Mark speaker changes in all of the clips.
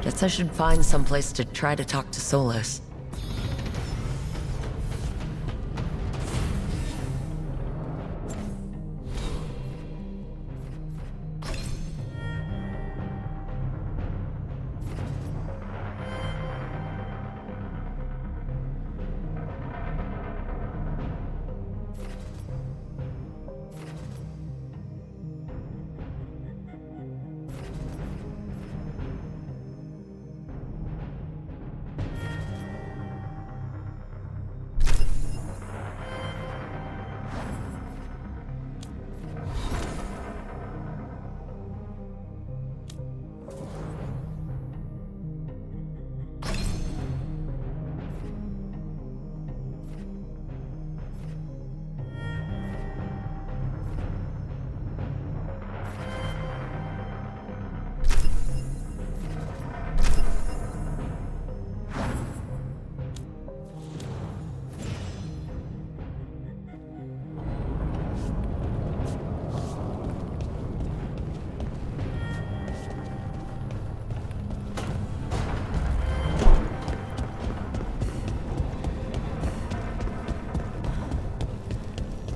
Speaker 1: Guess I should find someplace to try to talk to Solas.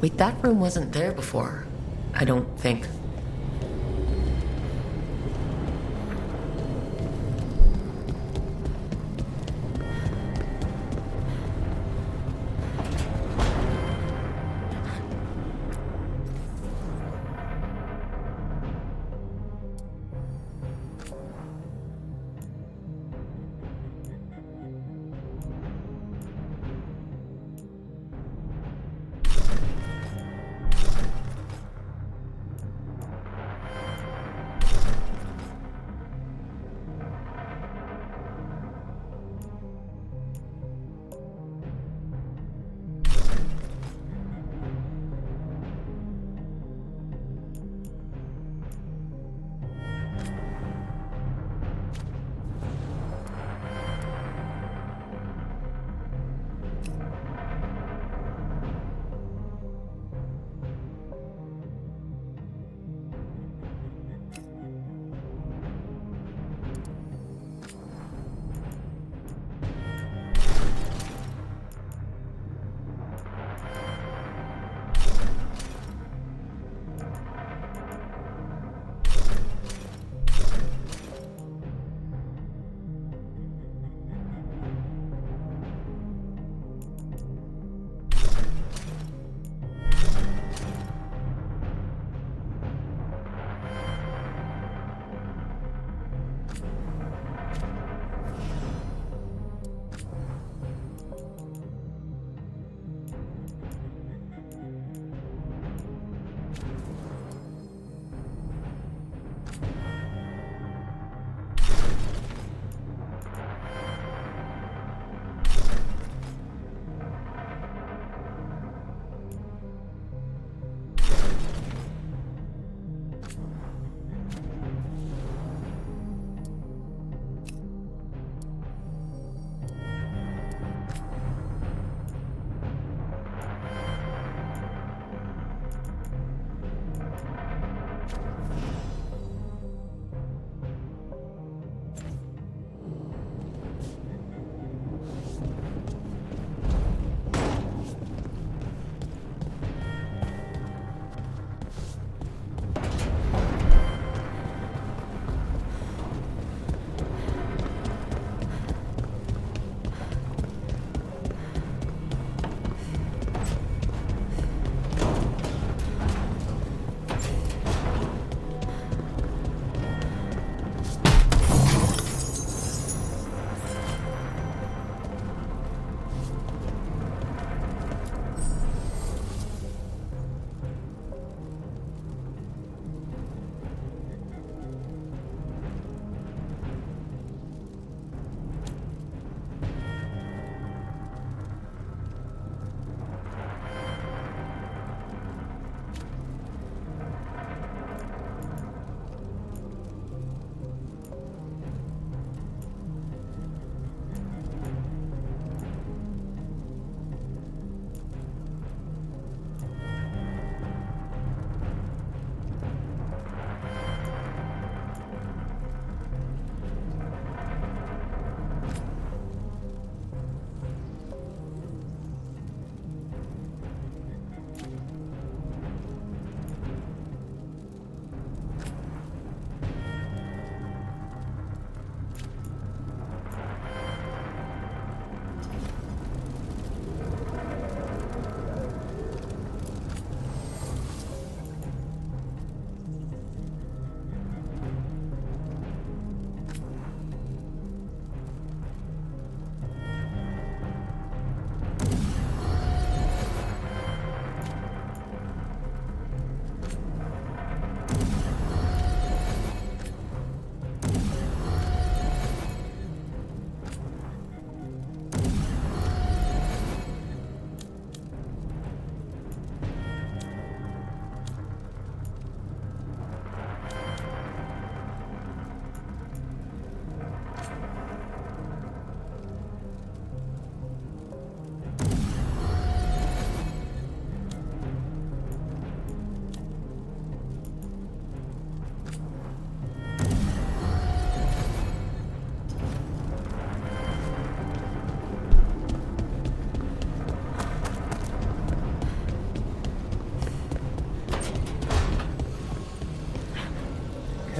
Speaker 1: Wait, that room wasn't there before. I don't think.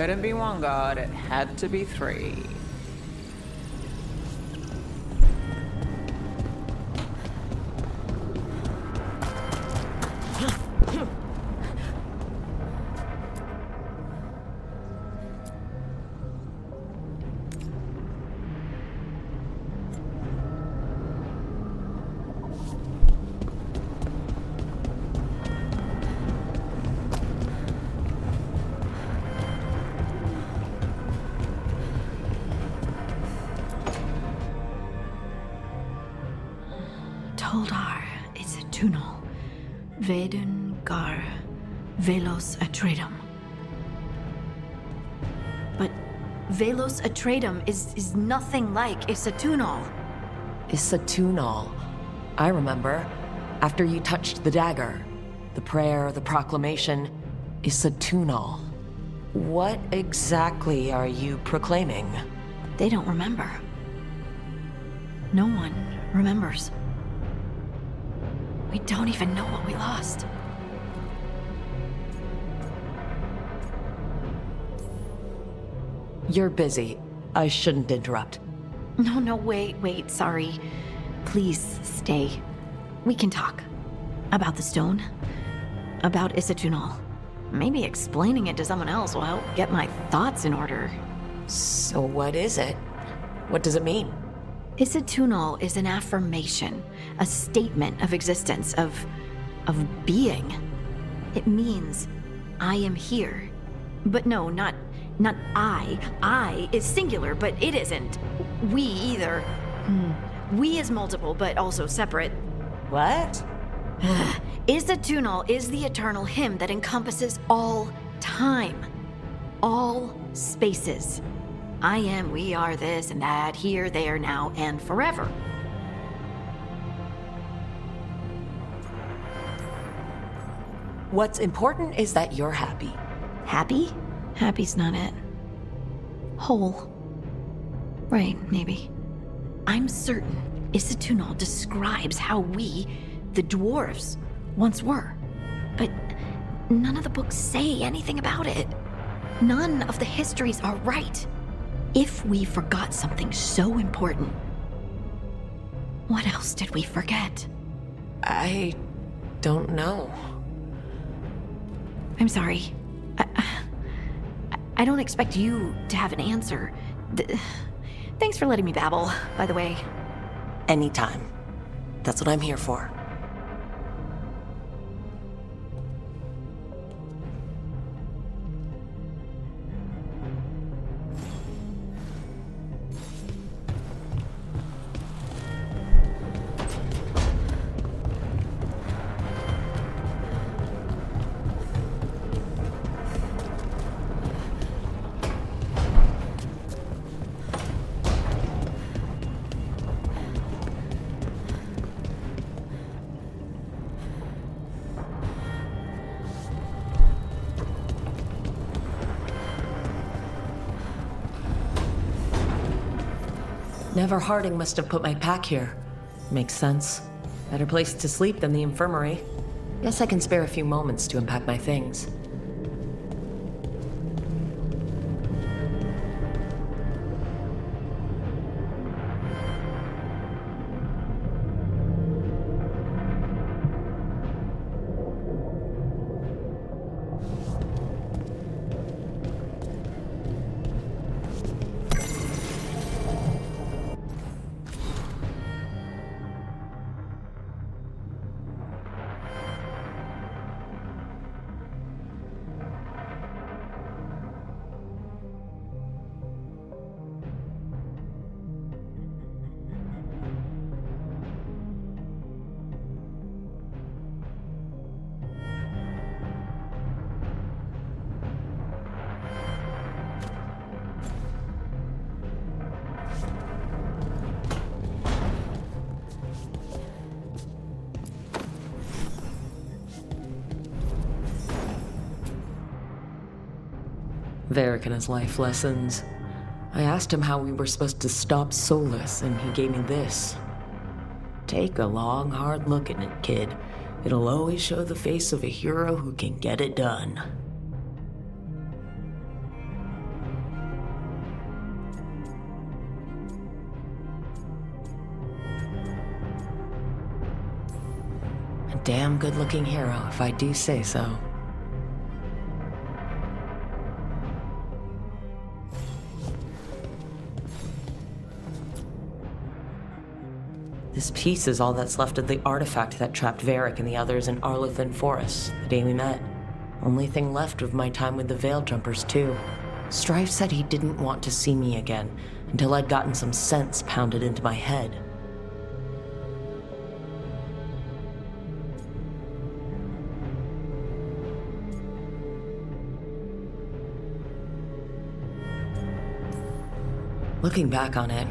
Speaker 2: couldn't be one god, it had to be three.
Speaker 3: Toldar is a tunal. Veilguard, Velos Atreidim. But Velos Atreidim is nothing like Isatunal.
Speaker 1: Isatunal. I remember. After you touched the dagger. The prayer, the proclamation. Isatunal. What exactly are you proclaiming?
Speaker 3: They don't remember. No one remembers. We don't even know what we lost.
Speaker 1: You're busy. I shouldn't interrupt.
Speaker 3: No, wait, sorry. Please stay. We can talk. About the stone. About Isatunal. Maybe explaining it to someone else will help get my thoughts in order.
Speaker 1: So what is it? What does it mean?
Speaker 3: Isatunal is an affirmation, a statement of existence, of being. It means, I am here. But no, not I. I is singular, but it isn't. We either. We is multiple, but also separate.
Speaker 1: What?
Speaker 3: Isatunal is the eternal hymn that encompasses all time. All spaces. I am, we are, this and that, here, there, now, and forever.
Speaker 1: What's important is that you're happy.
Speaker 3: Happy? Happy's not it. Whole. Right, maybe. I'm certain Isatunal describes how we, the dwarves, once were. But none of the books say anything about it. None of the histories are right. If we forgot something so important, what else did we forget?
Speaker 1: I don't know.
Speaker 3: I'm sorry. I don't expect you to have an answer. Thanks for letting me babble, by the way.
Speaker 1: Anytime. That's what I'm here for. Never Harding must have put my pack here. Makes sense. Better place to sleep than the infirmary. Guess I can spare a few moments to unpack my things. Varric and his life lessons. I asked him how we were supposed to stop Solas, and he gave me this. Take a long, hard look at it, kid. It'll always show the face of a hero who can get it done. damn good-looking hero, if I do say so. This piece is all that's left of the artifact that trapped Varric and the others in Arlathan Forest, the day we met. Only thing left of my time with the Veil Jumpers, too. Strife said he didn't want to see me again until I'd gotten some sense pounded into my head. Looking back on it,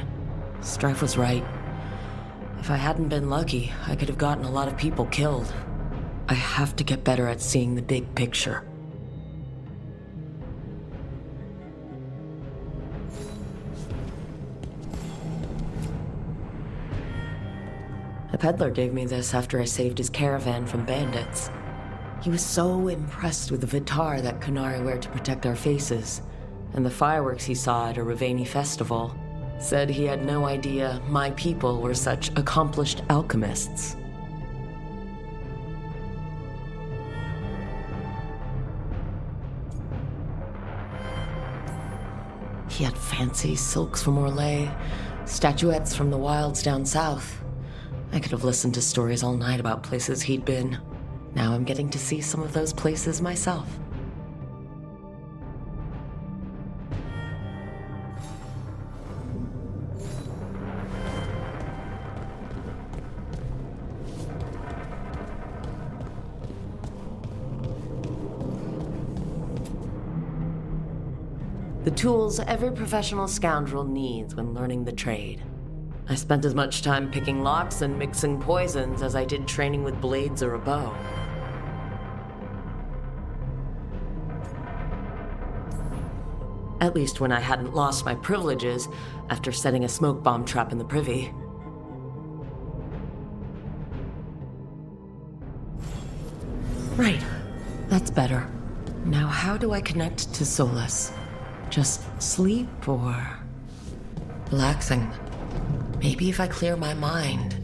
Speaker 1: Strife was right. If I hadn't been lucky, I could have gotten a lot of people killed. I have to get better at seeing the big picture. A peddler gave me this after I saved his caravan from bandits. He was so impressed with the Vitar that Kunari wear to protect our faces, and the fireworks he saw at a Ravani festival. Said he had no idea my people were such accomplished alchemists. He had fancy silks from Orlais, statuettes from the wilds down south. I could have listened to stories all night about places he'd been. Now I'm getting to see some of those places myself. The tools every professional scoundrel needs when learning the trade. I spent as much time picking locks and mixing poisons as I did training with blades or a bow. At least when I hadn't lost my privileges after setting a smoke bomb trap in the privy. Right, that's better. Now how do I connect to Solas? Just sleep or relaxing? Maybe if I clear my mind.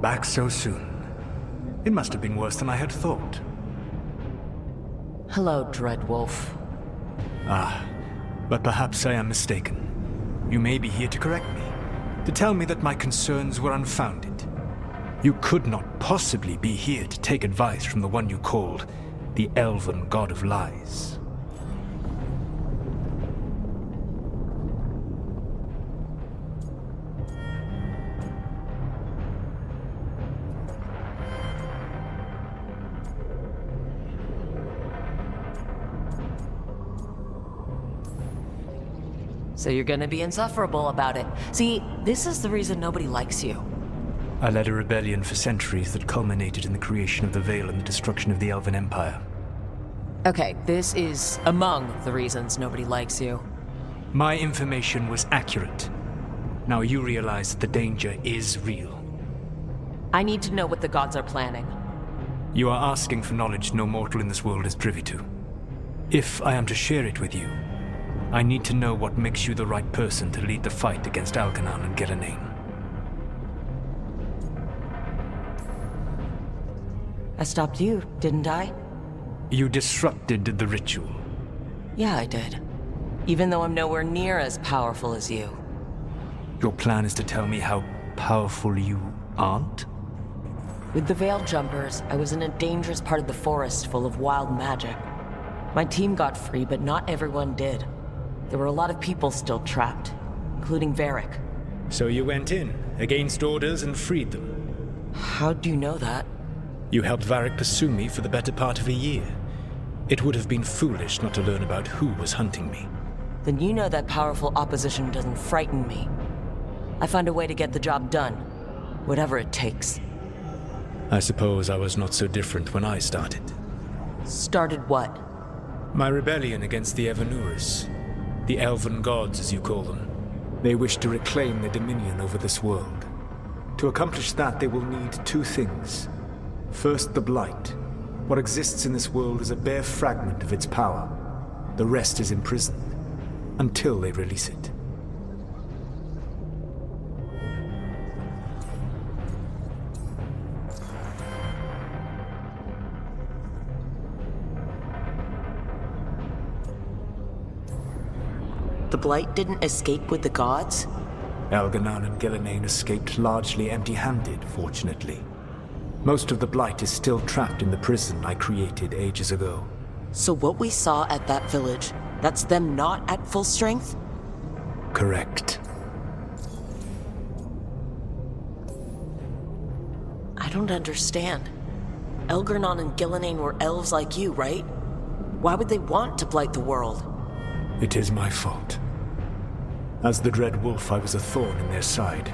Speaker 4: Back so soon. It must have been worse than I had thought.
Speaker 1: Hello, Dreadwolf.
Speaker 4: Ah, but perhaps I am mistaken. You may be here to correct me, to tell me that my concerns were unfounded. You could not possibly be here to take advice from the one you called the Elven God of Lies.
Speaker 1: So you're gonna be insufferable about it. See, this is the reason nobody likes you.
Speaker 4: I led a rebellion for centuries that culminated in the creation of the Veil and the destruction of the Elven Empire.
Speaker 1: Okay, this is among the reasons nobody likes you.
Speaker 4: My information was accurate. Now you realize that the danger is real.
Speaker 1: I need to know what the gods are planning.
Speaker 4: You are asking for knowledge no mortal in this world is privy to. If I am to share it with you, I need to know what makes you the right person to lead the fight against Algernon and get a name.
Speaker 1: I stopped you, didn't I?
Speaker 4: You disrupted the ritual.
Speaker 1: Yeah, I did. Even though I'm nowhere near as powerful as you.
Speaker 4: Your plan is to tell me how powerful you aren't?
Speaker 1: With the Veil Jumpers, I was in a dangerous part of the forest full of wild magic. My team got free, but not everyone did. There were a lot of people still trapped, including Varric.
Speaker 4: So you went in, against orders, and freed them.
Speaker 1: How'd you know that?
Speaker 4: You helped Varric pursue me for the better part of a year. It would have been foolish not to learn about who was hunting me.
Speaker 1: Then you know that powerful opposition doesn't frighten me. I find a way to get the job done, whatever it takes.
Speaker 4: I suppose I was not so different when I started.
Speaker 1: Started what?
Speaker 4: My rebellion against the Evanuris. The Elven Gods, as you call them. They wish to reclaim their dominion over this world. To accomplish that, they will need two things. First, the Blight. What exists in this world is a bare fragment of its power. The rest is imprisoned, until they release it.
Speaker 1: The Blight didn't escape with the gods?
Speaker 4: Elganon and Gillenane escaped largely empty-handed, fortunately. Most of the Blight is still trapped in the prison I created ages ago.
Speaker 1: So what we saw at that village, that's them not at full strength?
Speaker 4: Correct.
Speaker 1: I don't understand. Elgarnon and Gillenane were elves like you, right? Why would they want to blight the world?
Speaker 4: It is my fault. As the Dread Wolf, I was a thorn in their side.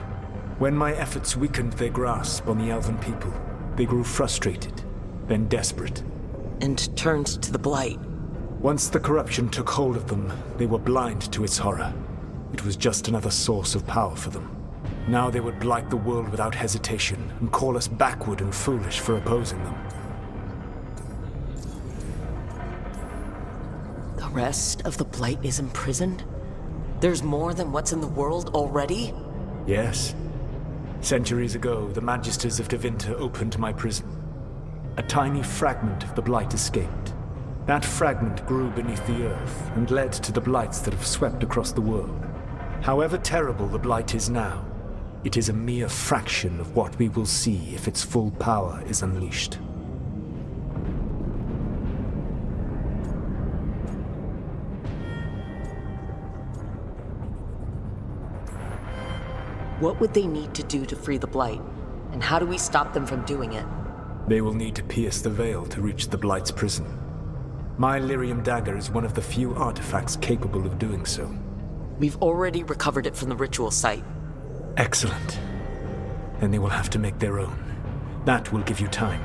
Speaker 4: When my efforts weakened their grasp on the Elven people, they grew frustrated, then desperate.
Speaker 1: And turned to the Blight.
Speaker 4: Once the corruption took hold of them, they were blind to its horror. It was just another source of power for them. Now they would blight the world without hesitation, and call us backward and foolish for opposing them.
Speaker 1: The rest of the Blight is imprisoned? There's more than what's in the world already?
Speaker 4: Yes. Centuries ago, the Magisters of Tevinter opened my prison. A tiny fragment of the Blight escaped. That fragment grew beneath the earth and led to the Blights that have swept across the world. However terrible the Blight is now, it is a mere fraction of what we will see if its full power is unleashed.
Speaker 1: What would they need to do to free the Blight? And how do we stop them from doing it?
Speaker 4: They will need to pierce the veil to reach the Blight's prison. My Lyrium dagger is one of the few artifacts capable of doing so.
Speaker 1: We've already recovered it from the ritual site.
Speaker 4: Excellent. Then they will have to make their own. That will give you time.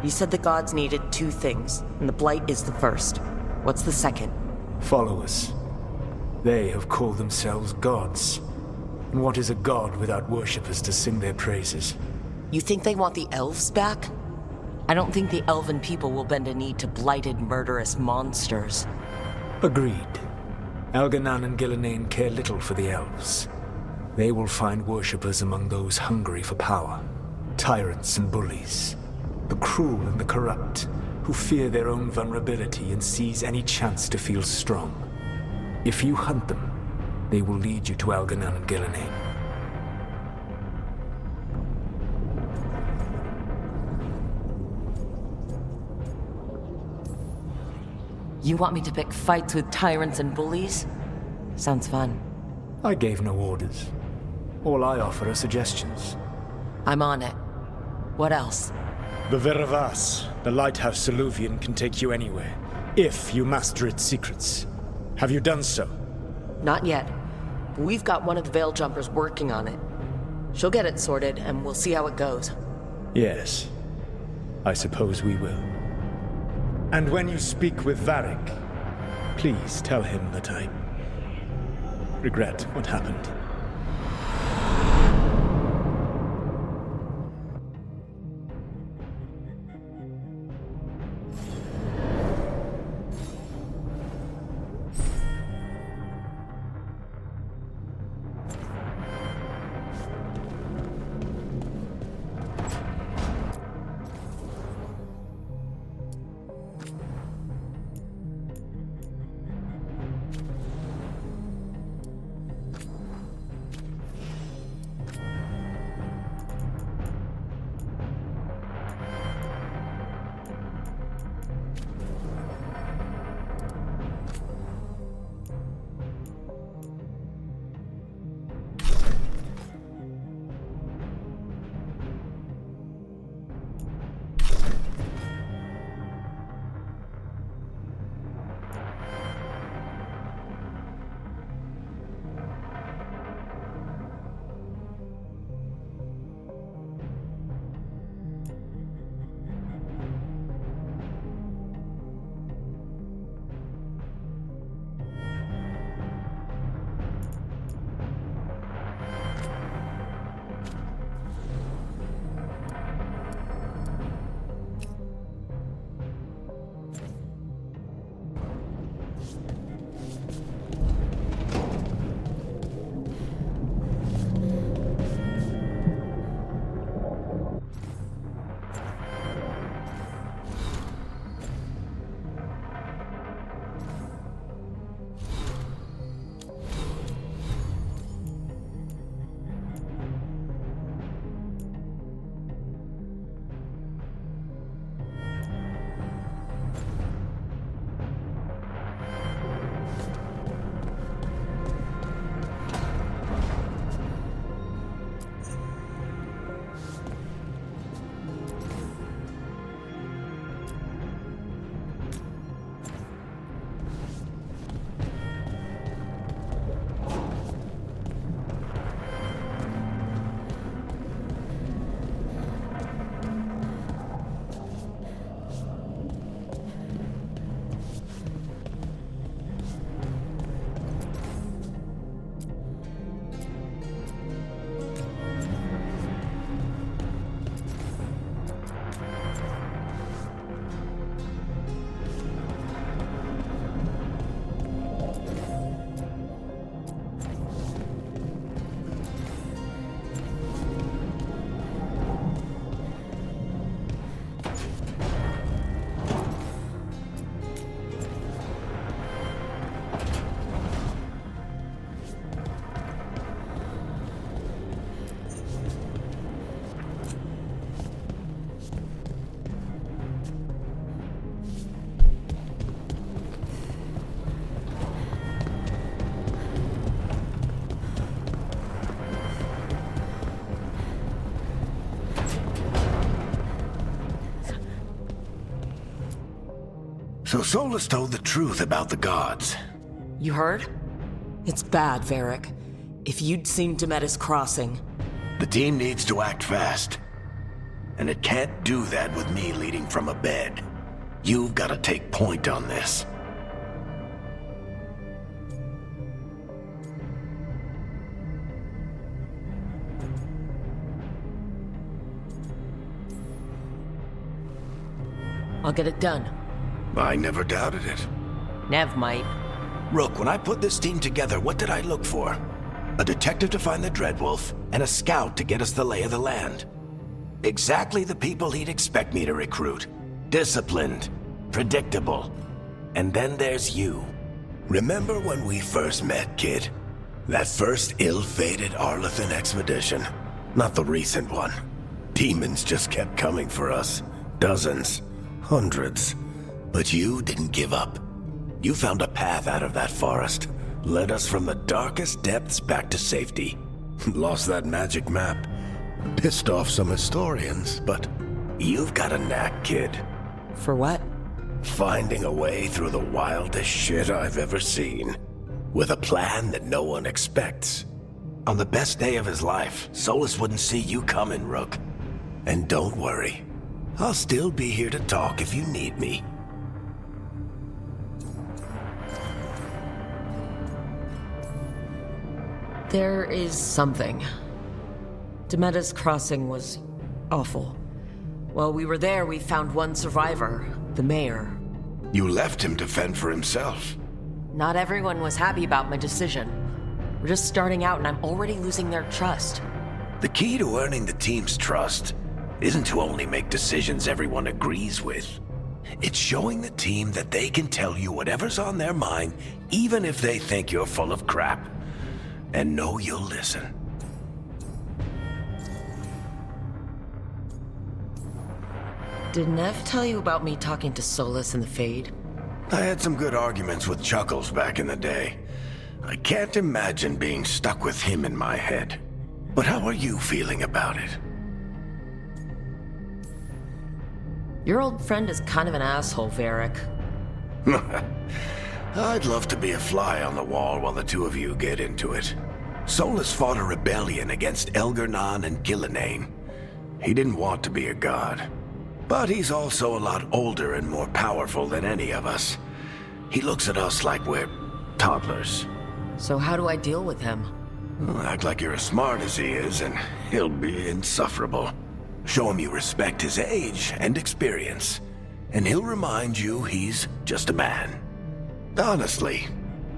Speaker 1: You said the gods needed two things, and the Blight is the first. What's the second?
Speaker 4: Followers. They have called themselves gods. And what is a god without worshippers to sing their praises?
Speaker 1: You think they want the elves back? I don't think the elven people will bend a knee to blighted, murderous monsters.
Speaker 4: Agreed. Elganon and Gillenane care little for the elves. They will find worshippers among those hungry for power. Tyrants and bullies. The cruel and the corrupt, who fear their own vulnerability and seize any chance to feel strong. If you hunt them, they will lead you to Elganon and Gillenane.
Speaker 1: You want me to pick fights with tyrants and bullies? Sounds fun.
Speaker 4: I gave no orders. All I offer are suggestions.
Speaker 1: I'm on it. What else?
Speaker 4: The Veravas, the Lighthouse eluvian, can take you anywhere, if you master its secrets. Have you done so?
Speaker 1: Not yet. But we've got one of the Veil Jumpers working on it. She'll get it sorted, and we'll see how it goes.
Speaker 4: Yes. I suppose we will. And when you speak with Varric, please tell him that I regret what happened.
Speaker 5: So Solas told the truth about the gods.
Speaker 1: You heard? It's bad, Varric. If you'd seen Demetis crossing...
Speaker 5: The team needs to act fast. And it can't do that with me leading from a bed. You've got to take point on this.
Speaker 1: I'll get it done.
Speaker 5: I never doubted it.
Speaker 1: Neve might.
Speaker 5: Rook, when I put this team together, what did I look for? A detective to find the Dreadwolf, and a scout to get us the lay of the land. Exactly the people he'd expect me to recruit. Disciplined, predictable. And then there's you. Remember when we first met, kid? That first ill-fated Arlathan expedition? Not the recent one. Demons just kept coming for us. Dozens. Hundreds. But you didn't give up. You found a path out of that forest. Led us from the darkest depths back to safety. Lost that magic map. Pissed off some historians, but you've got a knack, kid.
Speaker 1: For what?
Speaker 5: Finding a way through the wildest shit I've ever seen. With a plan that no one expects. On the best day of his life, Solas wouldn't see you coming, Rook. And don't worry. I'll still be here to talk if you need me.
Speaker 1: There is something. Demetis crossing was awful. While we were there, we found one survivor, the mayor.
Speaker 5: You left him to fend for himself.
Speaker 1: Not everyone was happy about my decision. We're just starting out and I'm already losing their trust.
Speaker 5: The key to earning the team's trust isn't to only make decisions everyone agrees with. It's showing the team that they can tell you whatever's on their mind, even if they think you're full of crap. And know you'll listen.
Speaker 1: Did Neve tell you about me talking to Solas in the Fade?
Speaker 5: I had some good arguments with Chuckles back in the day. I can't imagine being stuck with him in my head. But how are you feeling about it?
Speaker 1: Your old friend is kind of an asshole, Varric.
Speaker 5: I'd love to be a fly on the wall while the two of you get into it. Solas fought a rebellion against Elgar'nan and Gillenane. He didn't want to be a god. But he's also a lot older and more powerful than any of us. He looks at us like we're toddlers.
Speaker 1: So how do I deal with him?
Speaker 5: Well, act like you're as smart as he is, and he'll be insufferable. Show him you respect his age and experience, and he'll remind you he's just a man. Honestly,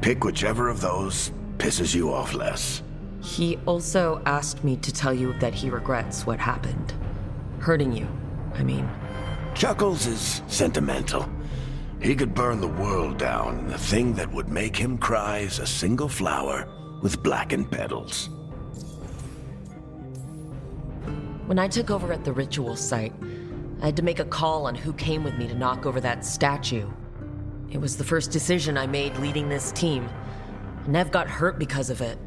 Speaker 5: pick whichever of those pisses you off less.
Speaker 1: He also asked me to tell you that he regrets what happened. Hurting you, I mean.
Speaker 5: Chuckles is sentimental. He could burn the world down, and the thing that would make him cry is a single flower with blackened petals.
Speaker 1: When I took over at the ritual site, I had to make a call on who came with me to knock over that statue. It was the first decision I made leading this team. Neve got hurt because of it.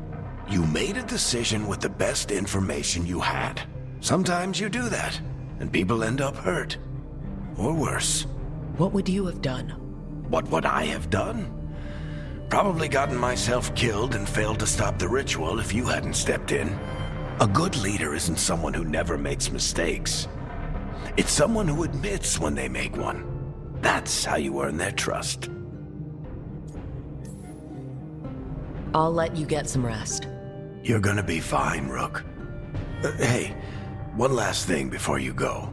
Speaker 5: You made a decision with the best information you had. Sometimes you do that, and people end up hurt. Or worse.
Speaker 1: What would you have done?
Speaker 5: What would I have done? Probably gotten myself killed and failed to stop the ritual if you hadn't stepped in. A good leader isn't someone who never makes mistakes. It's someone who admits when they make one. That's how you earn their trust.
Speaker 1: I'll let you get some rest.
Speaker 5: You're gonna be fine, Rook. Hey, one last thing before you go.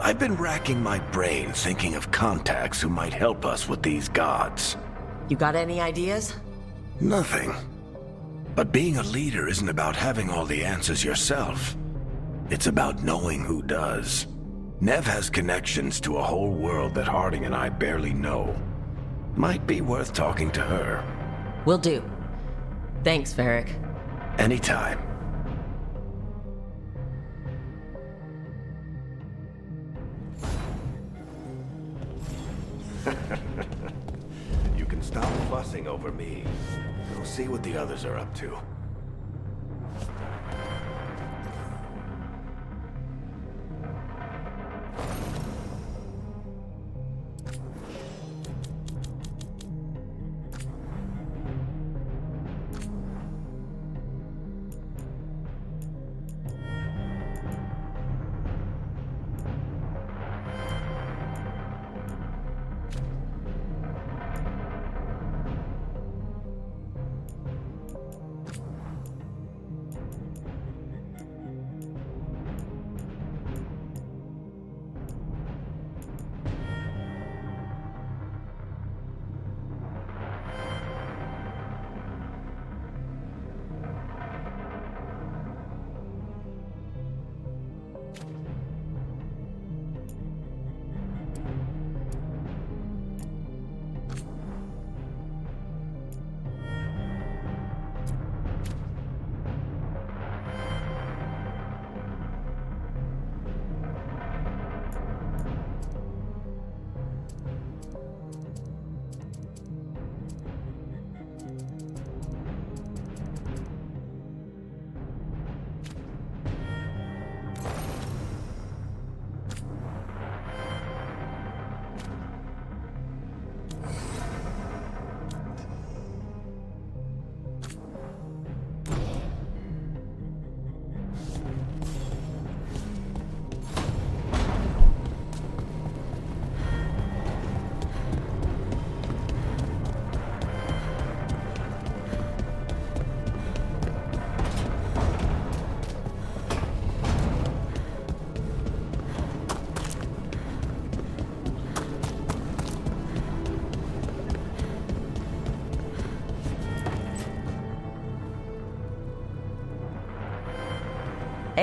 Speaker 5: I've been racking my brain thinking of contacts who might help us with these gods.
Speaker 1: You got any ideas?
Speaker 5: Nothing. But being a leader isn't about having all the answers yourself. It's about knowing who does. Neve has connections to a whole world that Harding and I barely know. Might be worth talking to her.
Speaker 1: Will do. Thanks, Varric.
Speaker 5: Anytime. You can stop fussing over me. Go see what the others are up to.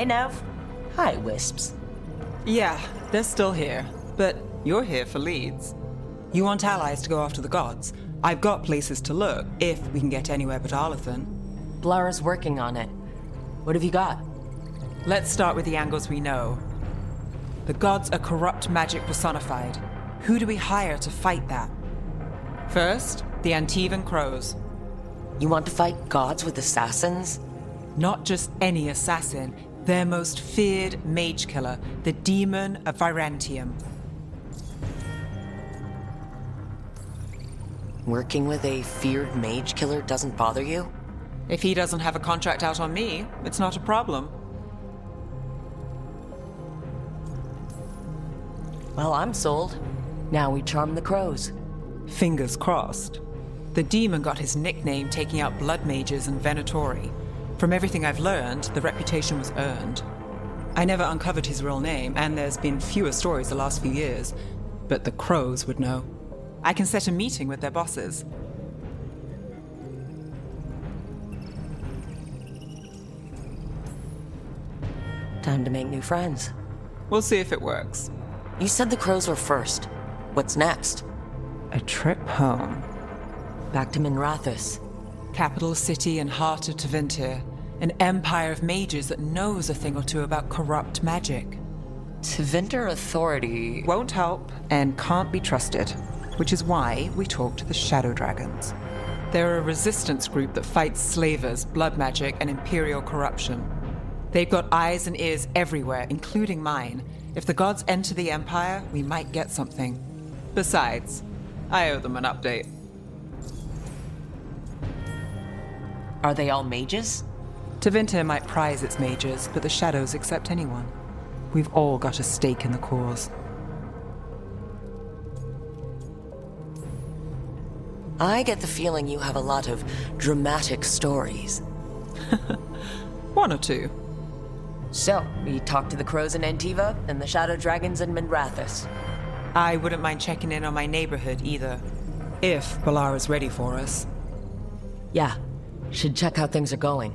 Speaker 1: Hey, Neve. Hi, Wisps.
Speaker 2: Yeah, they're still here. But you're here for leads. You want allies to go after the gods? I've got places to look, if we can get anywhere but Arlathan.
Speaker 1: Blara's working on it. What have you got?
Speaker 2: Let's start with the angles we know. The gods are corrupt magic personified. Who do we hire to fight that? First, the Antivan crows.
Speaker 1: You want to fight gods with assassins?
Speaker 2: Not just any assassin, their most feared mage killer, the demon of Virantium.
Speaker 1: Working with a feared mage killer doesn't bother you?
Speaker 2: If he doesn't have a contract out on me, it's not a problem.
Speaker 1: Well, I'm sold. Now we charm the crows.
Speaker 2: Fingers crossed. The demon got his nickname taking out blood mages and Venatori. From everything I've learned, the reputation was earned. I never uncovered his real name, and there's been fewer stories the last few years, but the crows would know. I can set a meeting with their bosses.
Speaker 1: Time to make new friends.
Speaker 2: We'll see if it works.
Speaker 1: You said the crows were first. What's next?
Speaker 2: A trip home.
Speaker 1: Back to Minrathous.
Speaker 2: Capital city and heart of Tevinter. An empire of mages that knows a thing or two about corrupt magic.
Speaker 1: Tevinter authority
Speaker 2: Won't help and can't be trusted, which is why we talk to the Shadow Dragons. They're a resistance group that fights slavers, blood magic, and imperial corruption. They've got eyes and ears everywhere, including mine. If the gods enter the Empire, we might get something. Besides, I owe them an update.
Speaker 1: Are they all mages?
Speaker 2: Tevinter might prize its mages, but the Shadows accept anyone. We've all got a stake in the cause.
Speaker 1: I get the feeling you have a lot of dramatic stories.
Speaker 2: One or two.
Speaker 1: So, we talked to the crows in Antiva and the shadow dragons in Minrathous.
Speaker 2: I wouldn't mind checking in on my neighborhood either. If Balara's ready for us.
Speaker 1: Yeah, should check how things are going.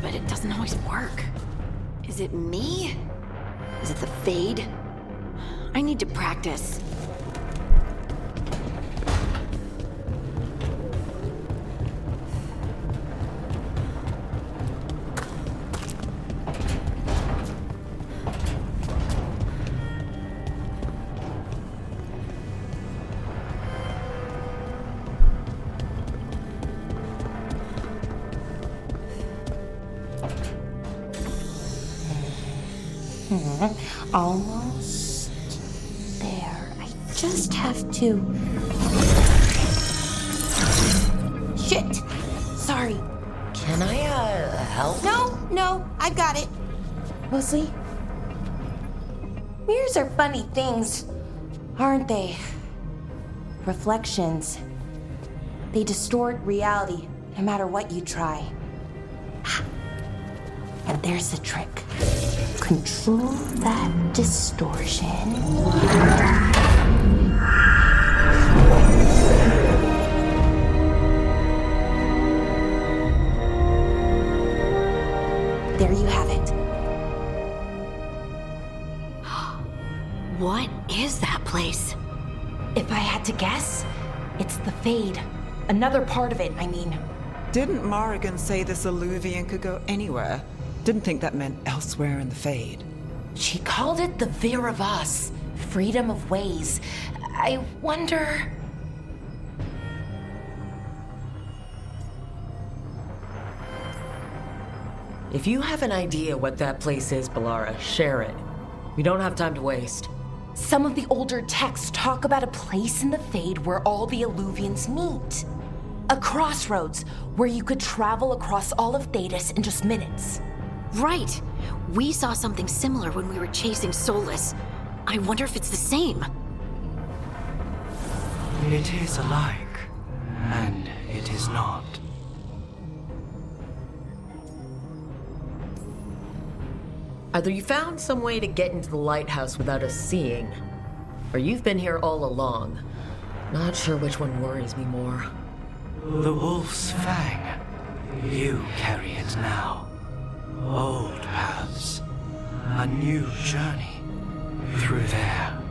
Speaker 3: But it doesn't always work. Is it me? Is it the Fade? I need to practice.
Speaker 6: Almost there. I just have to... Shit! Sorry.
Speaker 1: Can I, help?
Speaker 6: No, I've got it. Mostly, mirrors are funny things, aren't they? Reflections. They distort reality, no matter what you try. And there's the trick. Control that distortion. There you have it.
Speaker 3: What is that place?
Speaker 6: If I had to guess, it's the Fade. Another part of it, I mean.
Speaker 2: Didn't Morrigan say this eluvian could go anywhere? Didn't think that meant elsewhere in the Fade.
Speaker 6: She called it the Vir of Us, freedom of ways. I wonder...
Speaker 1: If you have an idea what that place is, Balara, share it. We don't have time to waste.
Speaker 6: Some of the older texts talk about a place in the Fade where all the eluvians meet. A crossroads where you could travel across all of Thedas in just minutes.
Speaker 3: Right. We saw something similar when we were chasing Solas. I wonder if it's the same.
Speaker 7: It is alike, and it is not.
Speaker 1: Either you found some way to get into the lighthouse without us seeing, or you've been here all along. Not sure which one worries me more.
Speaker 7: The wolf's fang. You carry it now. Old paths. A new journey. Through there.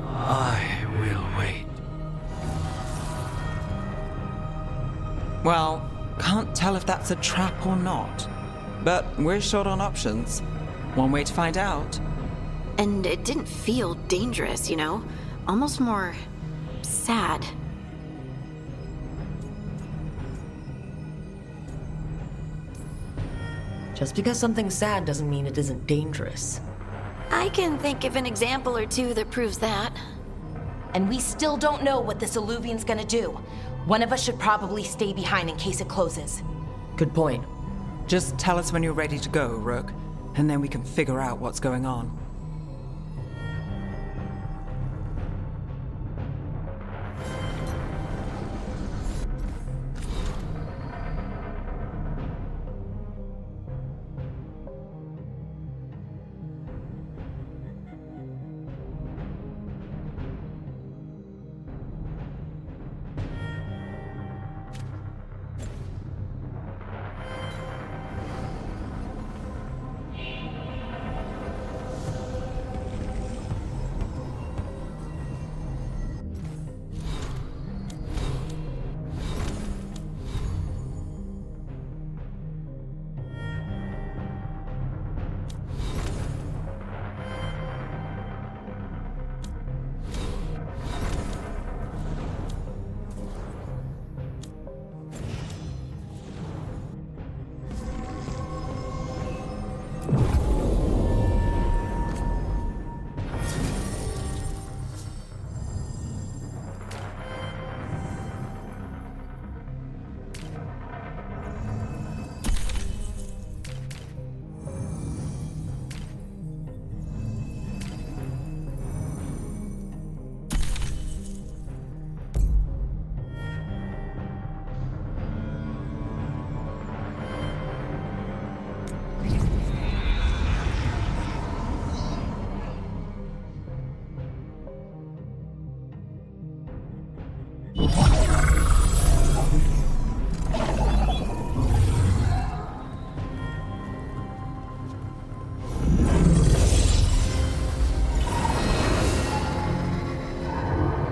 Speaker 7: I will wait.
Speaker 2: Well, can't tell if that's a trap or not. But we're short on options. One way to find out.
Speaker 3: And it didn't feel dangerous, you know? Almost more sad.
Speaker 1: Just because something's sad doesn't mean it isn't dangerous.
Speaker 3: I can think of an example or two that proves that.
Speaker 6: And we still don't know what this eluvian's gonna do. One of us should probably stay behind in case it closes.
Speaker 1: Good point.
Speaker 2: Just tell us when you're ready to go, Rook, and then we can figure out what's going on.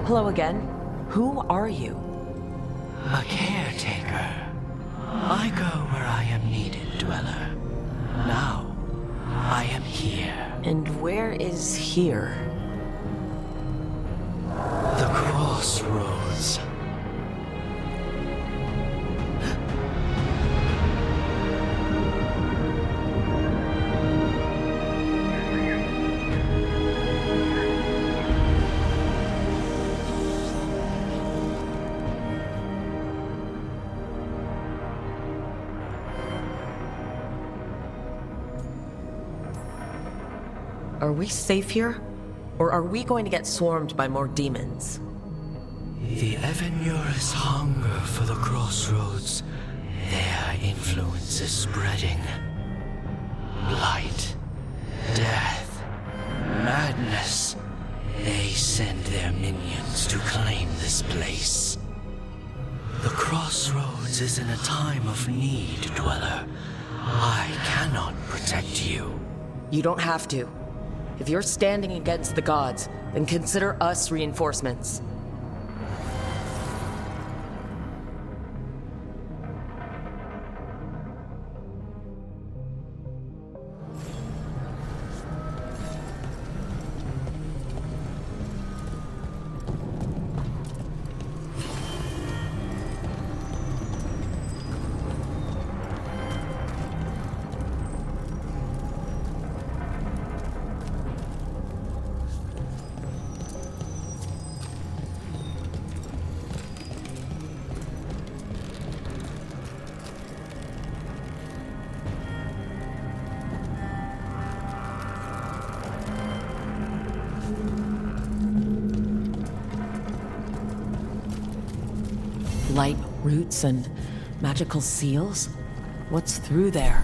Speaker 1: Hello again. Who are you?
Speaker 7: A caretaker. I go where I am needed, Dweller. Now, I am here.
Speaker 1: And where is here?
Speaker 7: The Crossroads.
Speaker 1: Are we safe here? Or are we going to get swarmed by more demons?
Speaker 7: The Evenur's hunger for the Crossroads. Their influence is spreading. Blight, death, madness. They send their minions to claim this place. The Crossroads is in a time of need, Dweller. I cannot protect you.
Speaker 1: You don't have to. If you're standing against the gods, then consider us reinforcements. Light roots and magical seals? What's through there?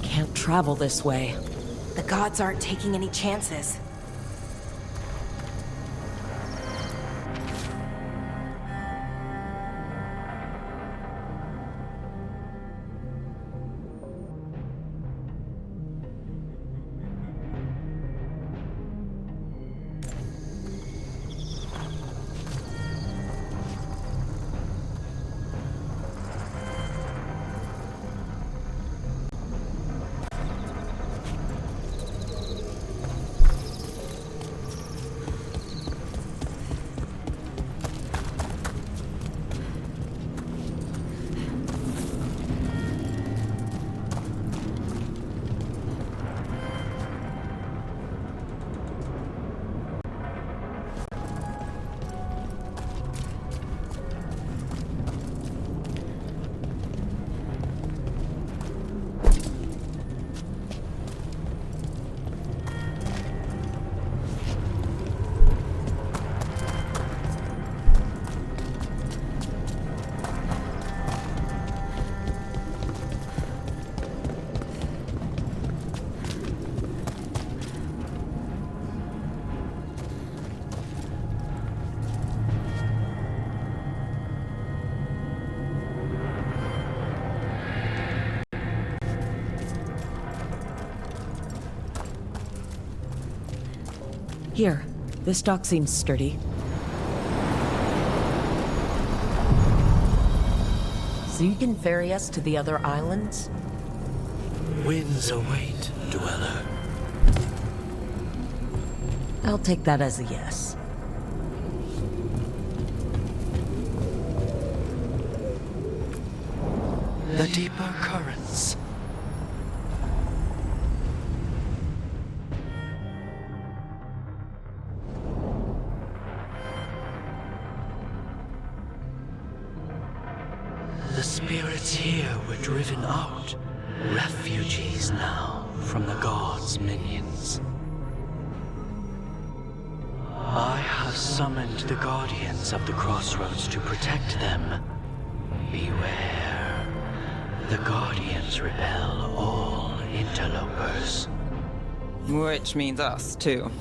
Speaker 1: Can't travel this way.
Speaker 6: The gods aren't taking any chances.
Speaker 1: Here, this dock seems sturdy. So you can ferry us to the other islands?
Speaker 7: Winds await, dweller.
Speaker 1: I'll take that as a yes.
Speaker 7: The deeper currents. The spirits here were driven out, refugees now from the gods' minions. I have summoned the guardians of the Crossroads to protect them. Beware. The guardians repel all interlopers.
Speaker 2: Which means us, too.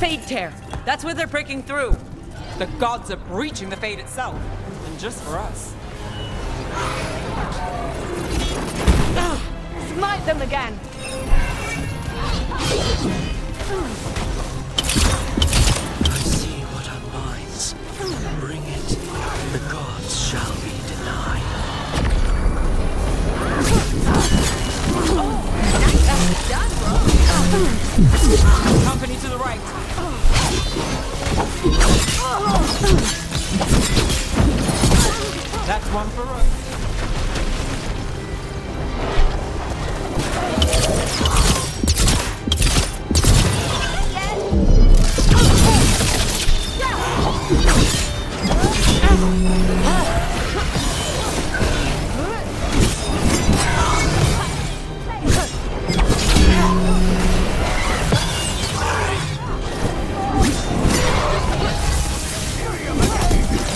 Speaker 1: Fade tear! That's where they're breaking through!
Speaker 2: The gods are breaching the Fade itself. And just for us.
Speaker 8: Smite them again!
Speaker 7: I see what unbinds. Bring it. The gods shall be denied.
Speaker 2: Company to the right. come for us.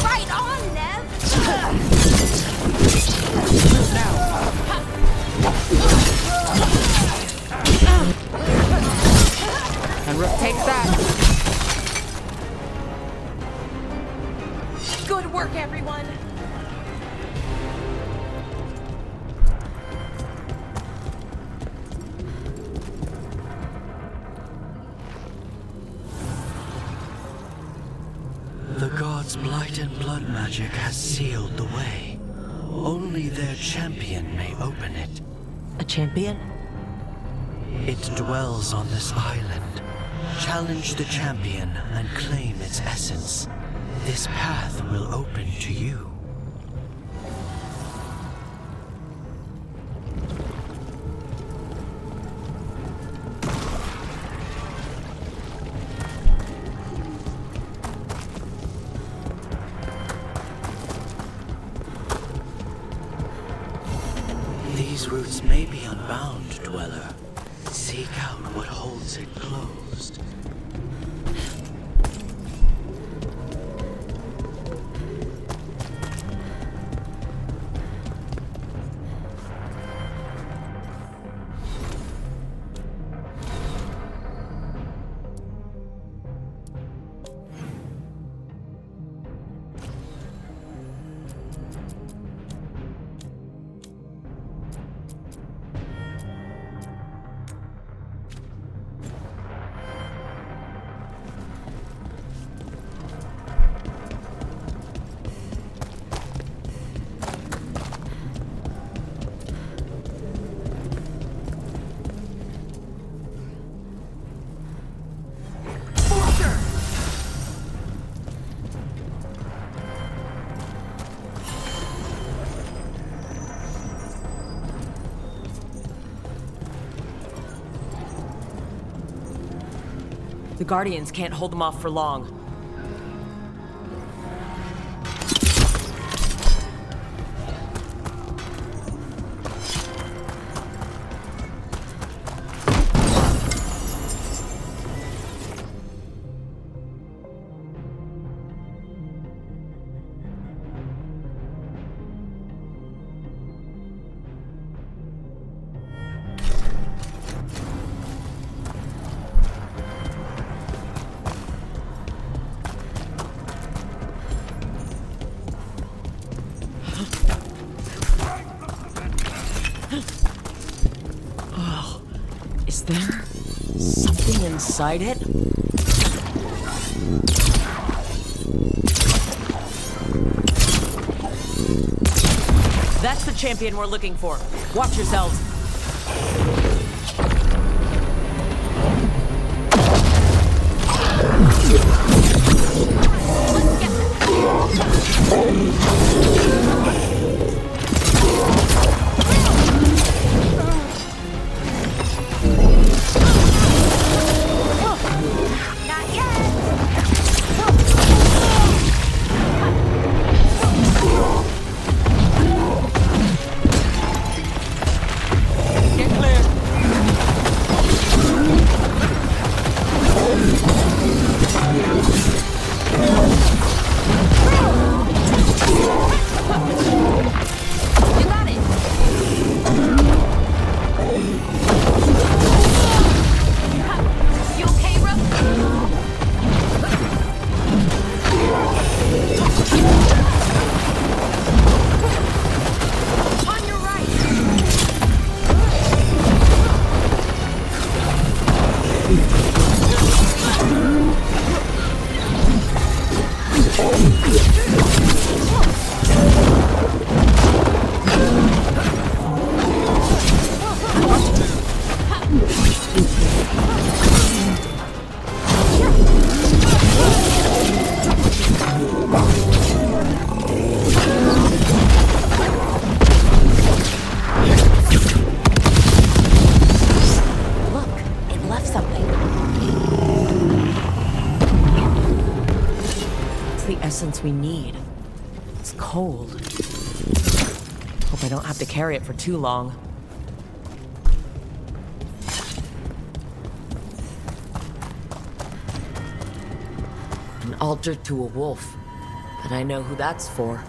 Speaker 6: Right on, Neve!
Speaker 2: And Rook takes that.
Speaker 6: Good work, everyone!
Speaker 7: The gods' blight and blood magic has sealed the way. Only their champion may open it.
Speaker 1: A champion?
Speaker 7: It dwells on this island. Challenge the champion and claim its essence. This path will open to you. These roots may be unbound, Dweller. Seek out what holds it closed.
Speaker 1: The Guardians can't hold them off for long. Is there something inside it? That's the champion we're looking for. Watch yourselves. essence we need. It's cold. Hope I don't have to carry it for too long. An altar to a wolf. But I know who that's for.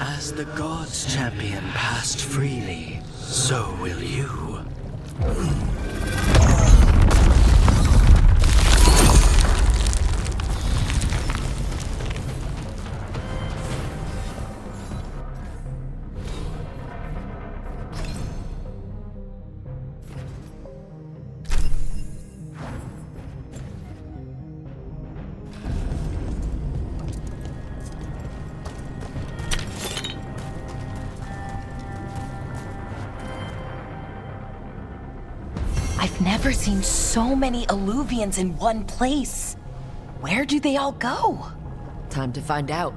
Speaker 7: As the gods' champion passed freely, so will you.
Speaker 6: I've never seen so many eluvians in one place. Where do they all go?
Speaker 1: Time to find out.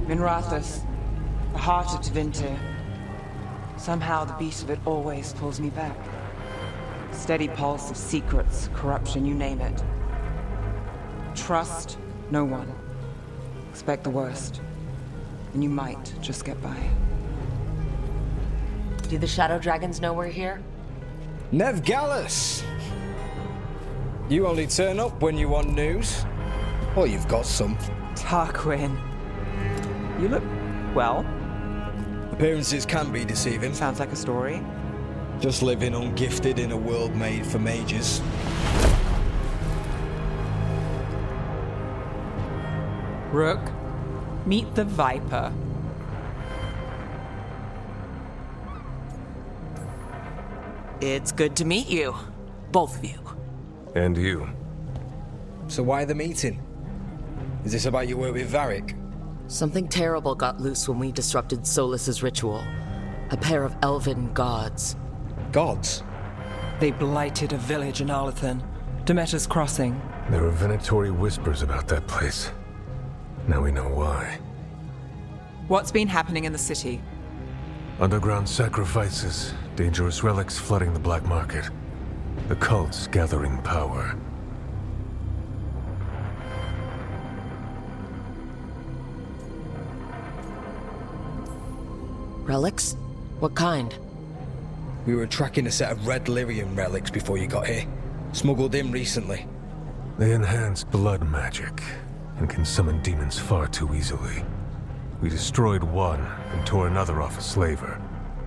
Speaker 2: Minrathus, the heart of Tevinter. Somehow the beat of it always pulls me back. Steady pulse of secrets, corruption, you name it. Trust no one. Expect the worst. And you might just get by.
Speaker 6: Do the Shadow Dragons know we're here?
Speaker 8: Neve Gallus! You only turn up when you want news. Or you've got some.
Speaker 2: Tarquin. You look well.
Speaker 8: Appearances can be deceiving.
Speaker 2: Sounds like a story.
Speaker 8: Just living ungifted in a world made for mages.
Speaker 2: Rook, meet the Viper.
Speaker 6: It's good to meet you. Both of you.
Speaker 9: And you.
Speaker 8: So why the meeting? Is this about your work with Varric?
Speaker 1: Something terrible got loose when we disrupted Solas's ritual. A pair of elven gods.
Speaker 8: Gods?
Speaker 2: They blighted a village in Arlathan, Demeter's Crossing.
Speaker 9: There are venatory whispers about that place. Now we know why.
Speaker 2: What's been happening in the city?
Speaker 9: Underground sacrifices, dangerous relics flooding the black market. The cults gathering power.
Speaker 1: Relics? What kind?
Speaker 8: We were tracking a set of red lyrium relics before you got here. Smuggled in recently.
Speaker 9: They enhance blood magic and can summon demons far too easily. We destroyed one and tore another off a slaver.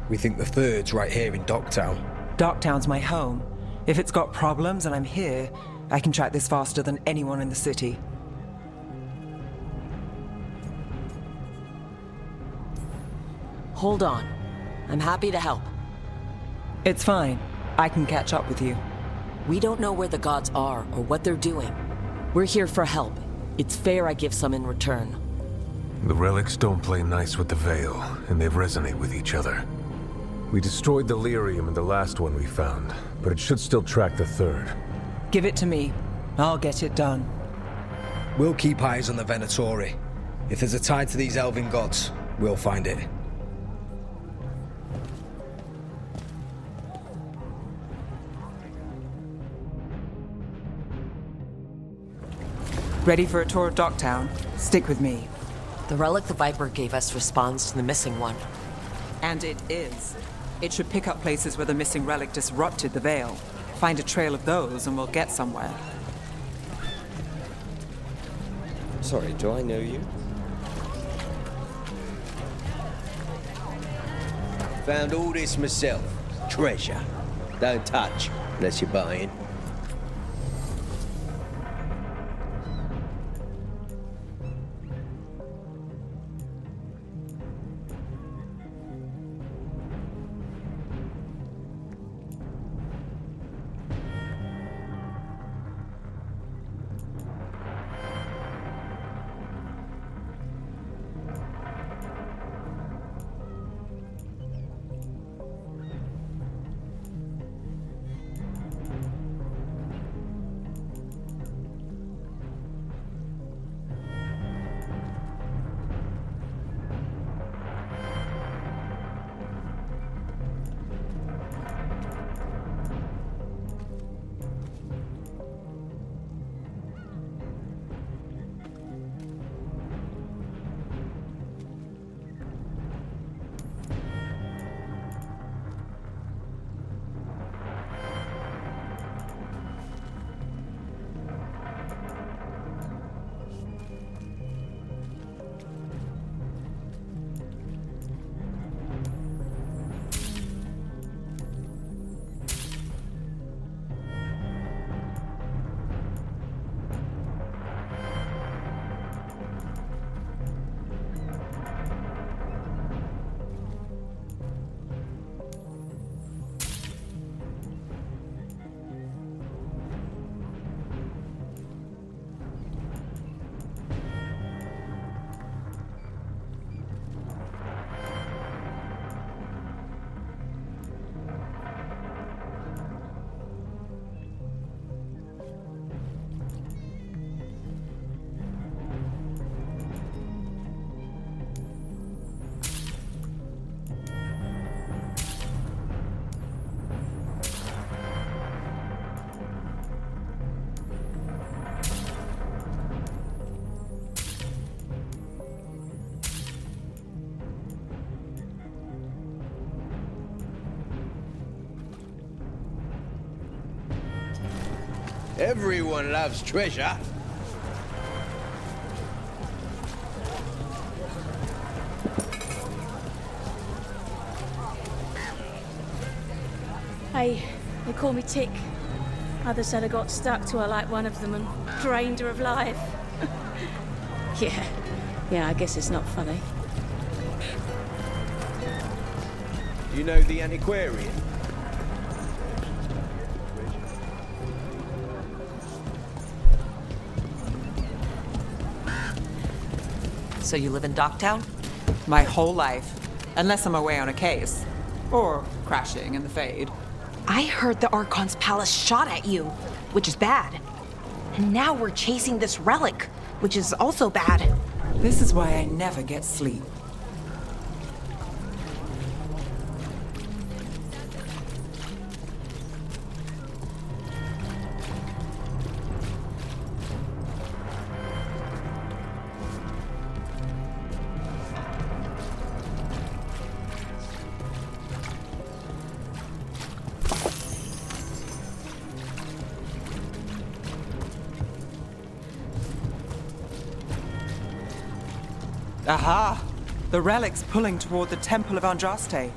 Speaker 8: We think the third's right here in Docktown.
Speaker 2: Docktown's my home. If it's got problems and I'm here, I can track this faster than anyone in the city.
Speaker 1: Hold on. I'm happy to help.
Speaker 2: It's fine. I can catch up with you.
Speaker 1: We don't know where the gods are or what they're doing. We're here for help. It's fair I give some in return.
Speaker 9: The relics don't play nice with the Veil, and they resonate with each other. We destroyed the lyrium in the last one we found, but it should still track the third.
Speaker 2: Give it to me. I'll get it done.
Speaker 8: We'll keep eyes on the Venatori. If there's a tie to these elven gods, we'll find it.
Speaker 2: Ready for a tour of Docktown? Stick with me.
Speaker 1: The relic the Viper gave us responds to the missing one.
Speaker 2: And it is. It should pick up places where the missing relic disrupted the Veil. Find a trail of those and we'll get somewhere.
Speaker 10: Sorry, do I know you? Found all this myself. Treasure. Don't touch, unless you're buying. Everyone loves treasure.
Speaker 11: Hey, they call me Tick. Others said I got stuck to her like one of them and drained her of life. Yeah, I guess it's not funny.
Speaker 10: You know the antiquarian?
Speaker 12: So you live in Docktown?
Speaker 2: My whole life. Unless I'm away on a case. Or crashing in the Fade.
Speaker 6: I heard the Archon's palace shot at you, which is bad. And now we're chasing this relic, which is also bad.
Speaker 2: This is why I never get sleep. Aha! The relic's pulling toward the Temple of Andraste.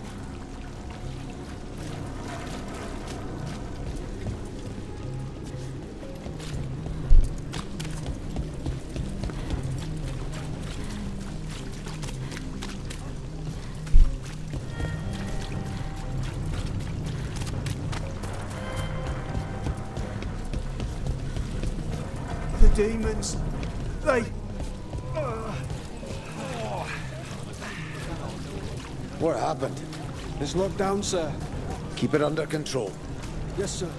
Speaker 4: The demons, they...
Speaker 13: What happened?
Speaker 14: It's locked down, sir.
Speaker 13: Keep it under control.
Speaker 14: Yes, sir.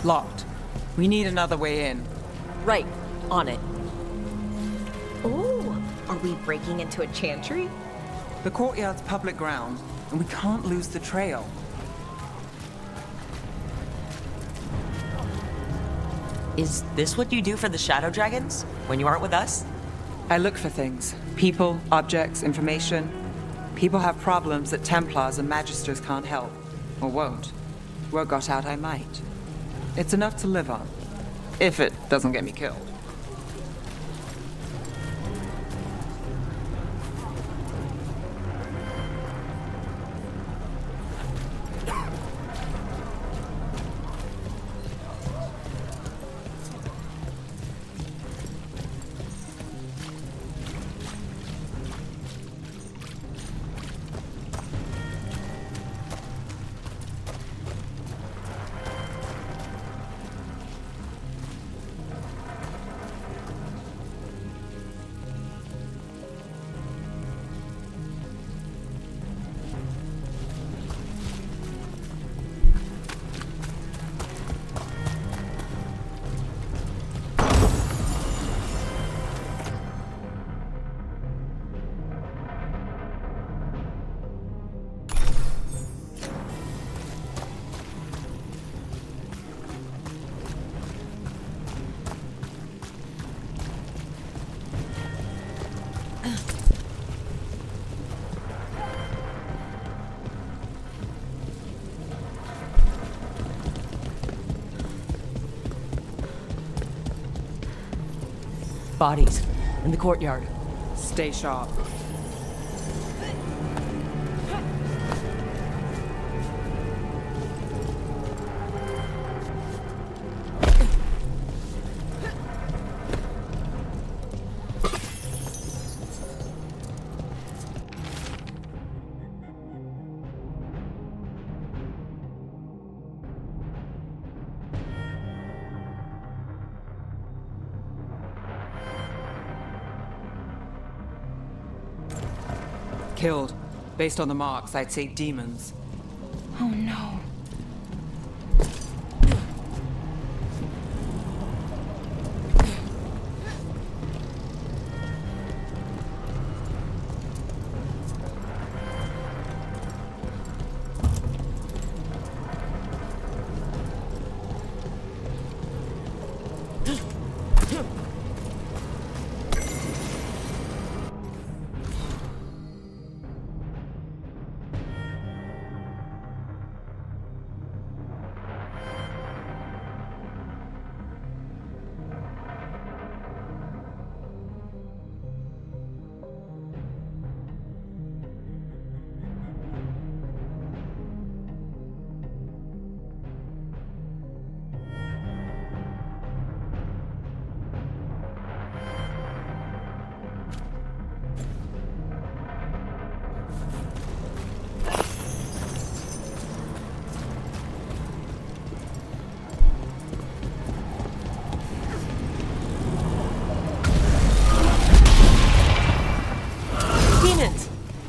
Speaker 2: Locked. We need another way in.
Speaker 12: Right. On it.
Speaker 6: Oh, are we breaking into a chantry?
Speaker 2: The courtyard's public ground, and we can't lose the trail.
Speaker 12: Is this what you do for the Shadow Dragons? When you aren't with us?
Speaker 2: I look for things. People, objects, information. People have problems that Templars and Magisters can't help. Or won't. Were got out, I might. It's enough to live on. If it doesn't get me killed.
Speaker 12: Bodies. In the courtyard.
Speaker 2: Stay sharp. Killed. Based on the marks, I'd say demons.
Speaker 6: Oh no.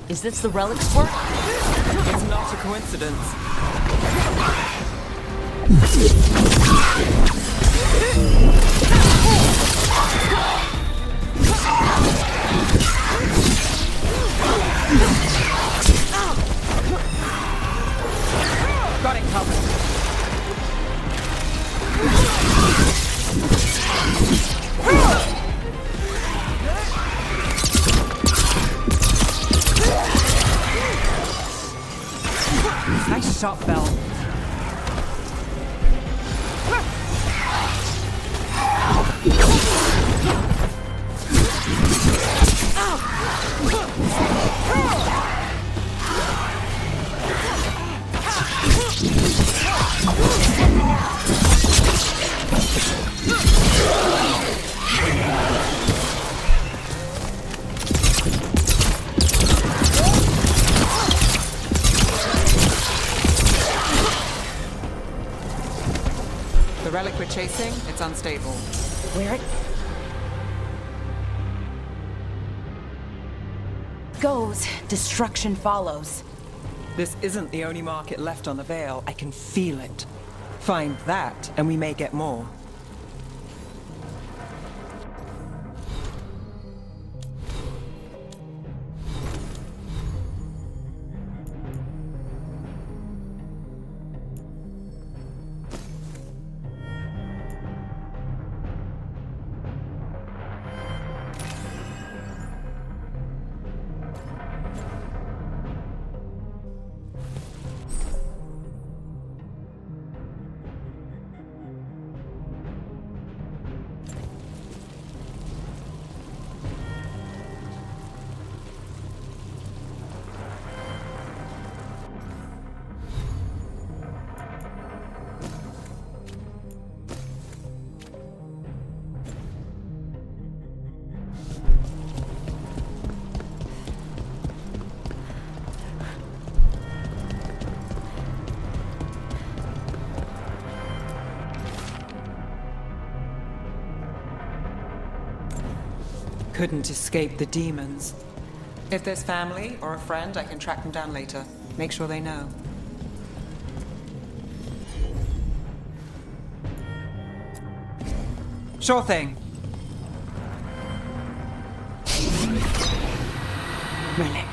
Speaker 12: Is this the Relic's work?
Speaker 2: It's not a coincidence. Got it covered. Nice shot, Bell. The relic we're chasing, it's unstable.
Speaker 6: Where it goes, destruction follows.
Speaker 2: This isn't the only market left on the Veil. I can feel it. Find that, and we may get more. Couldn't escape the demons. If there's family or a friend, I can track them down later. Make sure they know. Sure thing.
Speaker 1: Relic.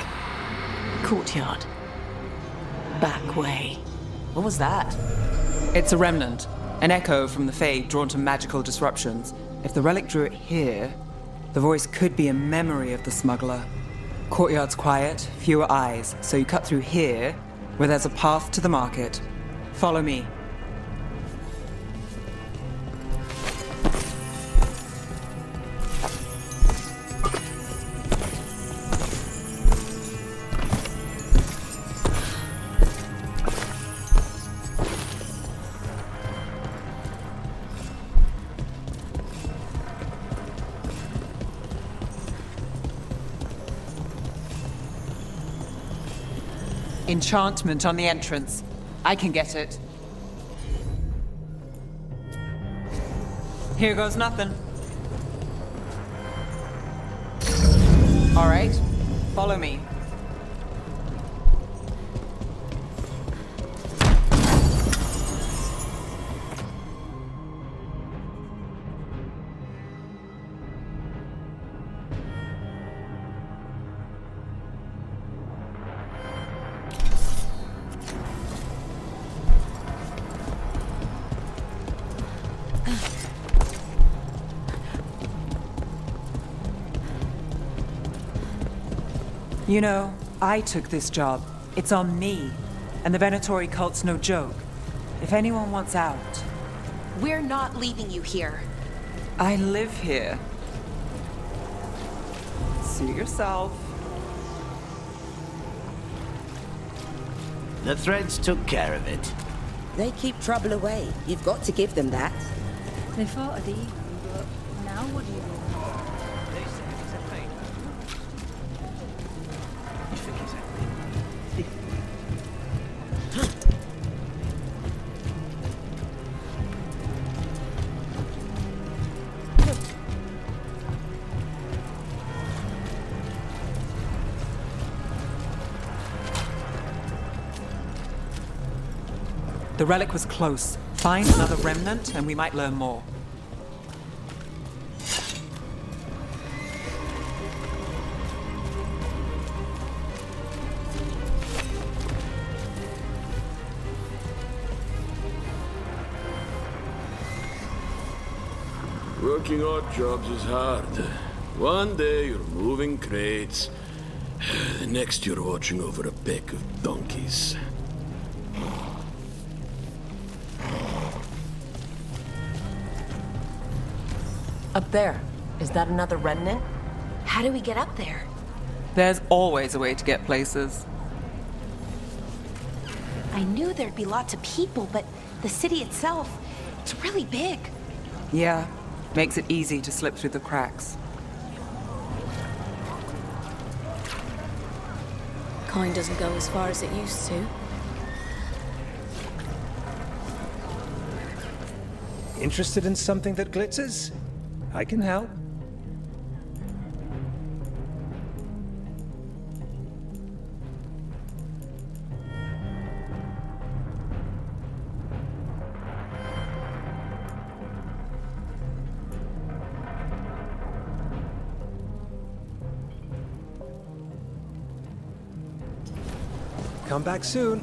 Speaker 1: Courtyard. Back way.
Speaker 12: What was that?
Speaker 2: It's a remnant. An echo from the Fade drawn to magical disruptions. If the relic drew it here, the voice could be a memory of the smuggler. Courtyard's quiet, fewer eyes, so you cut through here, where there's a path to the market. Follow me. Enchantment on the entrance. I can get it. Here goes nothing. All right, follow me. You know, I took this job. It's on me. And the Venatori cult's no joke. If anyone wants out...
Speaker 6: We're not leaving you here.
Speaker 2: I live here. Suit yourself.
Speaker 15: The threads took care of it.
Speaker 16: They keep trouble away. You've got to give them that.
Speaker 11: They fought at even, but now what do you do?
Speaker 15: They said it's a fate. You think it's
Speaker 2: The relic was close. Find another remnant and we might learn more.
Speaker 17: Working odd jobs is hard. One day you're moving crates, the next you're watching over a pack of donkeys.
Speaker 6: Up there. Is that another remnant? How do we get up there?
Speaker 2: There's always a way to get places.
Speaker 6: I knew there'd be lots of people, but the city itself, it's really big.
Speaker 2: Yeah, makes it easy to slip through the cracks.
Speaker 11: Kind doesn't go as far as it used to.
Speaker 8: Interested in something that glitters? I can help. Come back soon.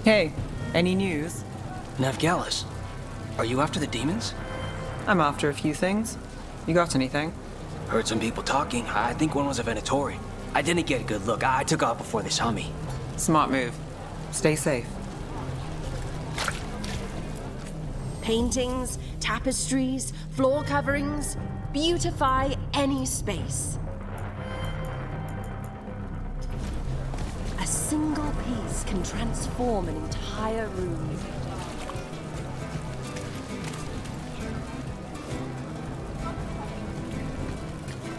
Speaker 2: Hey, any news?
Speaker 15: Neve, are you after the demons?
Speaker 2: I'm after a few things. You got anything?
Speaker 15: Heard some people talking. I think one was a Venatori. I didn't get a good look. I took off before they saw me.
Speaker 2: Smart move. Stay safe.
Speaker 18: Paintings, tapestries, floor coverings. Beautify any space. A single piece can transform an entire room.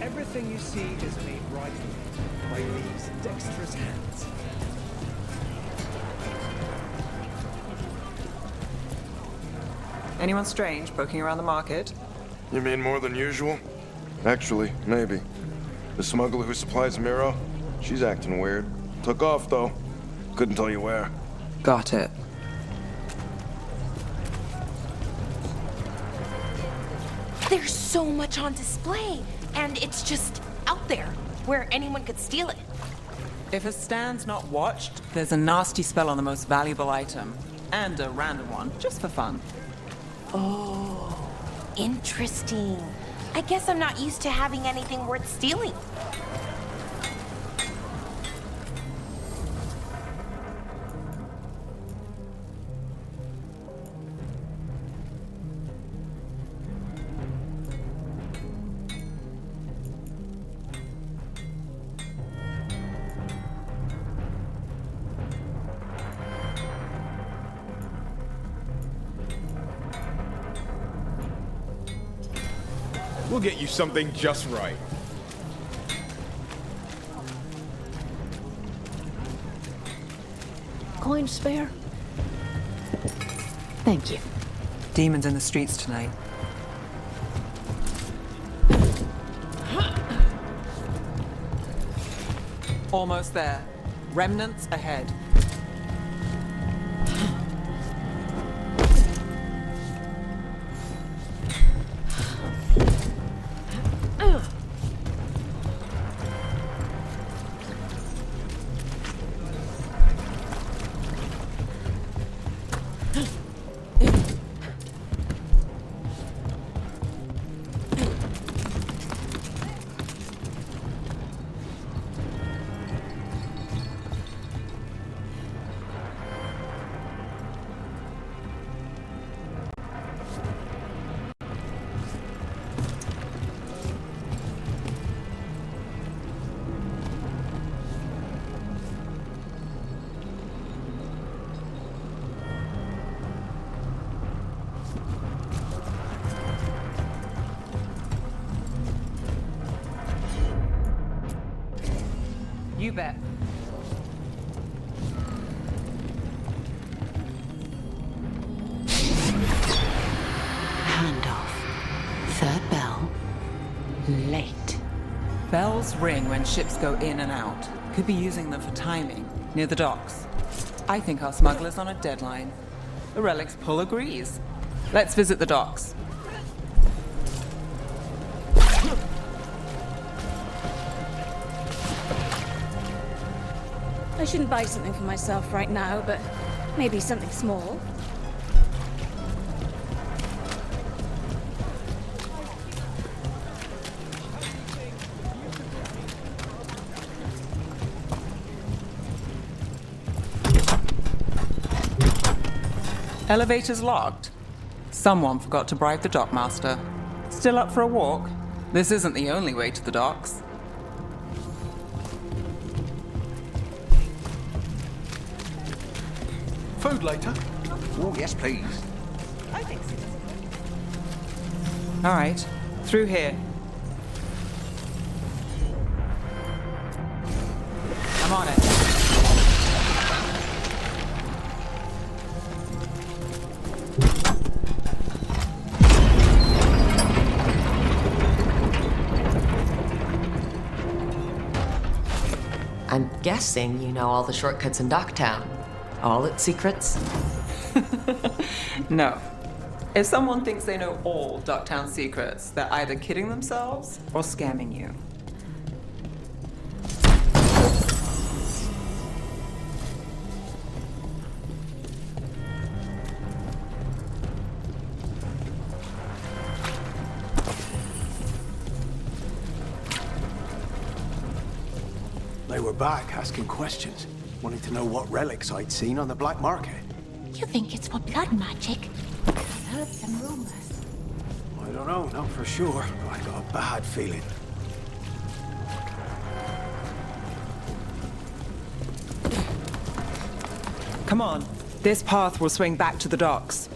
Speaker 8: Everything you see is made right by these dexterous hands.
Speaker 2: Anyone strange poking around the market?
Speaker 19: You mean more than usual? Actually, maybe. The smuggler who supplies Miro, she's acting weird. Took off, though. Couldn't tell you where.
Speaker 2: Got it.
Speaker 6: There's so much on display, and it's just out there, where anyone could steal it.
Speaker 2: If a stand's not watched, there's a nasty spell on the most valuable item. And a random one, just for fun.
Speaker 6: Oh, interesting. I guess I'm not used to having anything worth stealing.
Speaker 20: We'll get you something just right.
Speaker 3: Coin spare? Thank you.
Speaker 2: Demons in the streets tonight. Almost there. Remnants ahead. You bet.
Speaker 1: Handoff. Third bell. Late.
Speaker 2: Bells ring when ships go in and out. Could be using them for timing. near the docks. I think our smuggler's on a deadline. The Relic's pull agrees. Let's visit the docks.
Speaker 11: I shouldn't buy something for myself right now, but maybe something small.
Speaker 2: Elevator's locked. Someone forgot to bribe the dockmaster. Still up for a walk? This isn't the only way to the docks.
Speaker 21: Food later?
Speaker 22: Oh, yes, please.
Speaker 3: I think so.
Speaker 2: All right, through here. I'm on it.
Speaker 1: I'm guessing you know all the shortcuts in Docktown. All its secrets?
Speaker 2: No. If someone thinks they know all Docktown secrets, they're either kidding themselves or scamming you.
Speaker 21: They were back asking questions, wanting to know what relics I'd seen on the black market.
Speaker 3: You think it's for blood magic? I've heard some rumors.
Speaker 21: I don't know, not for sure, but I got a bad feeling.
Speaker 2: Come on. This path will swing back to the docks.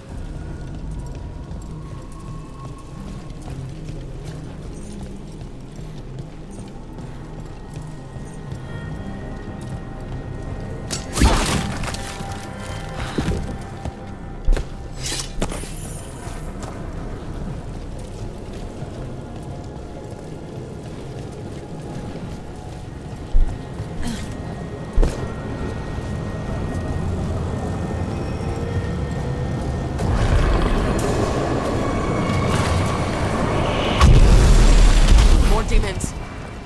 Speaker 6: Demons.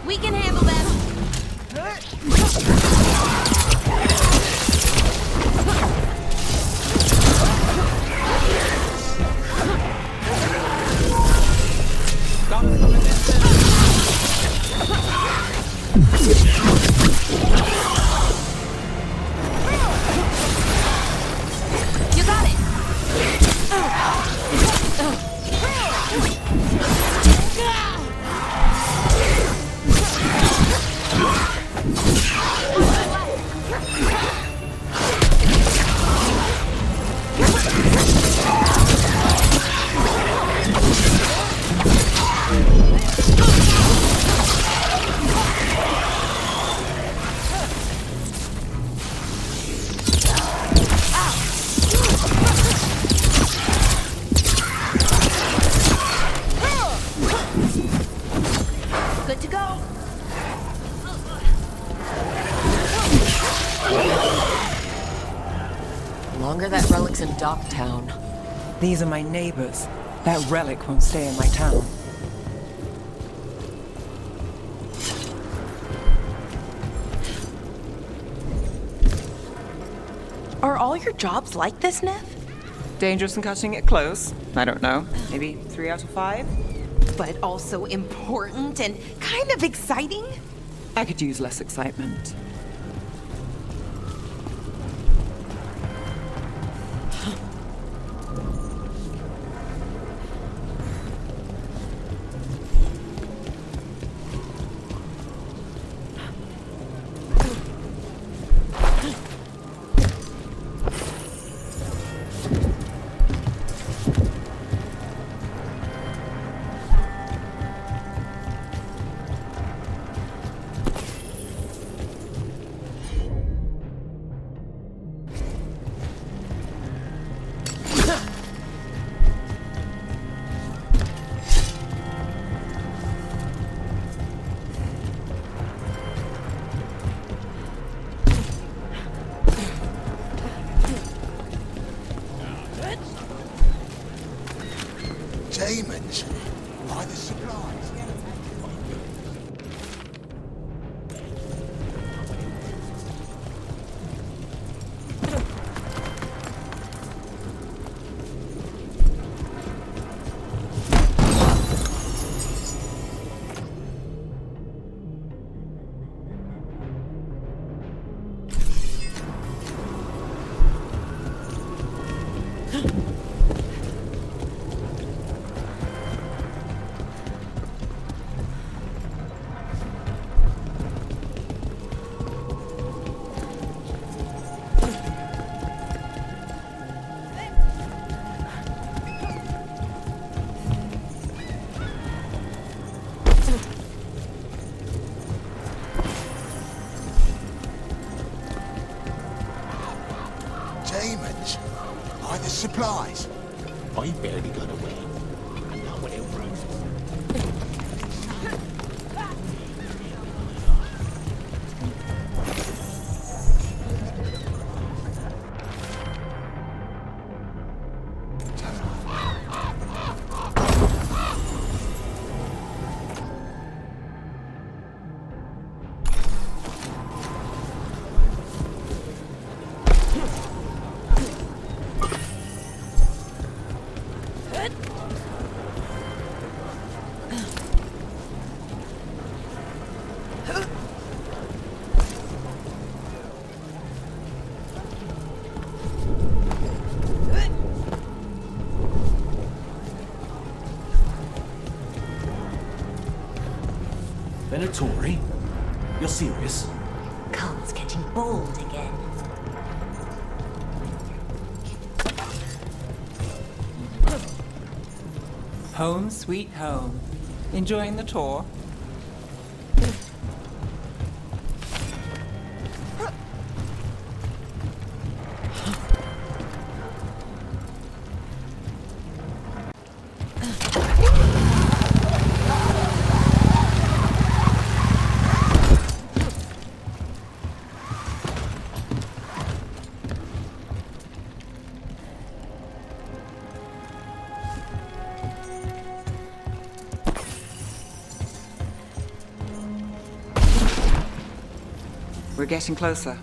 Speaker 18: We can handle them. You got it. Good to go.
Speaker 1: Longer that relic's in Docktown.
Speaker 2: These are my neighbors. That relic won't stay in my town.
Speaker 6: Are all your jobs like this, Neve?
Speaker 2: Dangerous and cutting it close? I don't know. Maybe 3 out of 5?
Speaker 6: But also important and kind of exciting?
Speaker 2: I could use less excitement.
Speaker 13: supplies. I barely got away. And now it runs.
Speaker 5: Venatori? You're serious?
Speaker 18: Carl's getting bold again.
Speaker 2: Home sweet home. Enjoying the tour? We're getting closer.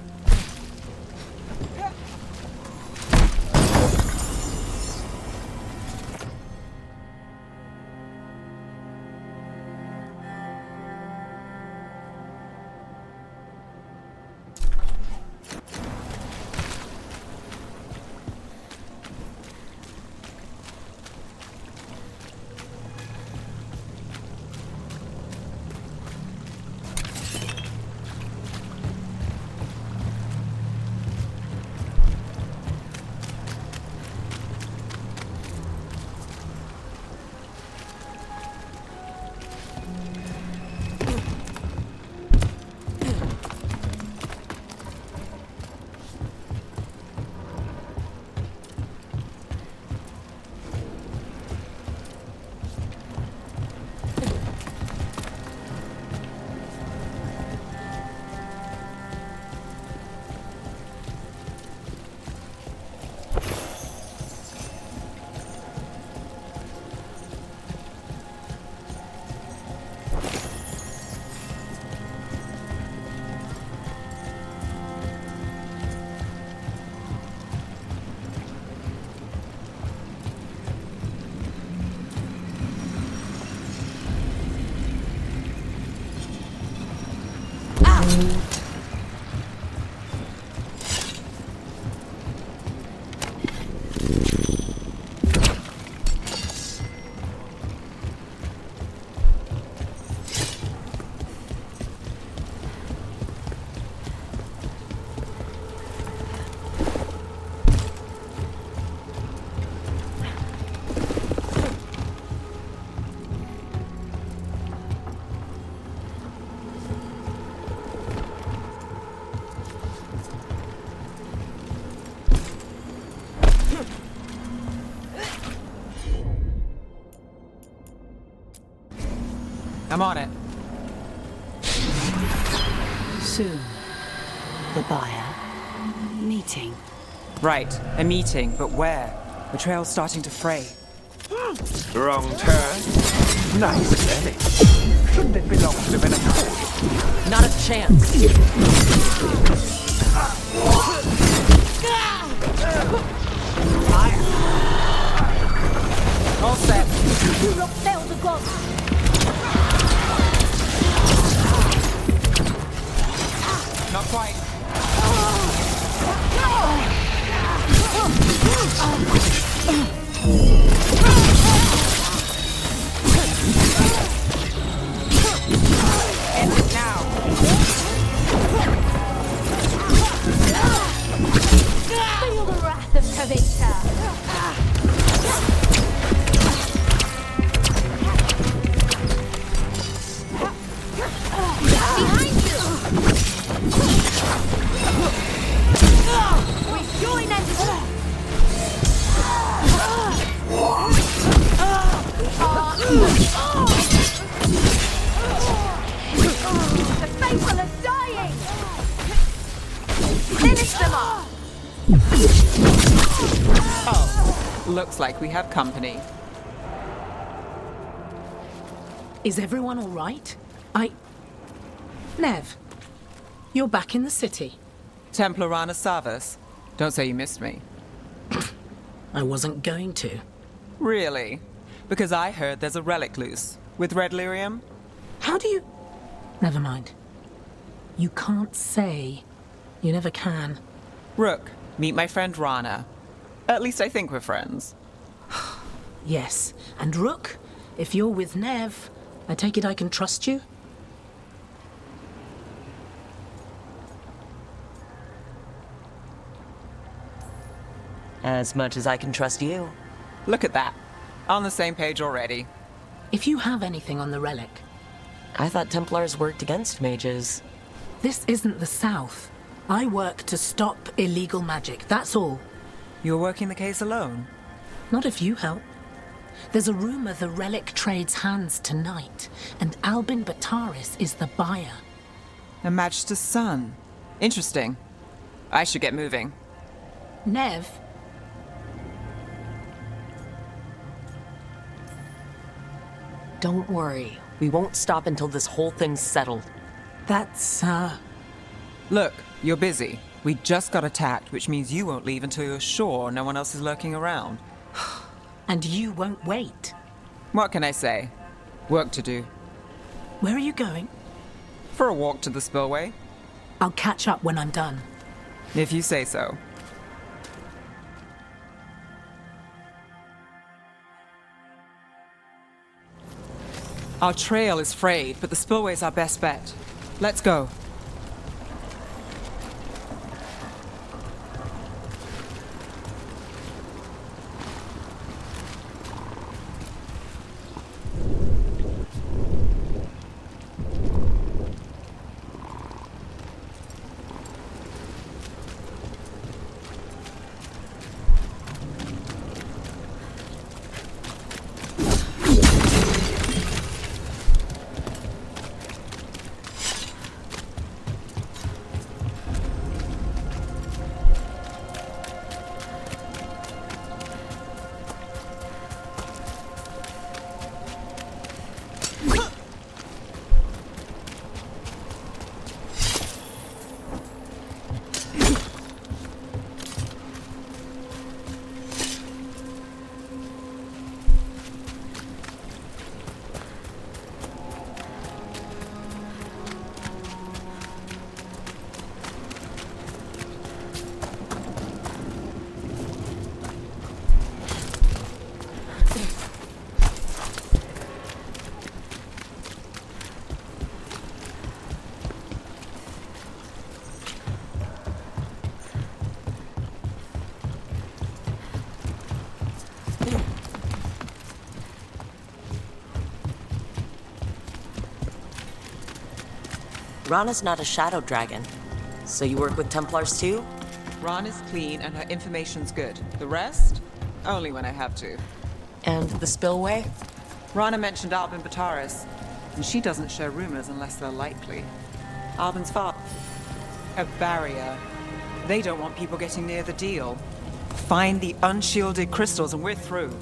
Speaker 2: I'm on it.
Speaker 22: Soon. The buyer. Meeting.
Speaker 2: Right, a meeting, but where? The trail's starting to fray.
Speaker 13: Wrong turn. Nice relic. Shouldn't it belong to the Venatori?
Speaker 12: Not a chance.
Speaker 2: All set.
Speaker 11: Do not fail the gods.
Speaker 2: Not quite. End it now.
Speaker 11: Feel the wrath of Kavita.
Speaker 18: Behind you!
Speaker 7: People are dying! Finish them off!
Speaker 2: Oh, looks like we have company.
Speaker 9: Is everyone all right? Neve, you're back in the city.
Speaker 2: Templar Rana Savas. Don't say you missed me.
Speaker 9: I wasn't going to.
Speaker 2: Really? Because I heard there's a relic loose. With red lyrium?
Speaker 9: How do you... Never mind. You can't say. You never can.
Speaker 2: Rook, meet my friend Rana. At least I think we're friends.
Speaker 9: Yes, and Rook, if you're with Neve, I take it I can trust you?
Speaker 12: As much as I can trust you.
Speaker 2: Look at that. On the same page already.
Speaker 9: If you have anything on the relic...
Speaker 12: I thought Templars worked against mages.
Speaker 9: This isn't the South. I work to stop illegal magic, that's all.
Speaker 2: You're working the case alone?
Speaker 9: Not if you help. There's a rumor the relic trades hands tonight, and Albin Bataris is the buyer.
Speaker 2: A Magister's son. Interesting. I should get moving.
Speaker 9: Neve?
Speaker 12: Don't worry. We won't stop until this whole thing's settled.
Speaker 9: That's,
Speaker 2: Look, you're busy. We just got attacked, which means you won't leave until you're sure no one else is lurking around.
Speaker 9: And you won't wait.
Speaker 2: What can I say? Work to do.
Speaker 9: Where are you going?
Speaker 2: For a walk to the spillway.
Speaker 9: I'll catch up when I'm done.
Speaker 2: If you say so. Our trail is frayed, but the spillway's our best bet. Let's go.
Speaker 12: Rana's not a shadow dragon. So you work with Templars too?
Speaker 2: Rana's clean and her information's good. The rest? Only when I have to.
Speaker 12: And the spillway?
Speaker 2: Rana mentioned Albin Bataris, and she doesn't share rumors unless they're likely. Albin's father. A barrier. They don't want people getting near the deal. Find the unshielded crystals and we're through.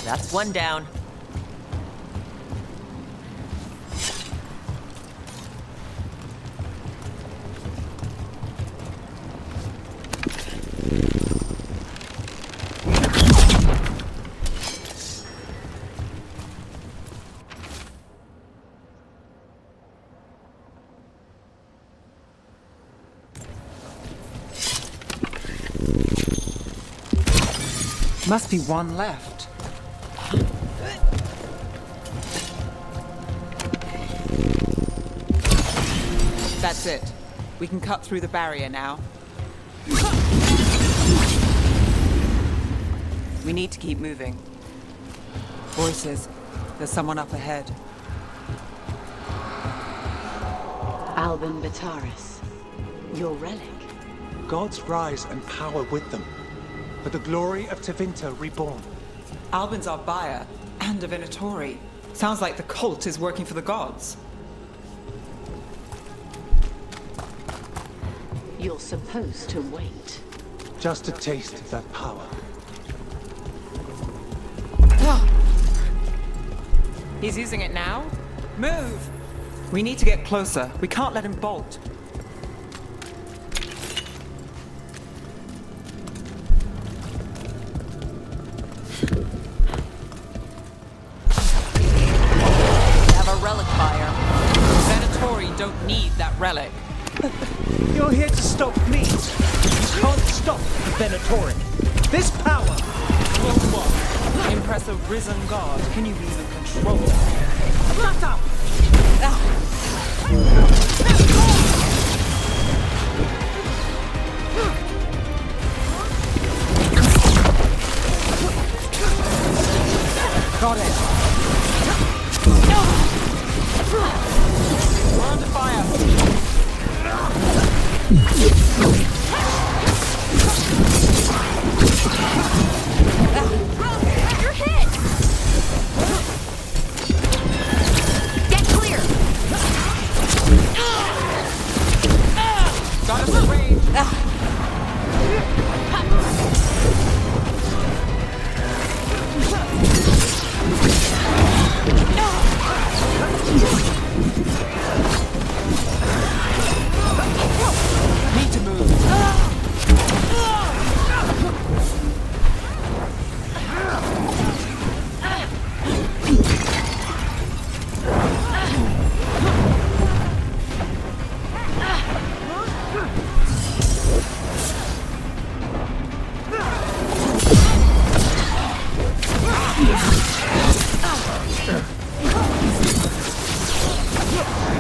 Speaker 12: That's one down.
Speaker 2: Must be one left. That's it. We can cut through the barrier now. We need to keep moving. Voices. There's someone up ahead.
Speaker 22: Albin Bataris. Your relic.
Speaker 7: Gods rise and power with them. For the glory of Tevinter reborn.
Speaker 2: Albin's our buyer, and a Venatori. Sounds like the cult is working for the gods.
Speaker 22: You're supposed to wait.
Speaker 7: Just to taste that power.
Speaker 2: He's using it now? Move! We need to get closer. We can't let him bolt.
Speaker 12: Relic fire.
Speaker 2: Venatori don't need that relic.
Speaker 7: You're here to stop me. You can't stop the Venatori. This power will what?
Speaker 2: Impress a risen god. Can you even control it?
Speaker 7: Shut up!
Speaker 2: Got it. We're under fire.
Speaker 6: You're hit! Get clear!
Speaker 2: Got us in range. Need to move.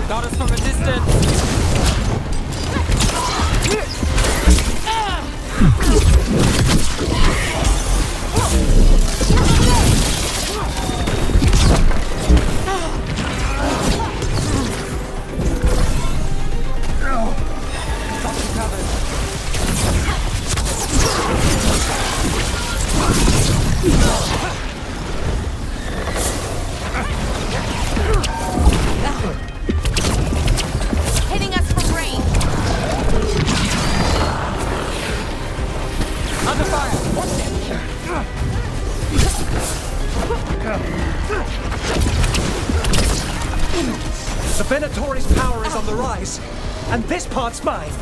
Speaker 2: Got us from a distance.
Speaker 6: Hitting us from range.
Speaker 2: Under fire.
Speaker 7: The Venatori's power is on the rise, and this part's mine.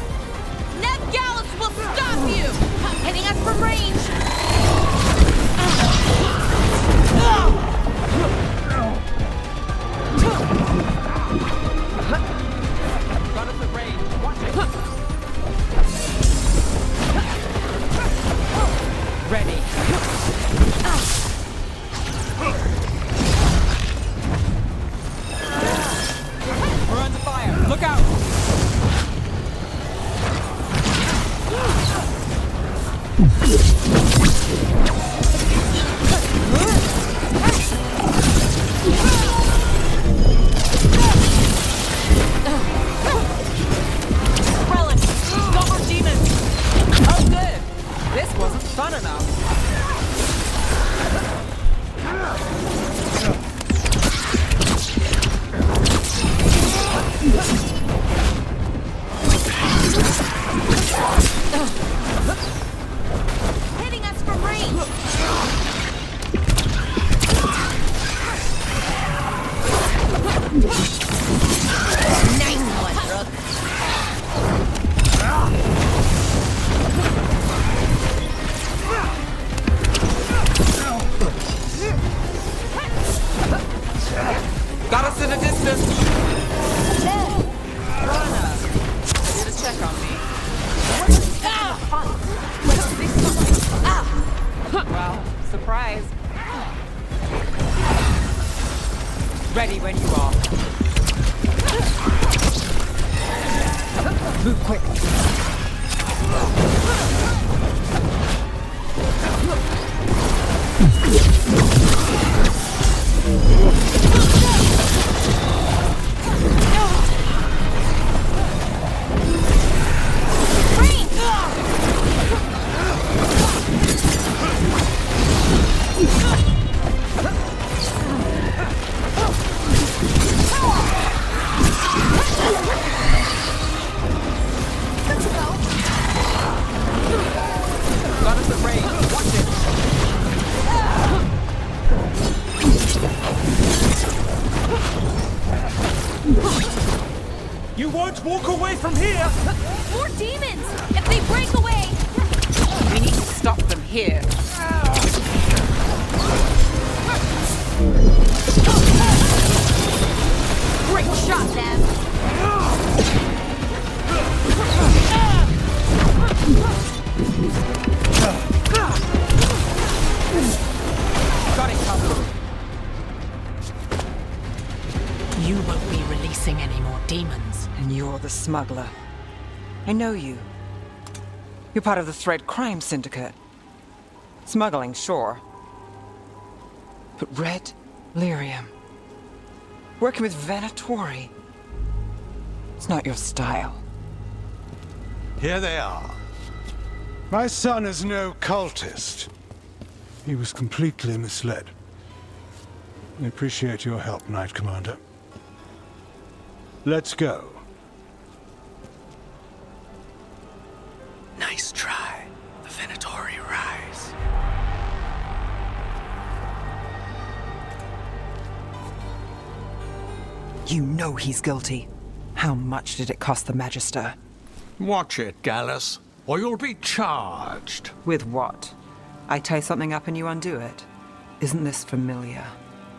Speaker 6: Neve Gallus will stop you! Hitting us from range.
Speaker 2: Got us at range. Watch it. Ready. We're under fire. Look out!
Speaker 6: Relic! Got more demons!
Speaker 2: Oh, good. This wasn't fun enough.
Speaker 6: Hitting us from range! Nice one, Rook!
Speaker 2: Got us in a distance. Rana, here to check on me. Well,
Speaker 7: You won't walk away from here!
Speaker 4: More demons! If they break away!
Speaker 2: We need to stop them here.
Speaker 4: Great shot, Neve!
Speaker 2: Got it covered.
Speaker 9: You won't be releasing any more demons.
Speaker 2: And you're the smuggler. I know you. You're part of the Thread Crime Syndicate. Smuggling, sure. But Red Lyrium. Working with Venatori. It's not your style.
Speaker 14: Here they are. My son is no cultist. He was completely misled. I appreciate your help, Knight Commander. Let's go.
Speaker 15: Nice try. The Venatori rise.
Speaker 2: You know he's guilty. How much did it cost the Magister?
Speaker 13: Watch it, Gallus, or you'll be charged.
Speaker 2: With what? I tie something up and you undo it. Isn't this familiar?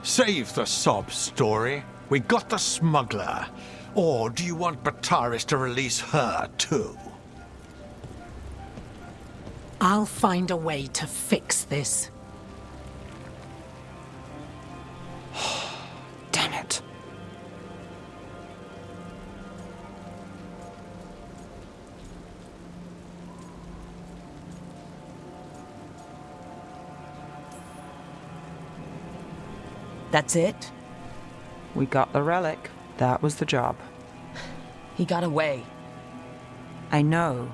Speaker 13: Save the sob story. We got the smuggler. Or do you want Bataris to release her, too?
Speaker 9: I'll find a way to fix this.
Speaker 2: Damn it.
Speaker 12: That's it?
Speaker 2: We got the relic. That was the job.
Speaker 12: He got away.
Speaker 2: I know.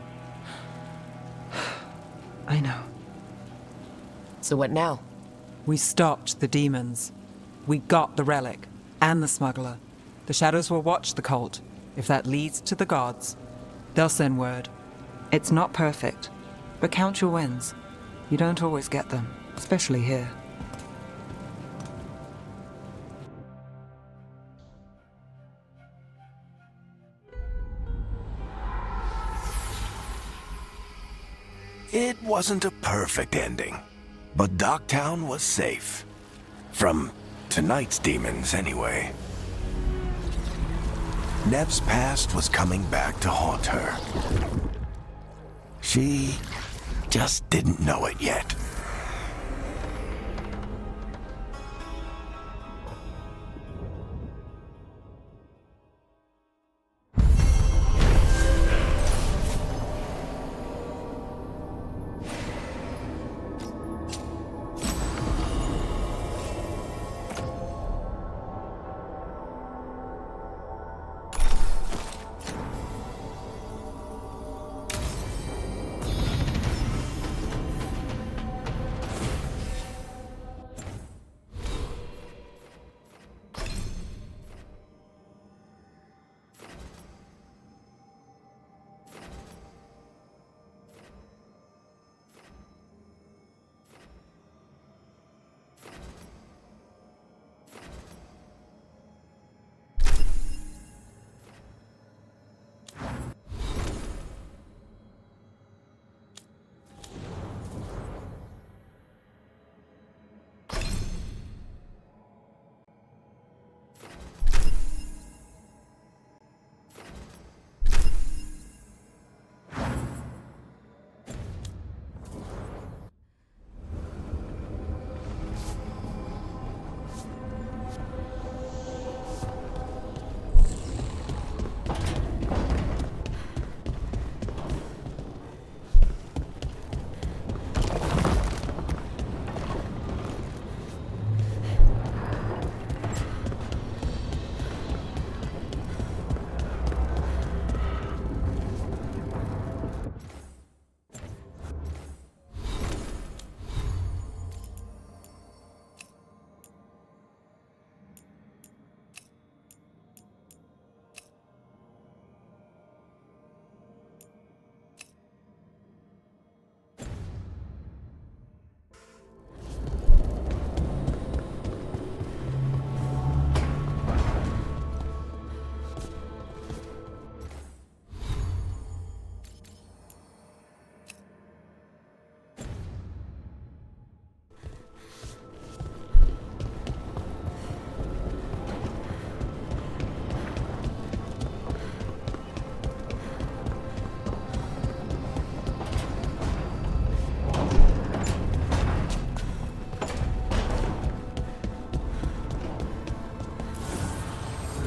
Speaker 2: I know.
Speaker 12: So what now?
Speaker 2: We stopped the demons. We got the relic. And the smuggler. The shadows will watch the cult. If that leads to the gods, they'll send word. It's not perfect, but count your wins. You don't always get them, especially here.
Speaker 21: It wasn't a perfect ending, but Docktown was safe. From tonight's demons, anyway. Neve's past was coming back to haunt her. She just didn't know it yet.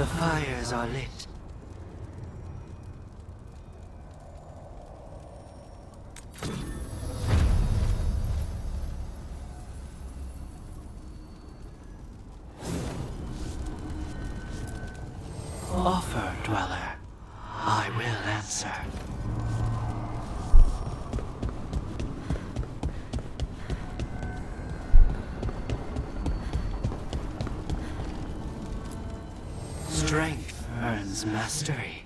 Speaker 10: The fires are lit. Offer, Dweller. I will answer. Strength earns mastery.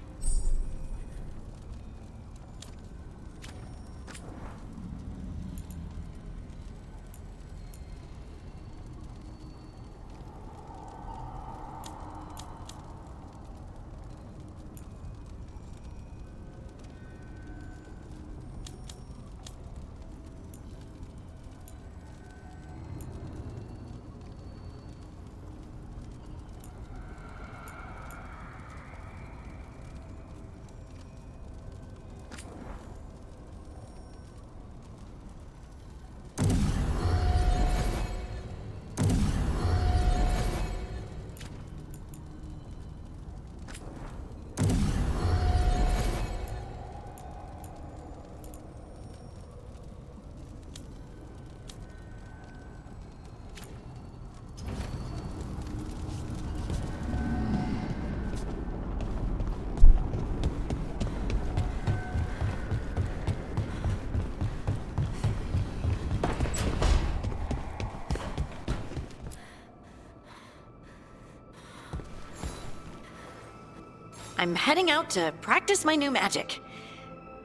Speaker 3: I'm heading out to practice my new magic.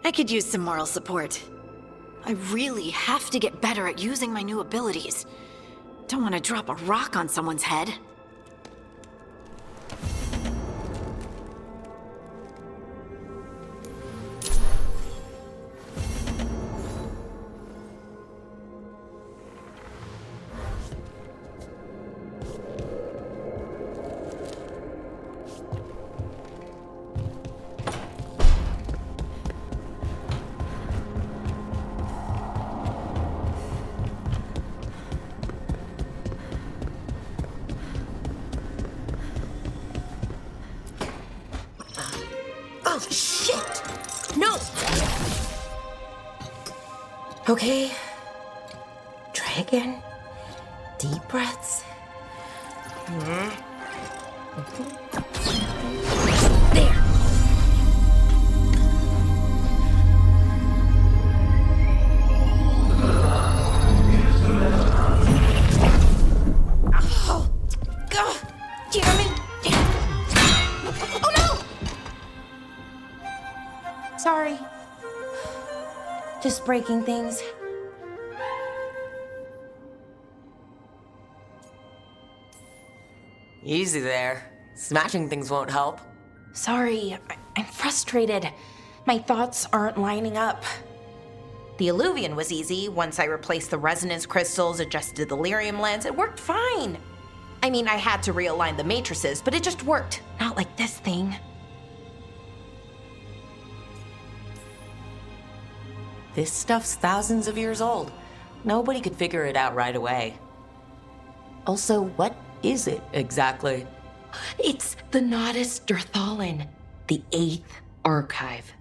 Speaker 3: I could use some moral support. I really have to get better at using my new abilities. Don't want to drop a rock on someone's head.
Speaker 6: Oh, shit! No! Okay. Try again. Deep breaths. There. Oh, God, damn it! Oh no! Sorry. Just breaking things.
Speaker 12: Easy there. Smashing things won't help.
Speaker 6: Sorry, I'm frustrated. My thoughts aren't lining up. The eluvian was easy. Once I replaced the resonance crystals, adjusted the lyrium lens, it worked fine. I mean, I had to realign the matrices, but it just worked. Not like this thing.
Speaker 12: This stuff's thousands of years old. Nobody could figure it out right away. Also, what is it exactly?
Speaker 6: It's the Nodus Dirthalin, the 8th archive.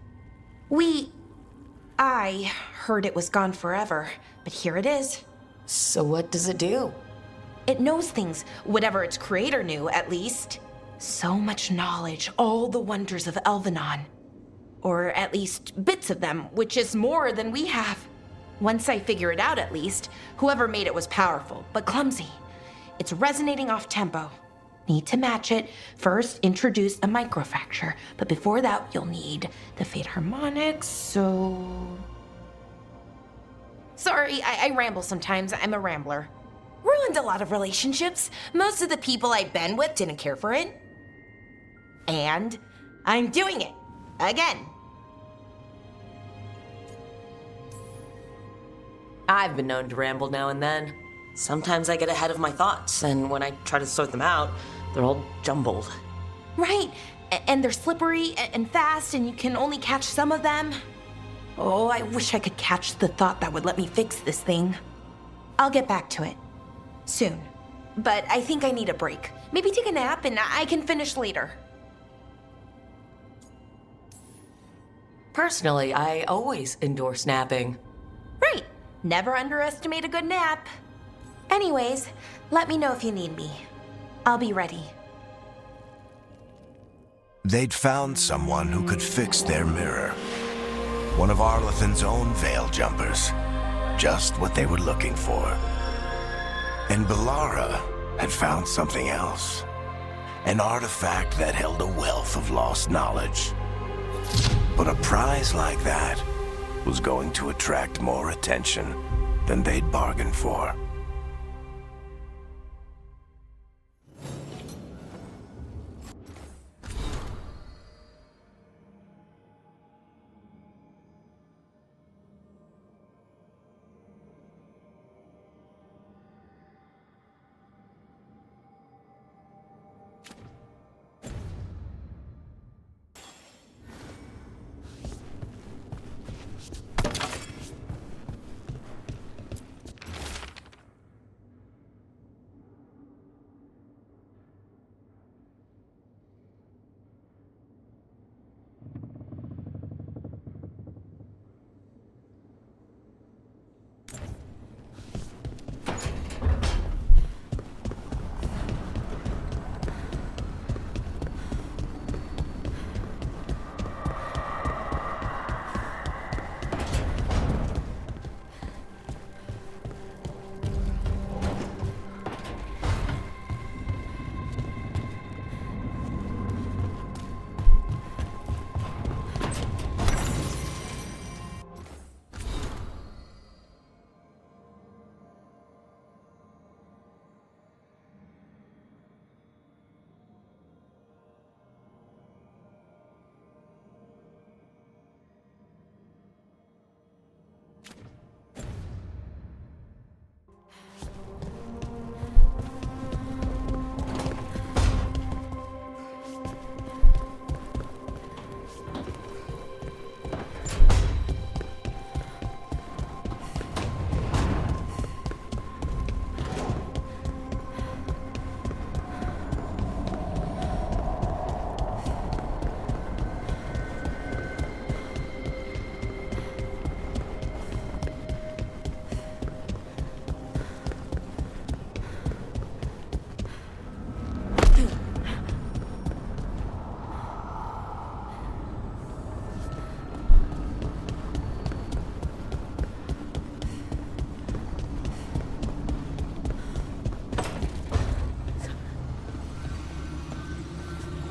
Speaker 6: I heard it was gone forever, but here it is.
Speaker 12: So what does it do?
Speaker 6: It knows things, whatever its creator knew, at least. So much knowledge, all the wonders of Elvenon. Or at least bits of them, which is more than we have. Once I figure it out, at least, whoever made it was powerful, but clumsy. It's resonating off tempo. Need to match it. First, introduce a microfracture, but before that, you'll need the Fate harmonics, so... Sorry, I ramble sometimes. I'm a rambler. Ruined a lot of relationships. Most of the people I've been with didn't care for it. And I'm doing it. Again.
Speaker 12: I've been known to ramble now and then. Sometimes I get ahead of my thoughts, and when I try to sort them out, they're all jumbled.
Speaker 6: Right, and they're slippery and fast, and you can only catch some of them. Oh, I wish I could catch the thought that would let me fix this thing. I'll get back to it. Soon. But I think I need a break. Maybe take a nap and I can finish later.
Speaker 1: Personally, I always endorse napping.
Speaker 6: Right. Never underestimate a good nap. Anyways, let me know if you need me. I'll be ready.
Speaker 16: They'd found someone who could fix their mirror. One of Arlathan's own veil jumpers. Just what they were looking for. And Bellara had found something else. An artifact that held a wealth of lost knowledge. But a prize like that was going to attract more attention than they'd bargained for.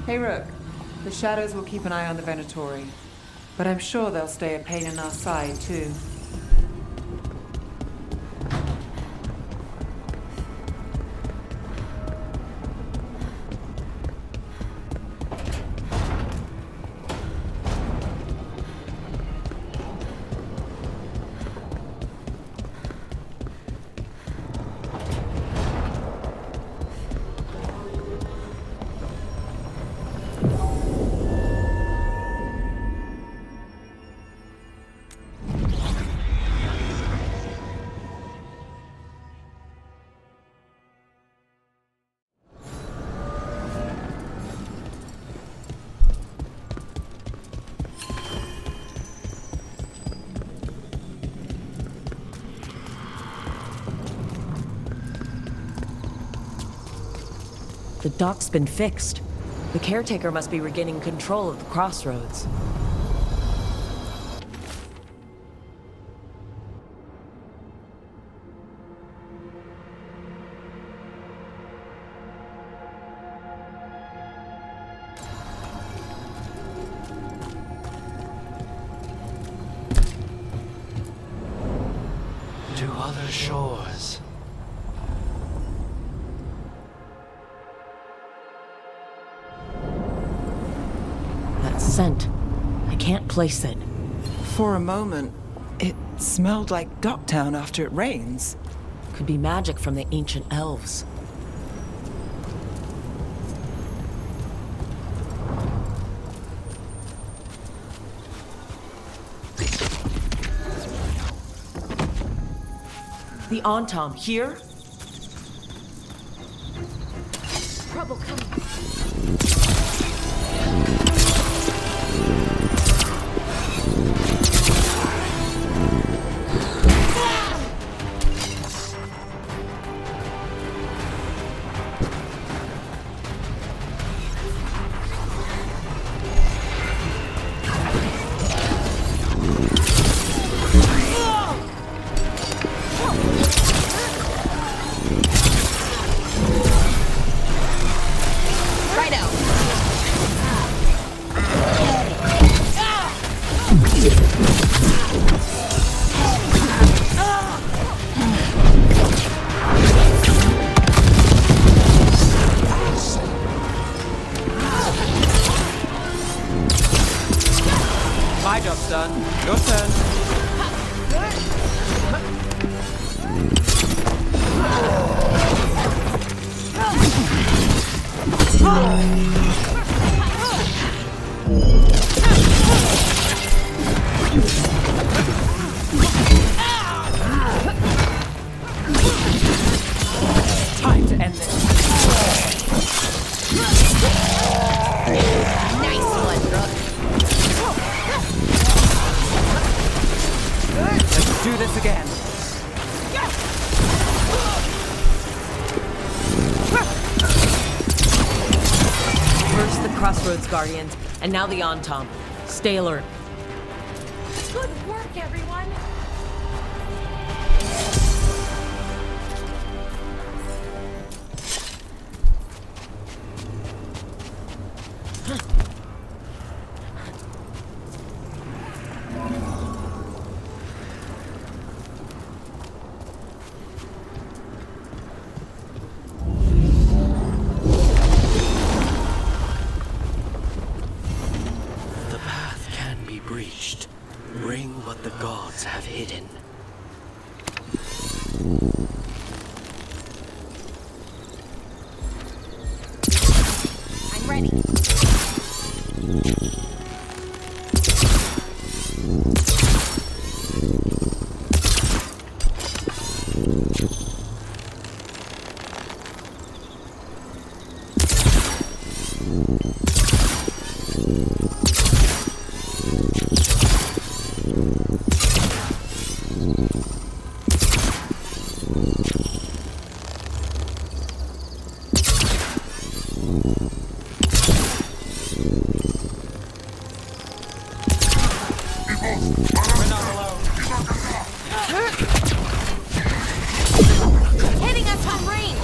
Speaker 2: Hey, Rook. The Shadows will keep an eye on the Venatori. But I'm sure they'll stay a pain in our side, too.
Speaker 1: The dock's been fixed. The caretaker must be regaining control of the Crossroads.
Speaker 10: To other shores.
Speaker 1: Scent. I can't place it.
Speaker 2: For a moment, it smelled like Docktown after it rains.
Speaker 1: Could be magic from the ancient elves. The Antom here?
Speaker 11: Trouble coming.
Speaker 1: Crossroads Guardians, and now the Entomb. Stay alert.
Speaker 4: Good work, everyone!
Speaker 10: The path can be breached. Bring what the gods have hidden.
Speaker 4: I'm ready. Hitting us from range!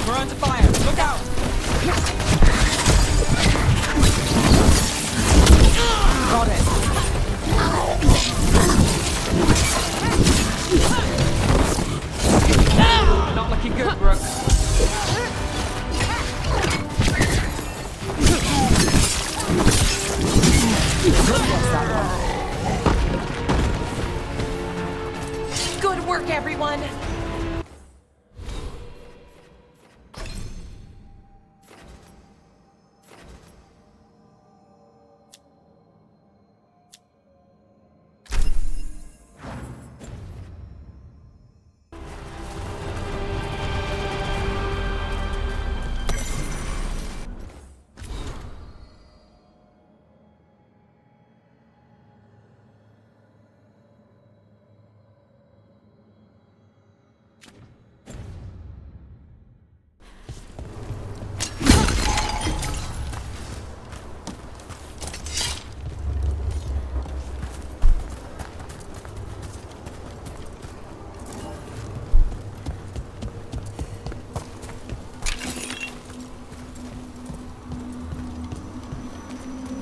Speaker 2: We're under fire! Look out! Got it! Not looking good, Brooke.
Speaker 6: Good work, everyone!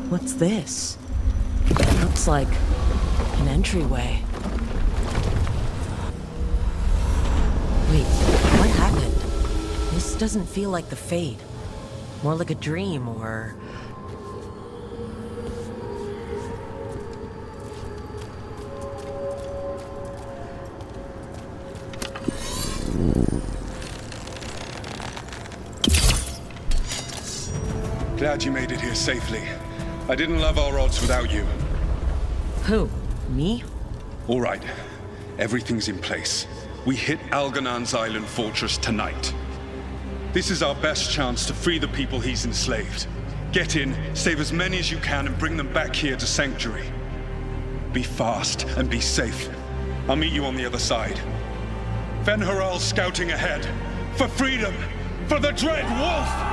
Speaker 1: What's this? It looks like an entryway. Wait, what happened? This doesn't feel like the Fade. More like a dream, or...
Speaker 14: Glad you made it here safely. I didn't love our odds without you.
Speaker 1: Who? Me?
Speaker 14: All right. Everything's in place. We hit Algernon's island fortress tonight. This is our best chance to free the people he's enslaved. Get in, save as many as you can, and bring them back here to Sanctuary. Be fast and be safe. I'll meet you on the other side. Fen-Haral's scouting ahead. For freedom! For the Dread Wolf!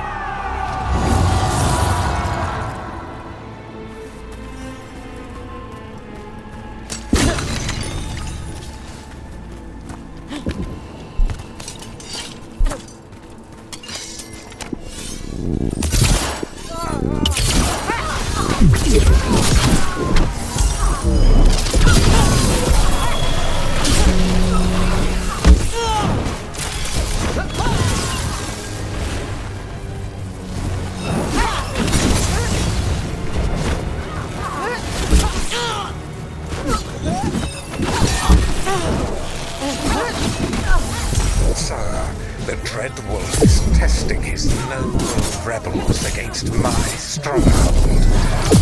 Speaker 8: The Dread Wolf is testing his noble rebels against my stronghold.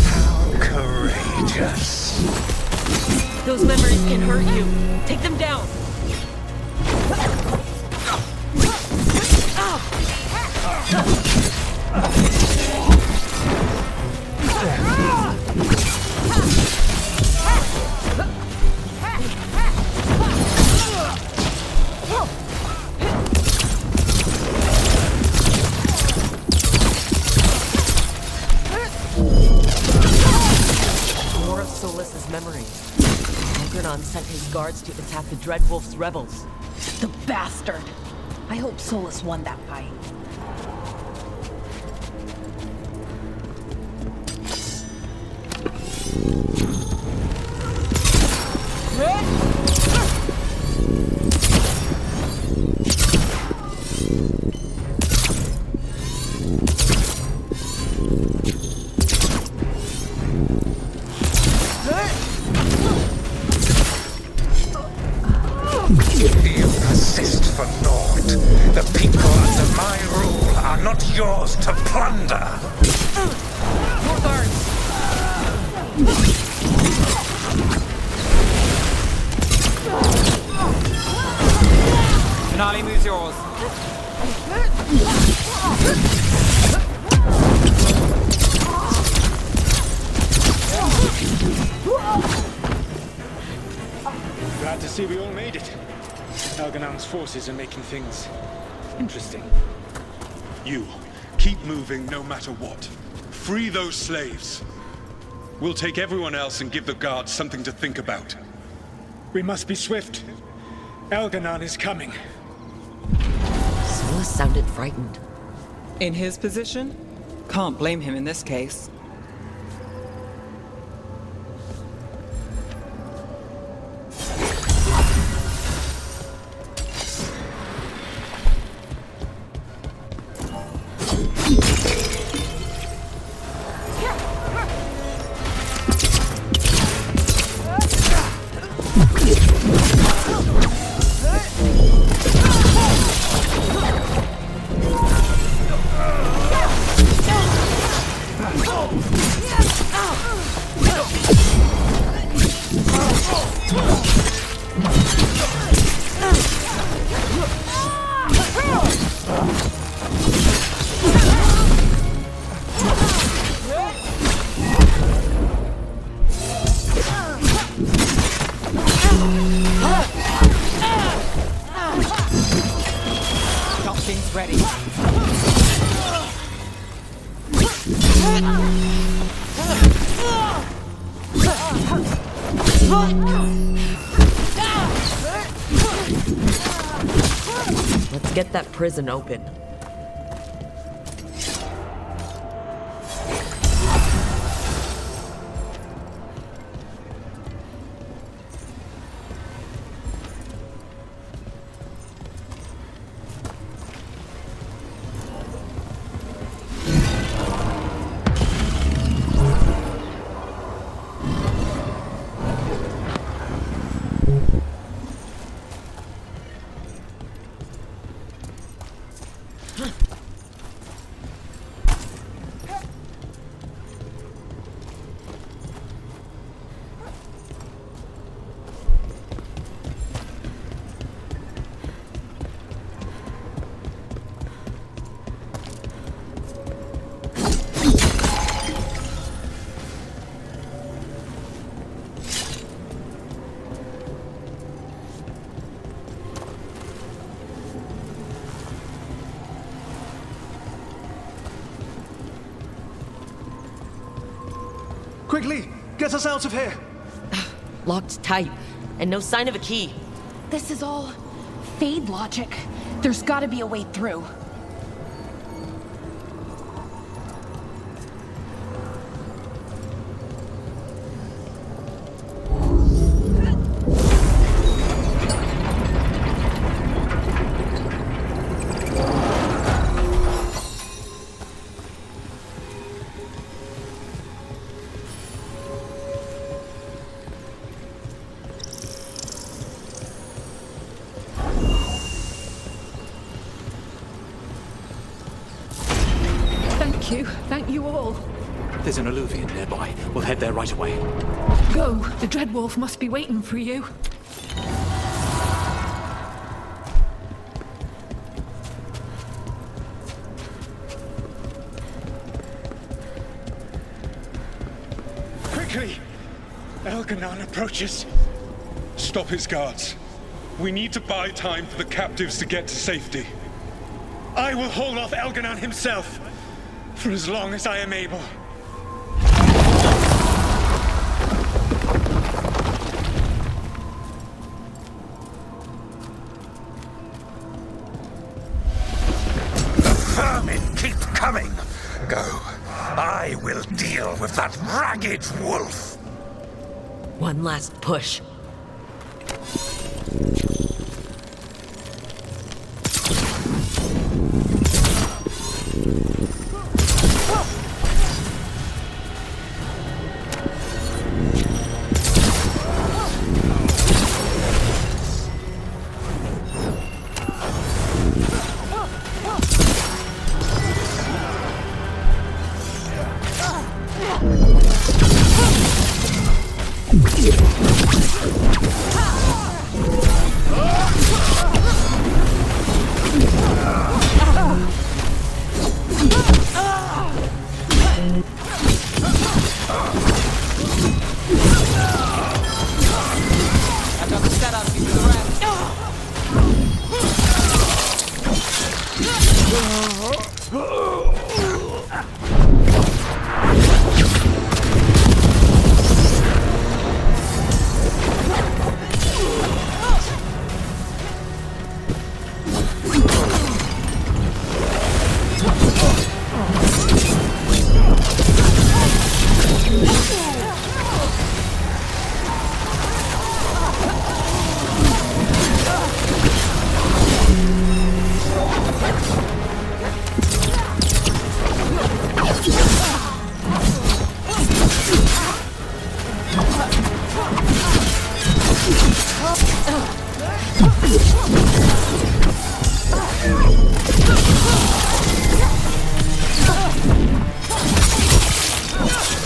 Speaker 8: How courageous.
Speaker 1: Those memories can hurt you. Take them down.
Speaker 17: guards to attack the Dreadwolf's rebels.
Speaker 6: The bastard! I hope Solas won that fight.
Speaker 8: You persist for naught. The people under my rule are not yours to plunder.
Speaker 17: More guards!
Speaker 2: Finale moves yours.
Speaker 21: Glad to see we all made it. Elganan's forces are making things interesting.
Speaker 14: You, keep moving no matter what. Free those slaves. We'll take everyone else and give the guards something to think about.
Speaker 21: We must be swift. Elganan is coming.
Speaker 1: Solas sounded frightened.
Speaker 2: In his position, can't blame him in this case.
Speaker 1: Let's get that prison open.
Speaker 7: Quickly, get us out of here!
Speaker 1: Locked tight, and no sign of a key.
Speaker 6: This is all Fade logic. There's gotta be a way through.
Speaker 9: Thank you all.
Speaker 5: There's an eluvian nearby. We'll head there right away.
Speaker 9: Go. The Dreadwolf must be waiting for you.
Speaker 21: Quickly! Elganan approaches.
Speaker 14: Stop his guards. We need to buy time for the captives to get to safety.
Speaker 21: I will hold off Elganan himself, for as long as I am able.
Speaker 8: deal with that ragged wolf.
Speaker 12: One last push.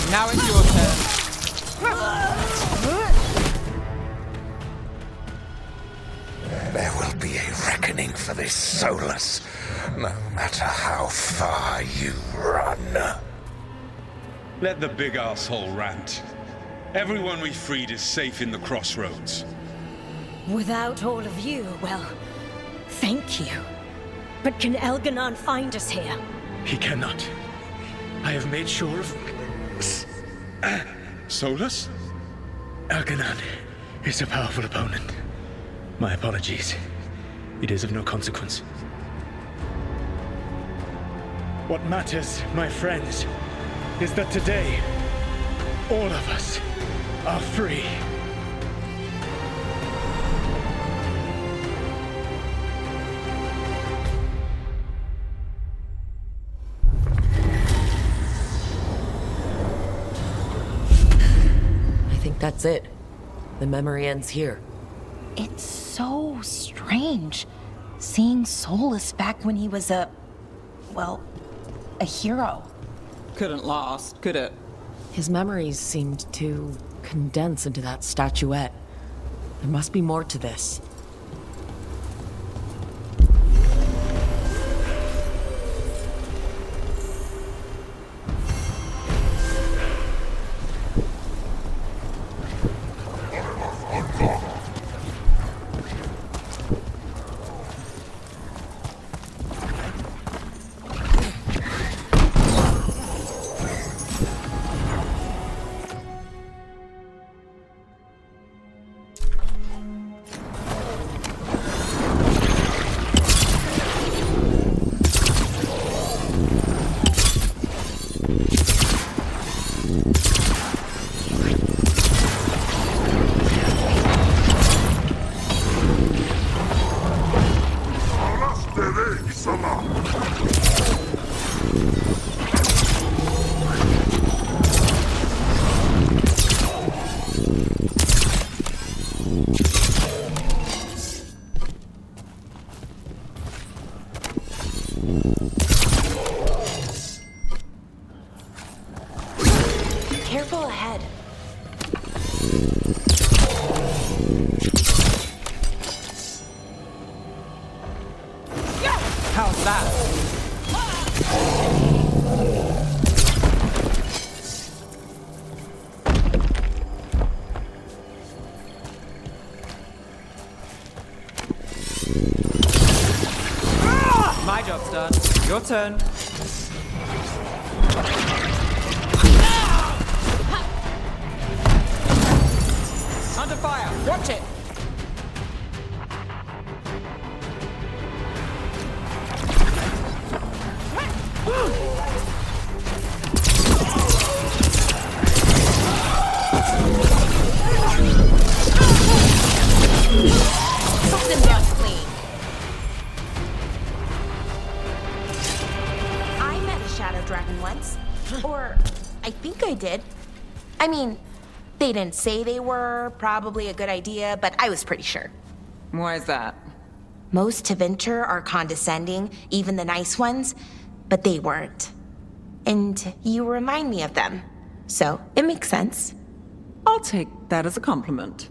Speaker 2: Now it's your turn.
Speaker 8: There will be a reckoning for this, Solas, no matter how far you run.
Speaker 19: Let the big asshole rant. Everyone we freed is safe in the Crossroads.
Speaker 20: Without all of you, well, thank you. But can Elganon find us here?
Speaker 21: He cannot. I have made sure of...
Speaker 19: Solas?
Speaker 21: Elganon is a powerful opponent. My apologies. It is of no consequence. What matters, my friends, is that today, all of us are free.
Speaker 12: I think that's it. The memory ends here.
Speaker 6: It's so strange seeing Solas back when he was a hero.
Speaker 2: Couldn't last, could it?
Speaker 1: His memories seemed to condense into that statuette. There must be more to this.
Speaker 6: Careful ahead.
Speaker 2: How's that? My job's done. Your turn. Under fire! Watch it!
Speaker 6: I did. I mean, they didn't say they were probably a good idea, but I was pretty sure.
Speaker 2: Why is that?
Speaker 6: Most Tevinter are condescending, even the nice ones, but they weren't. And you remind me of them, so it makes sense.
Speaker 2: I'll take that as a compliment.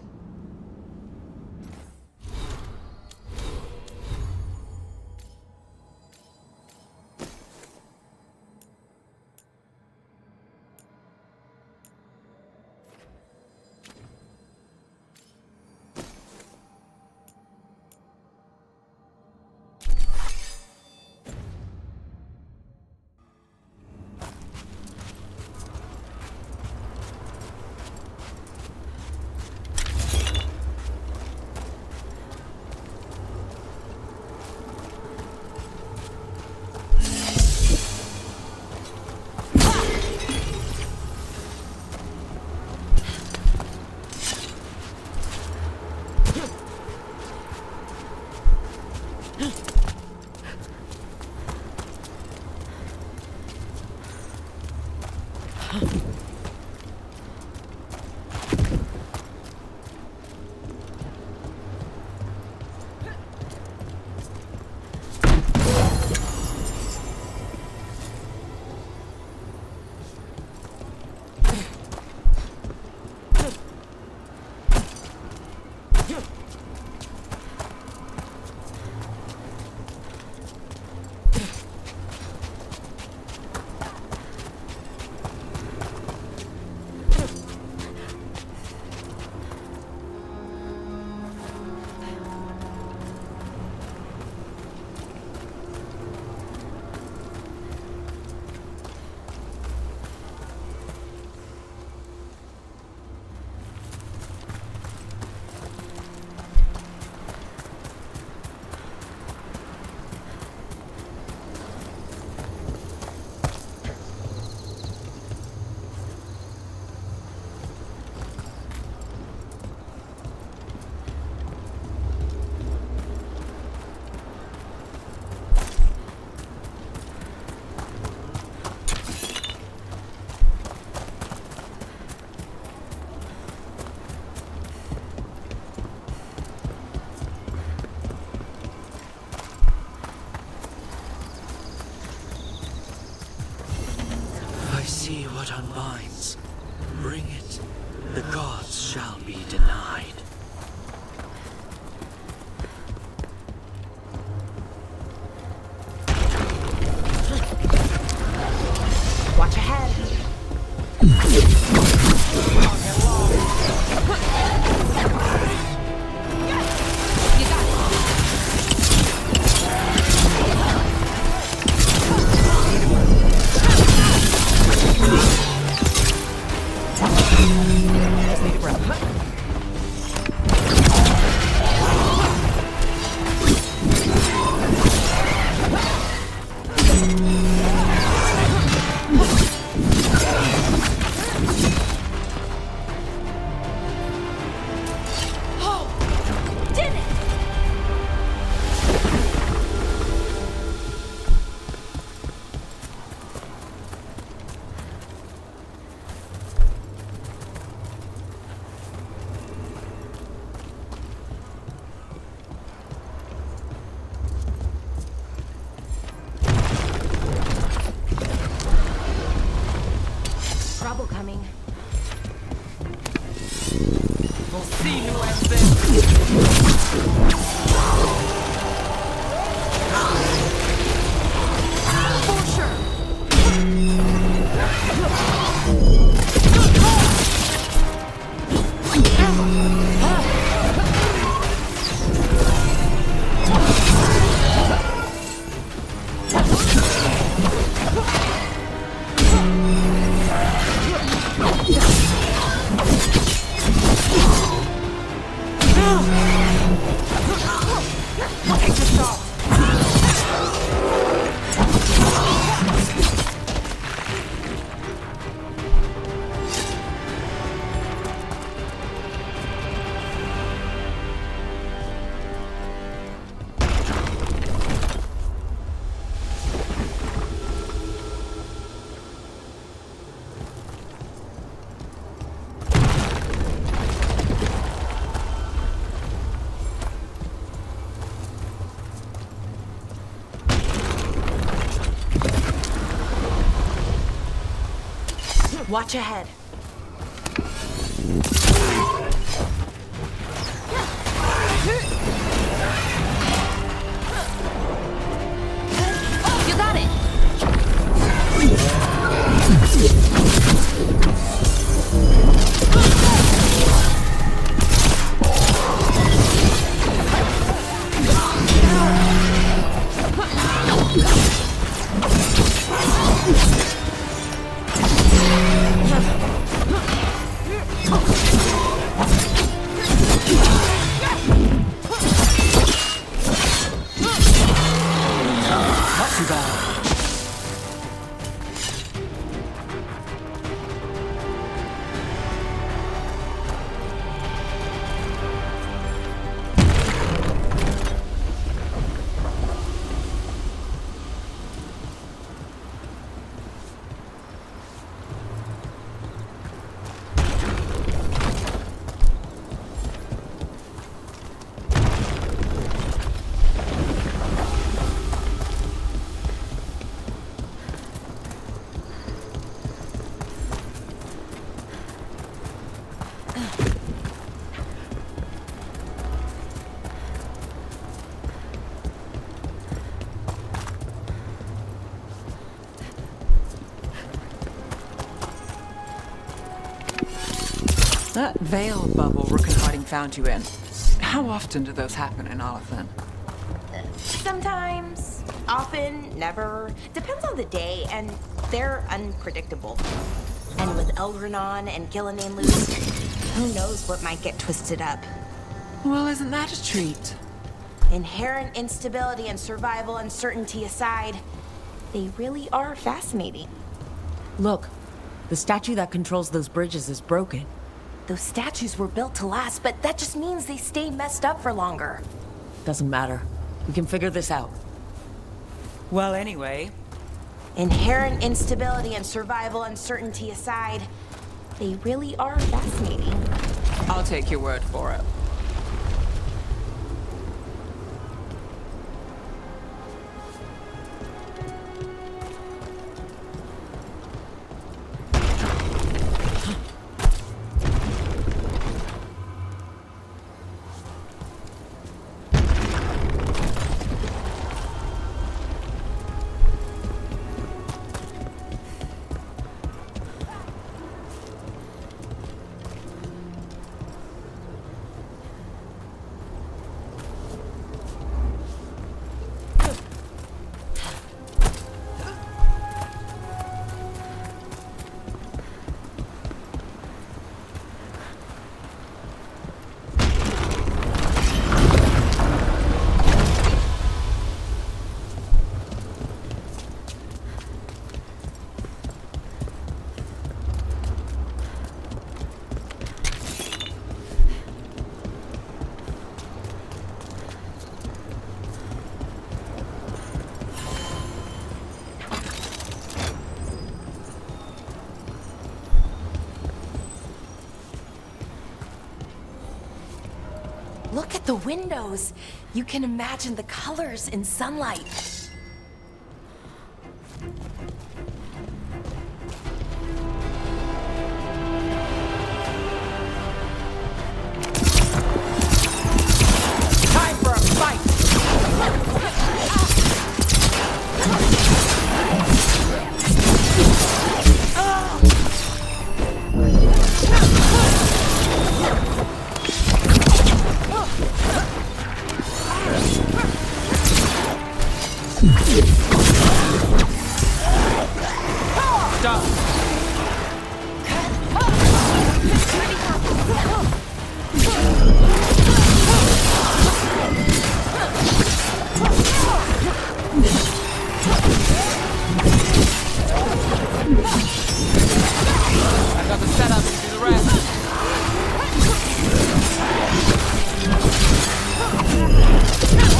Speaker 10: See what unbinds. Bring it. The gods shall be denied.
Speaker 6: Watch ahead. Watch ahead.
Speaker 4: You got it!
Speaker 17: Not too bad.
Speaker 2: That veil bubble Rook and Harding found you in. How often do those happen in Arlathan?
Speaker 6: Sometimes, often, never. Depends on the day, and they're unpredictable. And with Elgranon and Gillinan loose, who knows what might get twisted up.
Speaker 2: Well, isn't that a treat?
Speaker 6: Inherent instability and survival uncertainty aside, they really are fascinating.
Speaker 1: Look, the statue that controls those bridges is broken.
Speaker 6: Those statues were built to last, but that just means they stay messed up for longer.
Speaker 1: Doesn't matter. We can figure this out.
Speaker 2: Well, anyway.
Speaker 6: Inherent instability and survival uncertainty aside, they really are fascinating.
Speaker 2: I'll take your word for it.
Speaker 6: Look at the windows. You can imagine the colors in sunlight.
Speaker 17: Time for a fight!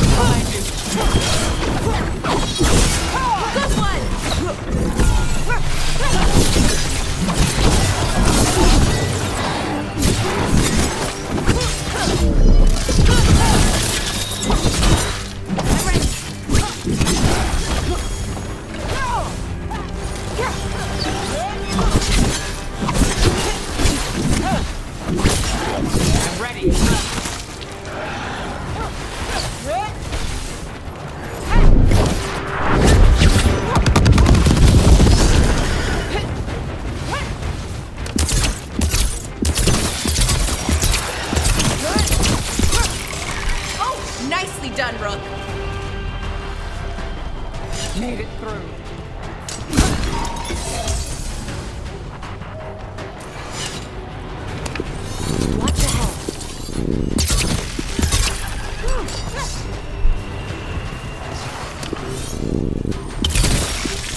Speaker 17: Behind you.
Speaker 6: Nicely done, Rook.
Speaker 2: Made it through.
Speaker 6: Watch ahead.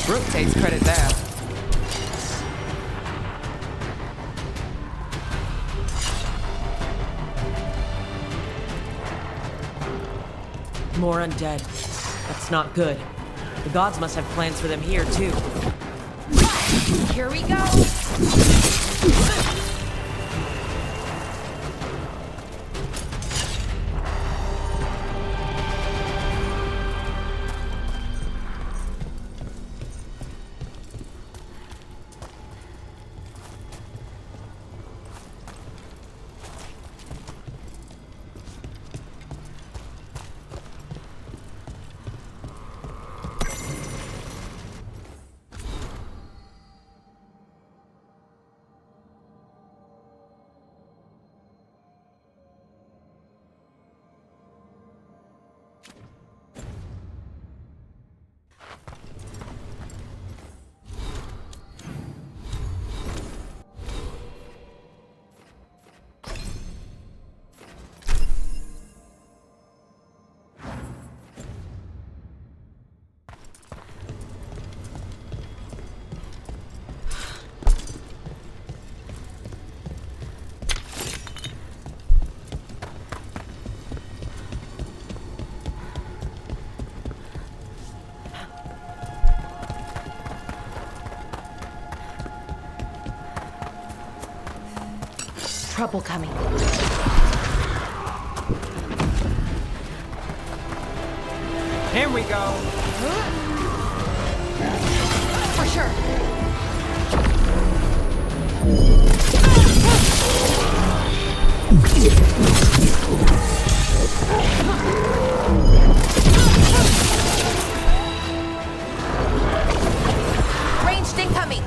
Speaker 2: Rook takes credit there.
Speaker 12: More undead. That's not good. The gods must have plans for them here, too.
Speaker 6: Here we go. Trouble coming.
Speaker 2: Here we go.
Speaker 6: For sure. Ranged incoming.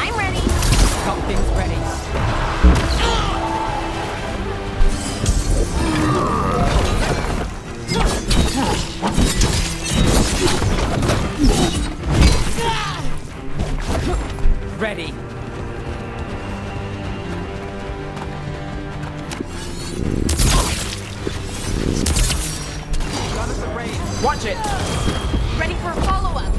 Speaker 6: I'm ready.
Speaker 2: Something's ready. Ready. Watch it.
Speaker 6: Ready for follow-up.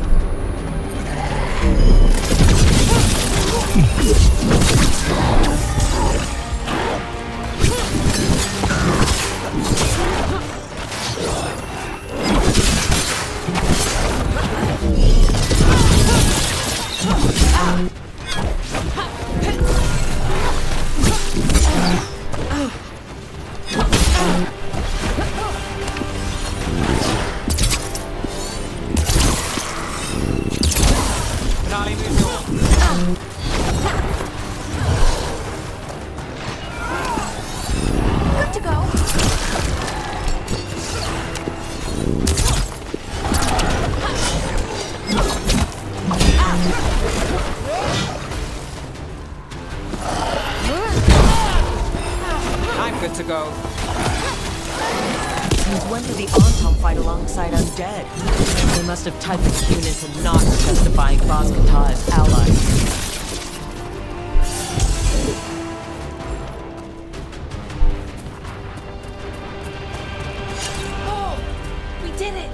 Speaker 2: Finale visual.
Speaker 6: Good to go.
Speaker 2: I'm good to go.
Speaker 12: Since when did the Antom fight alongside undead? They must have typed the Cunis and not justifying Boskata as allies.
Speaker 6: Oh, we did it.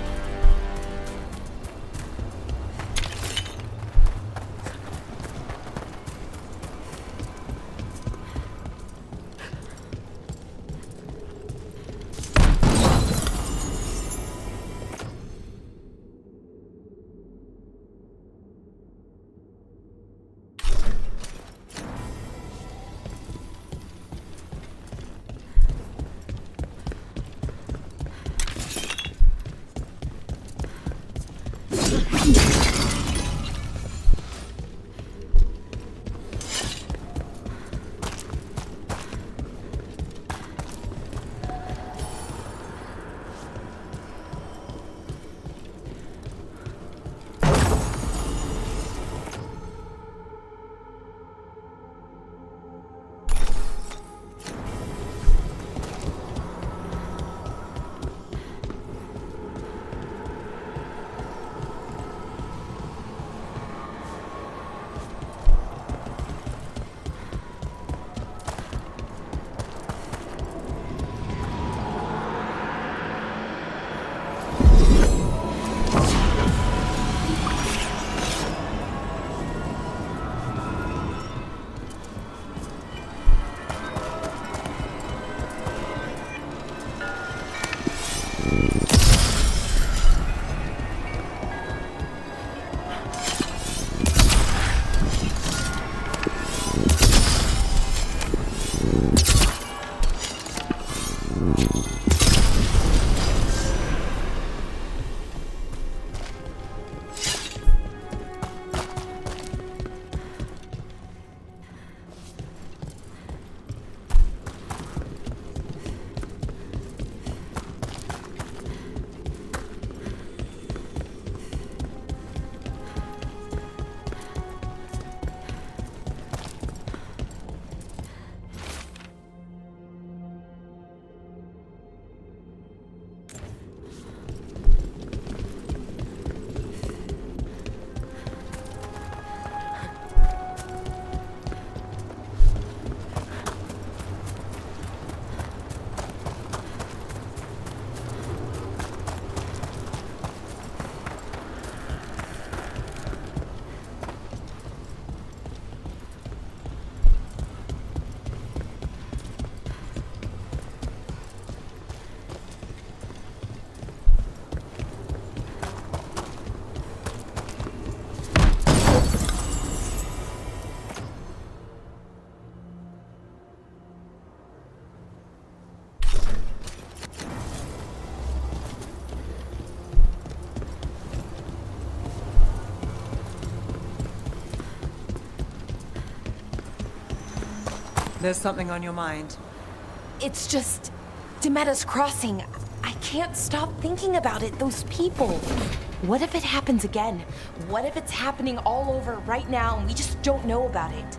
Speaker 2: There's something on your mind.
Speaker 6: It's just... Demeta's Crossing. I can't stop thinking about it, those people. What if it happens again? What if it's happening all over right now and we just don't know about it?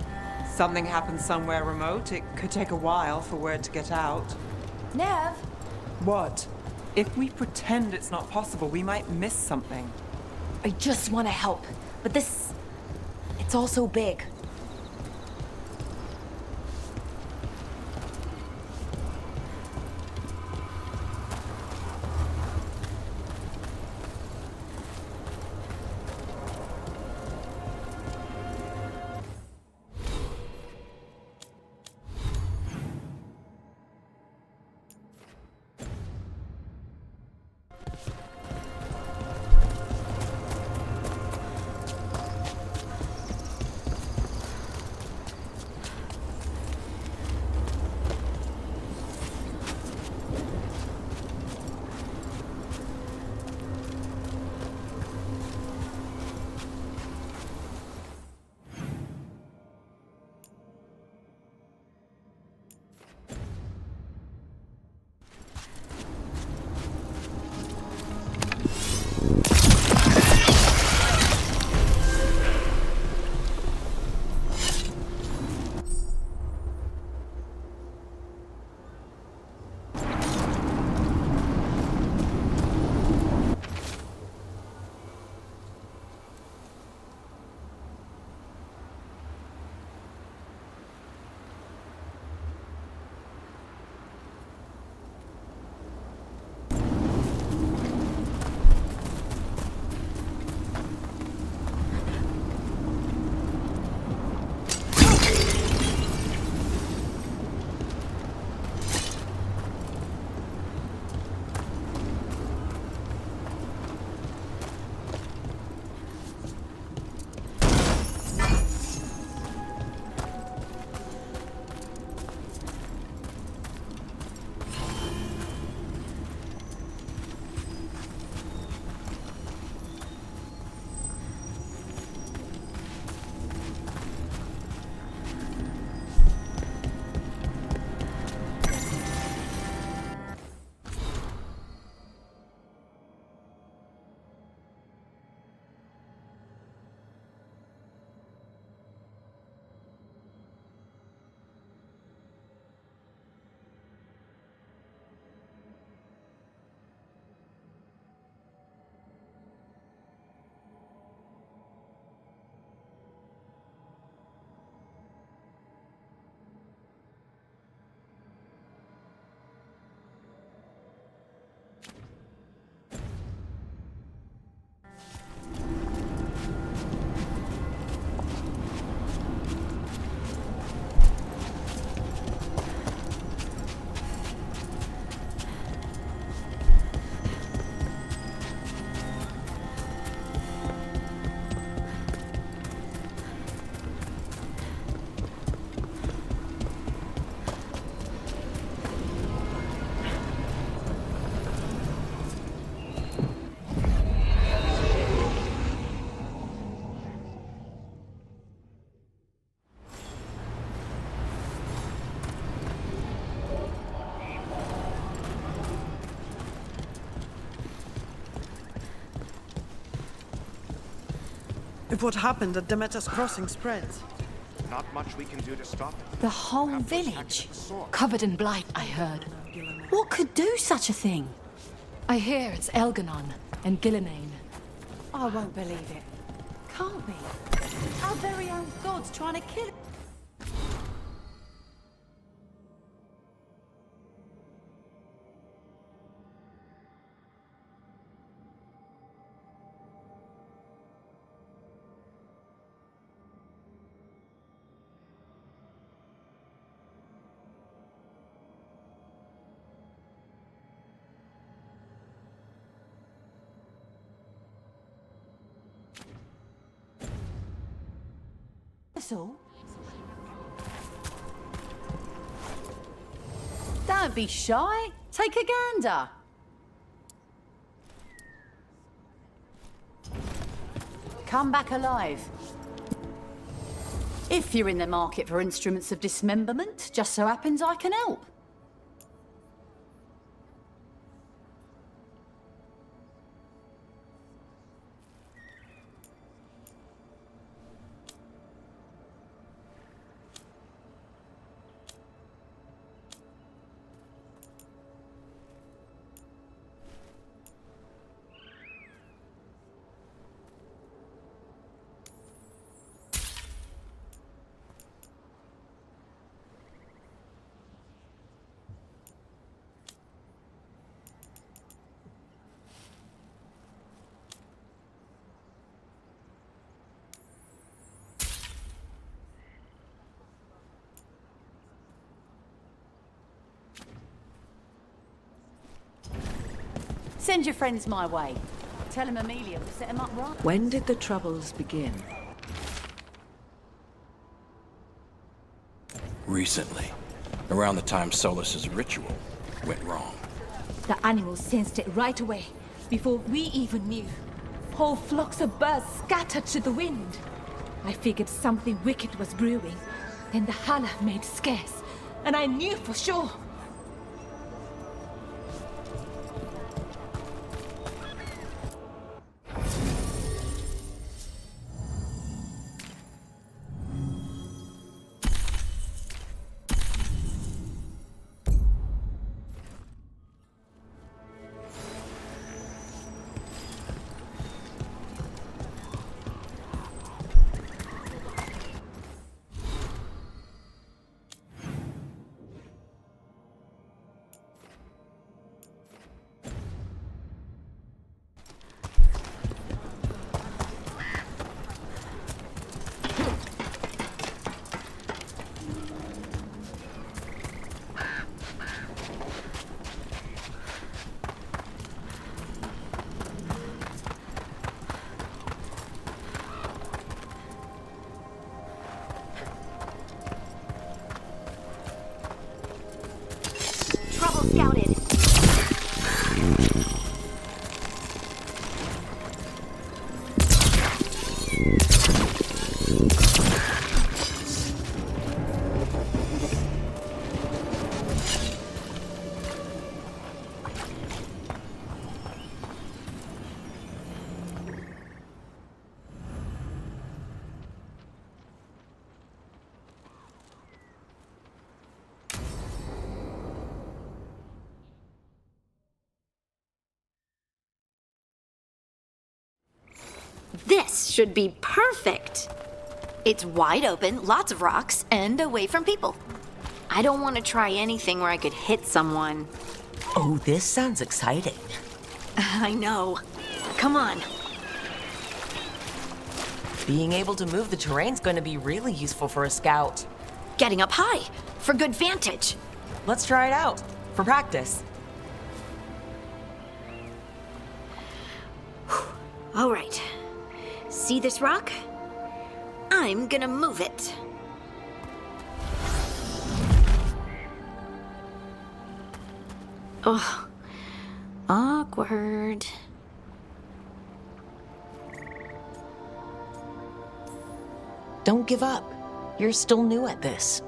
Speaker 2: Something happens somewhere remote. It could take a while for word to get out.
Speaker 6: Neve?
Speaker 2: What? If we pretend it's not possible, we might miss something.
Speaker 6: I just want to help, but this... It's all so big.
Speaker 18: If what happened at Demeta's Crossing spreads.
Speaker 22: Not much we can do to stop it.
Speaker 9: The whole village, covered in blight, I heard. What could do such a thing? I hear it's Elganon and Gillenane.
Speaker 20: I won't believe it. Can't be. Our very own god's trying to kill it. All. Don't be shy. Take a gander. Come back alive.
Speaker 13: If you're in the market for instruments of dismemberment, just so happens I can help. Send your friends my way. Tell them Amelia will set them up right.
Speaker 15: When did the troubles begin?
Speaker 23: Recently. Around the time Solas' ritual went wrong.
Speaker 24: The animals sensed it right away, before we even knew. Whole flocks of birds scattered to the wind. I figured something wicked was brewing. Then the holler made scarce, and I knew for sure.
Speaker 20: Scouted. This should be perfect. It's wide open, lots of rocks, and away from people. I don't want to try anything where I could hit someone.
Speaker 1: Oh, this sounds exciting.
Speaker 20: I know. Come on.
Speaker 1: Being able to move the terrain's going to be really useful for a scout.
Speaker 20: Getting up high, for good vantage.
Speaker 1: Let's try it out, for practice.
Speaker 20: All right. See this rock? I'm gonna move it. Oh, awkward.
Speaker 1: Don't give up. You're still new at this.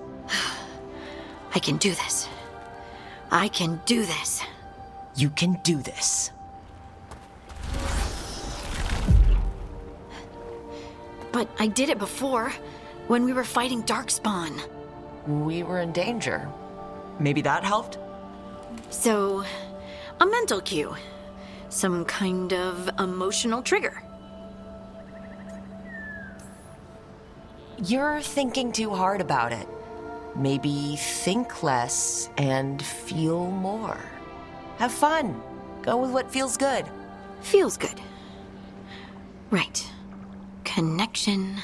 Speaker 20: I can do this. I can do this.
Speaker 1: You can do this.
Speaker 20: But I did it before, when we were fighting Darkspawn.
Speaker 1: We were in danger. Maybe that helped?
Speaker 20: So, a mental cue. Some kind of emotional trigger.
Speaker 1: You're thinking too hard about it. Maybe think less and feel more. Have fun. Go with what feels good.
Speaker 20: Feels good. Right. Connection.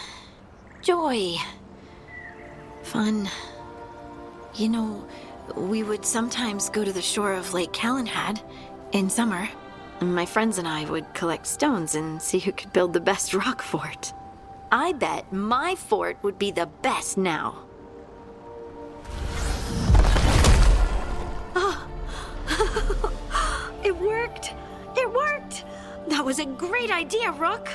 Speaker 20: Joy. Fun. You know, we would sometimes go to the shore of Lake Calenhad in summer. My friends and I would collect stones and see who could build the best rock fort. I bet my fort would be the best now. Oh. It worked! It worked! That was a great idea, Rook!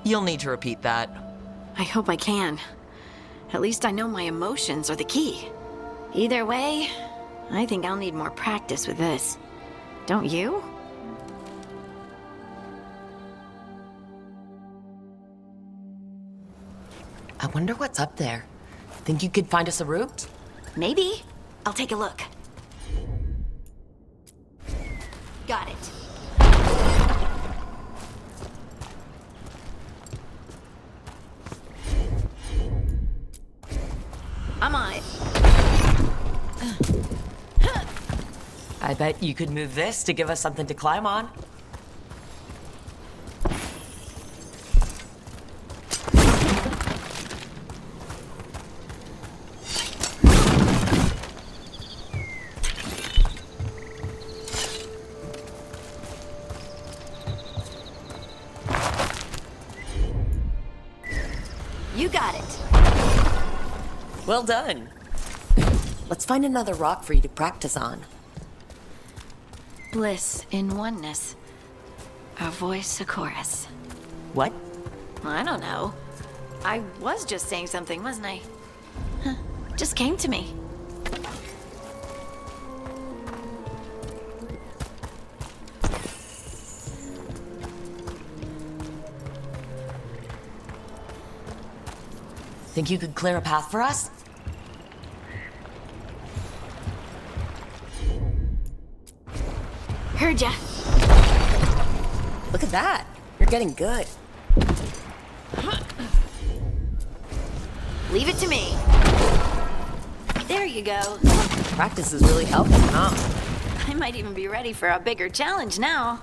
Speaker 12: You'll need to repeat that.
Speaker 20: I hope I can. At least I know my emotions are the key. Either way, I think I'll need more practice with this. Don't you?
Speaker 12: I wonder what's up there. Think you could find us a route?
Speaker 20: Maybe. I'll take a look. Got it. I'm on it.
Speaker 12: I bet you could move this to give us something to climb on.
Speaker 20: You got it.
Speaker 12: Well done. Let's find another rock for you to practice on.
Speaker 20: Bliss in oneness. A voice, a chorus.
Speaker 12: What?
Speaker 20: I don't know. I was just saying something, wasn't I? Huh. Just came to me.
Speaker 12: Think you could clear a path for us?
Speaker 20: Heard ya.
Speaker 12: Look at that. You're getting good.
Speaker 20: Leave it to me. There you go.
Speaker 12: Practice is really helping, huh?
Speaker 20: I might even be ready for a bigger challenge now.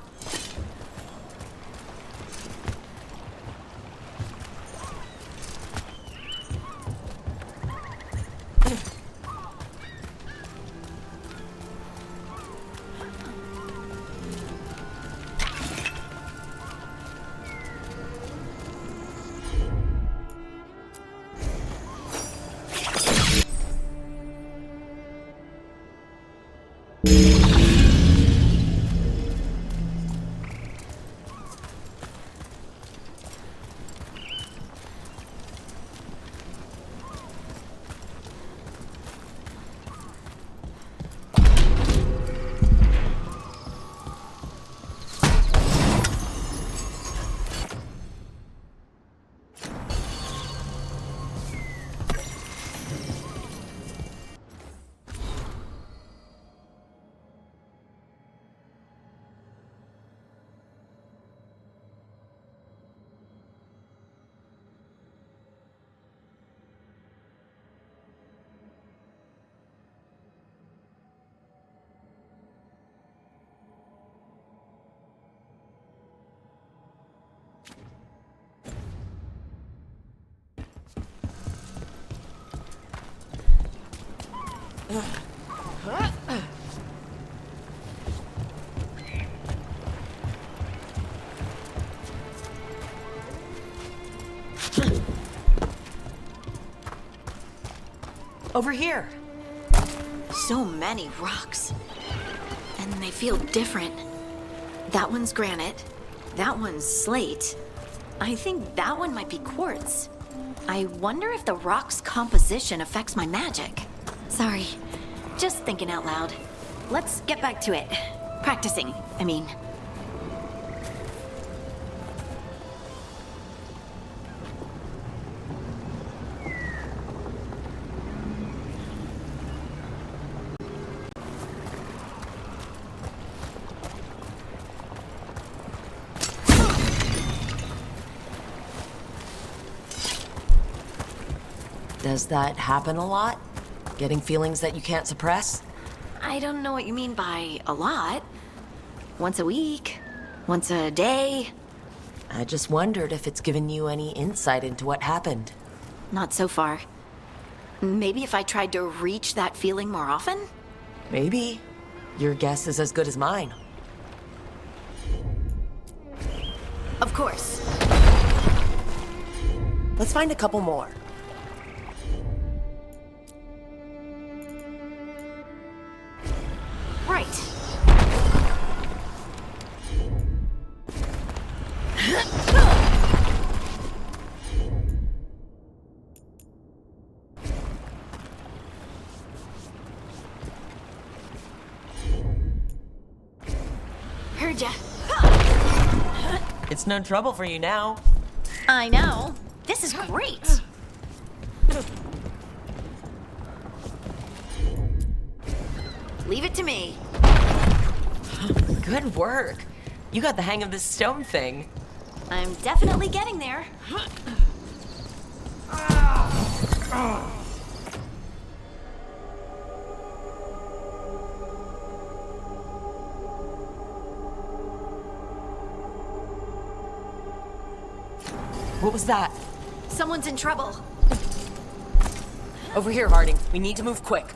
Speaker 12: Over here.
Speaker 20: So many rocks. And they feel different. That one's granite. That one's slate. I think that one might be quartz. I wonder if the rock's composition affects my magic. Sorry, just thinking out loud. Let's get back to it. Practicing, I mean.
Speaker 12: Does that happen a lot? Getting feelings that you can't suppress?
Speaker 20: I don't know what you mean by a lot. Once a week? Once a day?
Speaker 12: I just wondered if it's given you any insight into what happened.
Speaker 20: Not so far. Maybe if I tried to reach that feeling more often?
Speaker 12: Maybe. Your guess is as good as mine.
Speaker 20: Of course.
Speaker 12: Let's find a couple more.
Speaker 20: Right.
Speaker 12: no trouble for you now.
Speaker 20: I know. This is great. Leave it to me.
Speaker 12: Good work. You got the hang of this stone thing.
Speaker 20: I'm definitely getting there.
Speaker 12: What was that?
Speaker 20: Someone's in trouble.
Speaker 12: Over here, Harding. We need to move quick.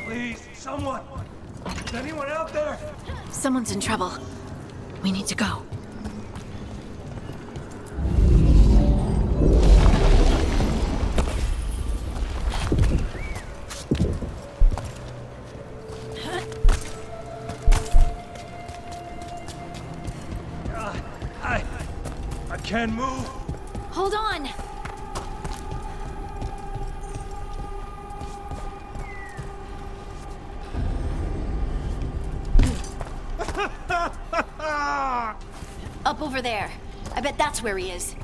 Speaker 10: Please, someone! Is anyone out there?
Speaker 20: Someone's in trouble. We need to go.
Speaker 10: I can't move.
Speaker 20: Hold on. Up over there. I bet that's where he is.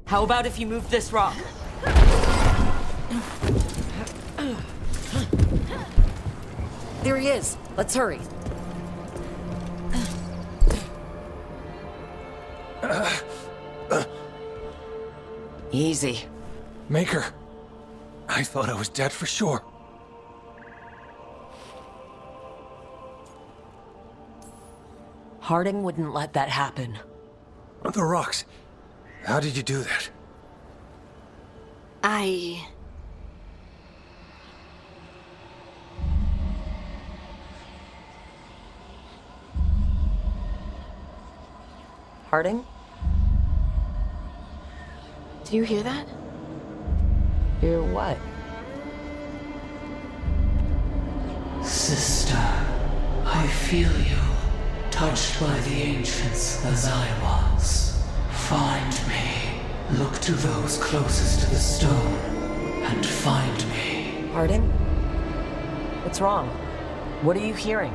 Speaker 12: How about if you move this rock? There he is. Let's hurry. Easy.
Speaker 3: Maker. I thought I was dead for sure.
Speaker 12: Harding wouldn't let that happen.
Speaker 3: The rocks. How did you do that?
Speaker 12: Harding?
Speaker 20: Do you hear that?
Speaker 12: Hear what?
Speaker 7: Sister, I feel you, touched by the ancients as I was. Find me. Look to those closest to the stone, and find me.
Speaker 12: Harding? What's wrong? What are you hearing?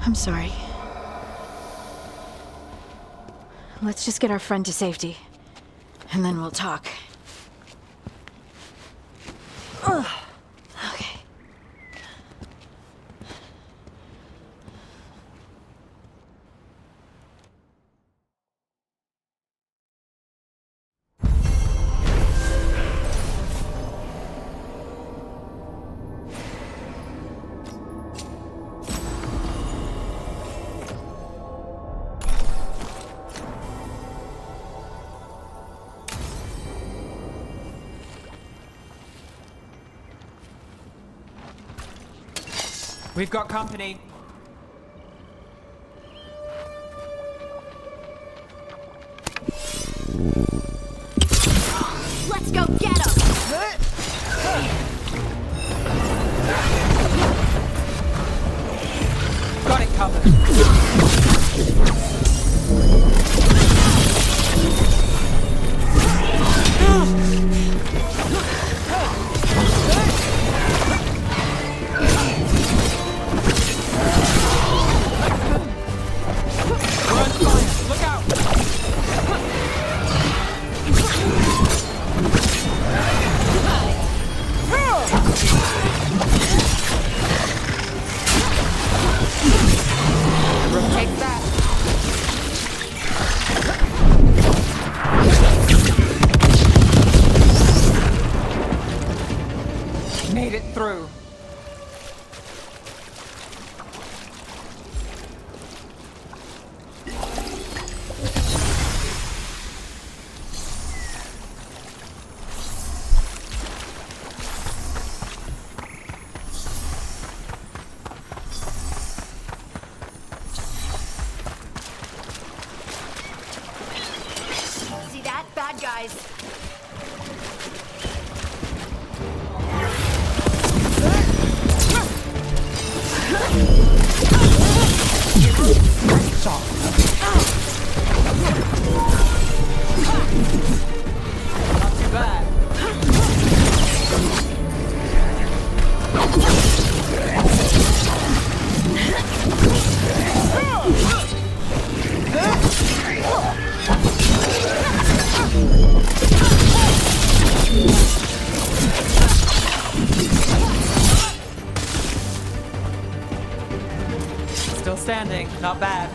Speaker 20: I'm sorry. Let's just get our friend to safety, and then we'll talk. Ugh. Okay.
Speaker 2: We've got company.
Speaker 20: Let's go get him!
Speaker 2: Got it covered. Made it through.
Speaker 4: guys.
Speaker 17: Not too bad.
Speaker 2: Still standing, not bad.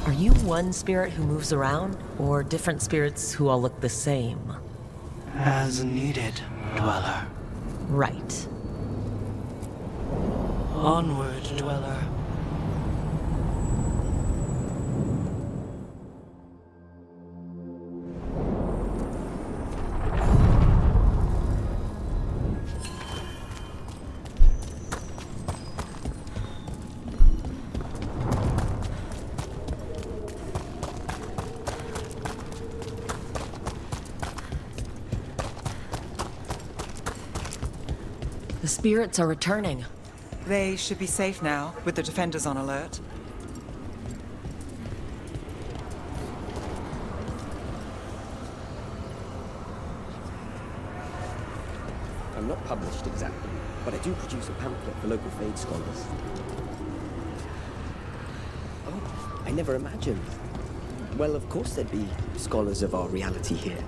Speaker 12: Are you one spirit who moves around, or different spirits who all look the same?
Speaker 10: As needed, Dweller.
Speaker 12: Right.
Speaker 10: Onward, Dweller.
Speaker 12: The spirits are returning.
Speaker 2: They should be safe now, with the defenders on alert.
Speaker 5: I'm not published exactly, but I do produce a pamphlet for local Fade scholars. Oh, I never imagined. Well, of course there'd be scholars of our reality here.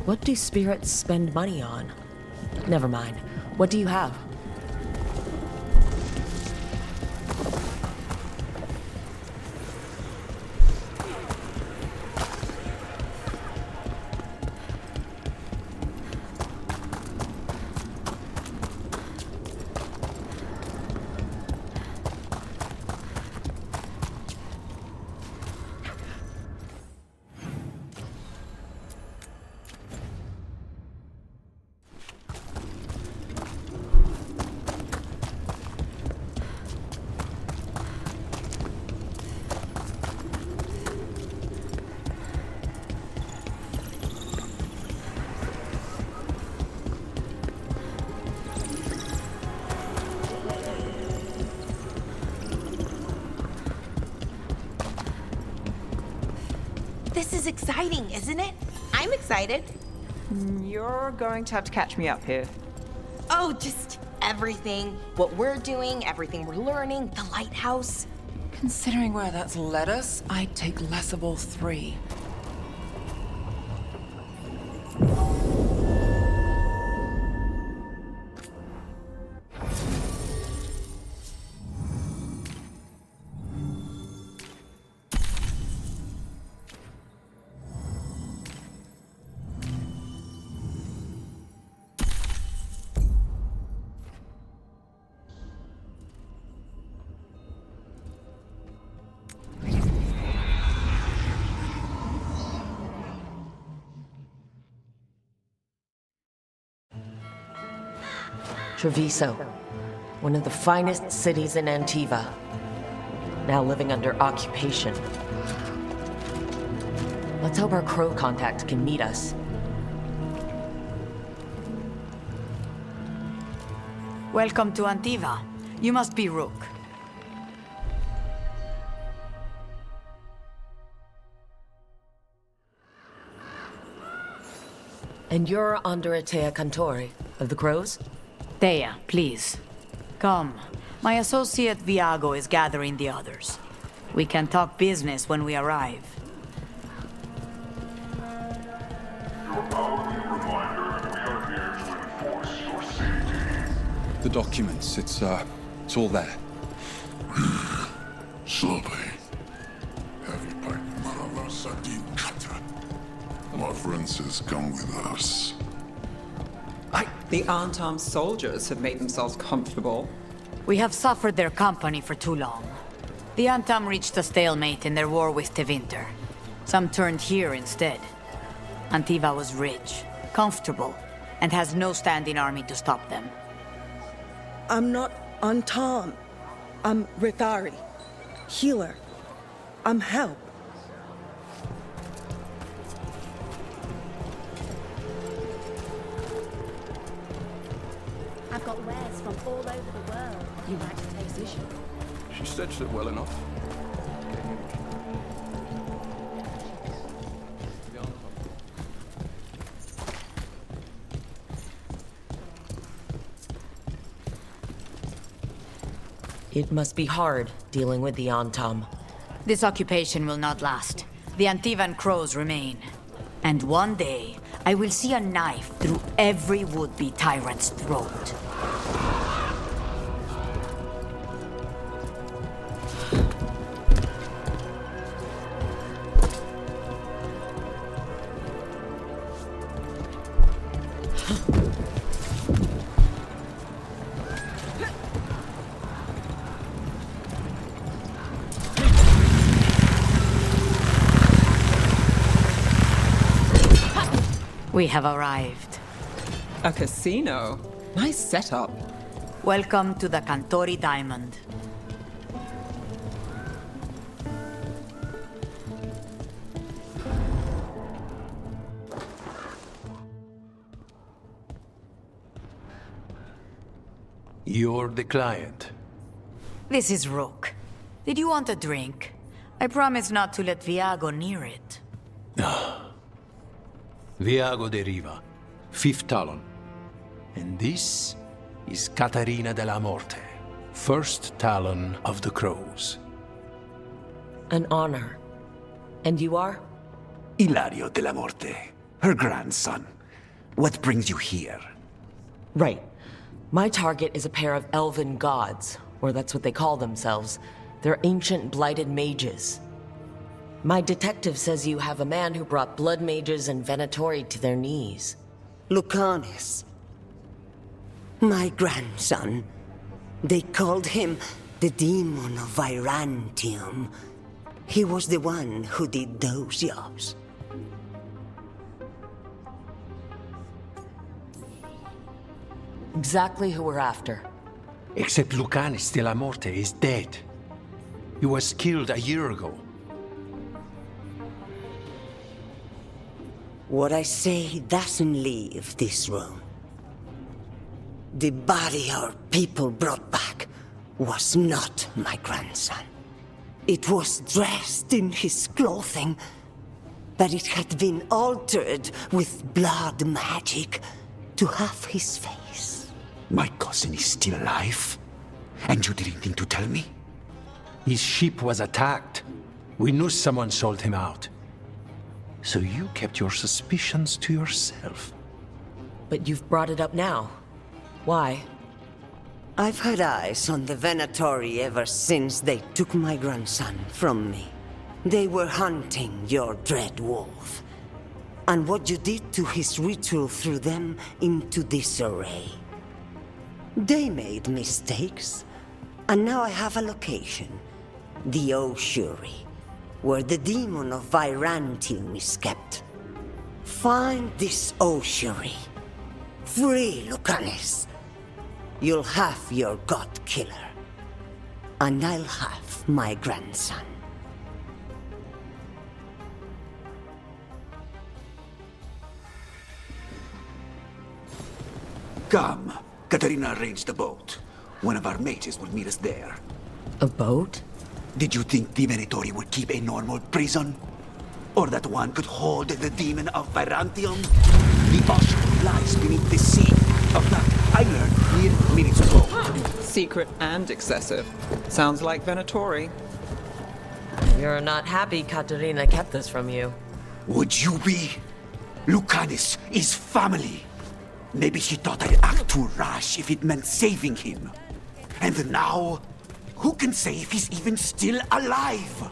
Speaker 1: What do spirits spend money on? Never mind. What do you have?
Speaker 6: This is exciting, isn't it? I'm excited.
Speaker 2: You're going to have to catch me up here.
Speaker 6: Oh, just everything. What we're doing, everything we're learning, the lighthouse.
Speaker 2: Considering where that's led us, I'd take less of all three.
Speaker 1: Treviso, one of the finest cities in Antiva, now living under occupation. Let's hope our crow contact can meet us.
Speaker 13: Welcome to Antiva. You must be Rook.
Speaker 1: And you're Andrea Cantori, of the Crows?
Speaker 13: Thea, please. Come. My associate Viago is gathering the others. We can talk business when we arrive.
Speaker 3: The documents, it's all there.
Speaker 8: My friend says come with us.
Speaker 2: The Arlathan soldiers have made themselves comfortable.
Speaker 13: We have suffered their company for too long. The Antam reached a stalemate in their war with Tevinter. Some turned here instead. Antiva was rich, comfortable, and has no standing army to stop them.
Speaker 18: I'm not Antam. I'm Rithari. Healer. I'm help.
Speaker 4: I've got wares from all over the world. You might take position.
Speaker 23: She stitched it well enough.
Speaker 1: It must be hard dealing with the Antam.
Speaker 13: This occupation will not last. The Antivan crows remain. And one day, I will see a knife through every would-be tyrant's throat. We have arrived.
Speaker 2: A casino? Nice setup.
Speaker 13: Welcome to the Cantori Diamond.
Speaker 10: You're the client.
Speaker 13: This is Rook. Did you want a drink? I promise not to let Viago near it.
Speaker 10: Viago de Riva, 5th Talon. And this is Catarina della Morte, 1st Talon of the Crows.
Speaker 1: An honor. And you are?
Speaker 10: Ilario della Morte, her grandson.
Speaker 11: What brings you here?
Speaker 1: Right. My target is a pair of elven gods, or that's what they call themselves. They're ancient blighted mages. My detective says you have a man who brought blood mages and Venatori to their knees.
Speaker 14: Lucanis. My grandson. They called him the Demon of Virantium. He was the one who did those jobs.
Speaker 1: Exactly who we're after.
Speaker 10: Except Lucanis de la Morte is dead. He was killed a year ago.
Speaker 14: What I say doesn't leave this room. The body our people brought back was not my grandson. It was dressed in his clothing, but it had been altered with blood magic to have his face.
Speaker 11: My cousin is still alive? And you didn't think to tell me?
Speaker 10: His ship was attacked. We knew someone sold him out. So you kept your suspicions to yourself.
Speaker 1: But you've brought it up now. Why?
Speaker 14: I've had eyes on the Venatori ever since they took my grandson from me. They were hunting your dread wolf. And what you did to his ritual threw them into disarray. They made mistakes, and now I have a location. The Ossuary, where the demon of Virantium is kept. Find this Ossuary. Free Lucanis. You'll have your god killer. And I'll have my grandson.
Speaker 11: Come. Katarina arranged a boat. One of our mages will meet us there.
Speaker 1: A boat?
Speaker 11: Did you think the Venatori would keep a normal prison? Or that one could hold the demon of Virantium? The Ossuary lies beneath the sea. Of that, I learned mere minutes ago.
Speaker 2: Secret and excessive. Sounds like Venatori.
Speaker 1: You're not happy Katarina kept this from you.
Speaker 11: Would you be? Lucanis is family. Maybe she thought I'd act too rash if it meant saving him. And now, who can say if he's even still alive?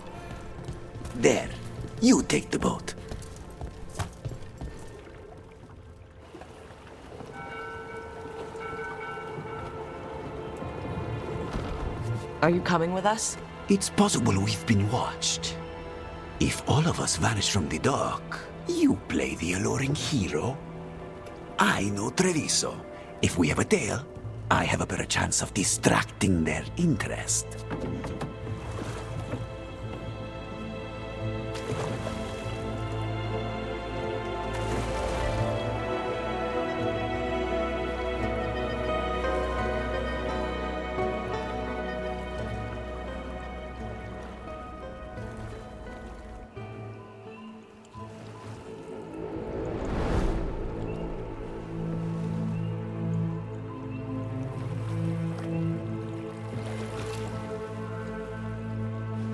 Speaker 11: There, you take the boat.
Speaker 1: Are you coming with us?
Speaker 11: It's possible we've been watched. If all of us vanish from the dock, you play the alluring hero. I know Treviso. If we have a tail, I have a better chance of distracting their interest.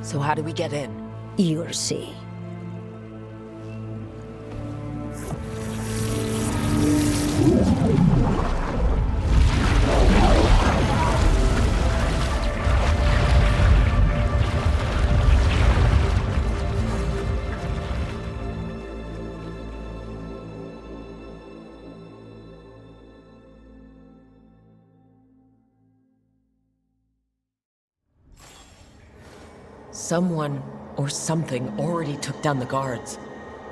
Speaker 1: So how do we get in?
Speaker 14: You'll see.
Speaker 1: Someone or something already took down the guards.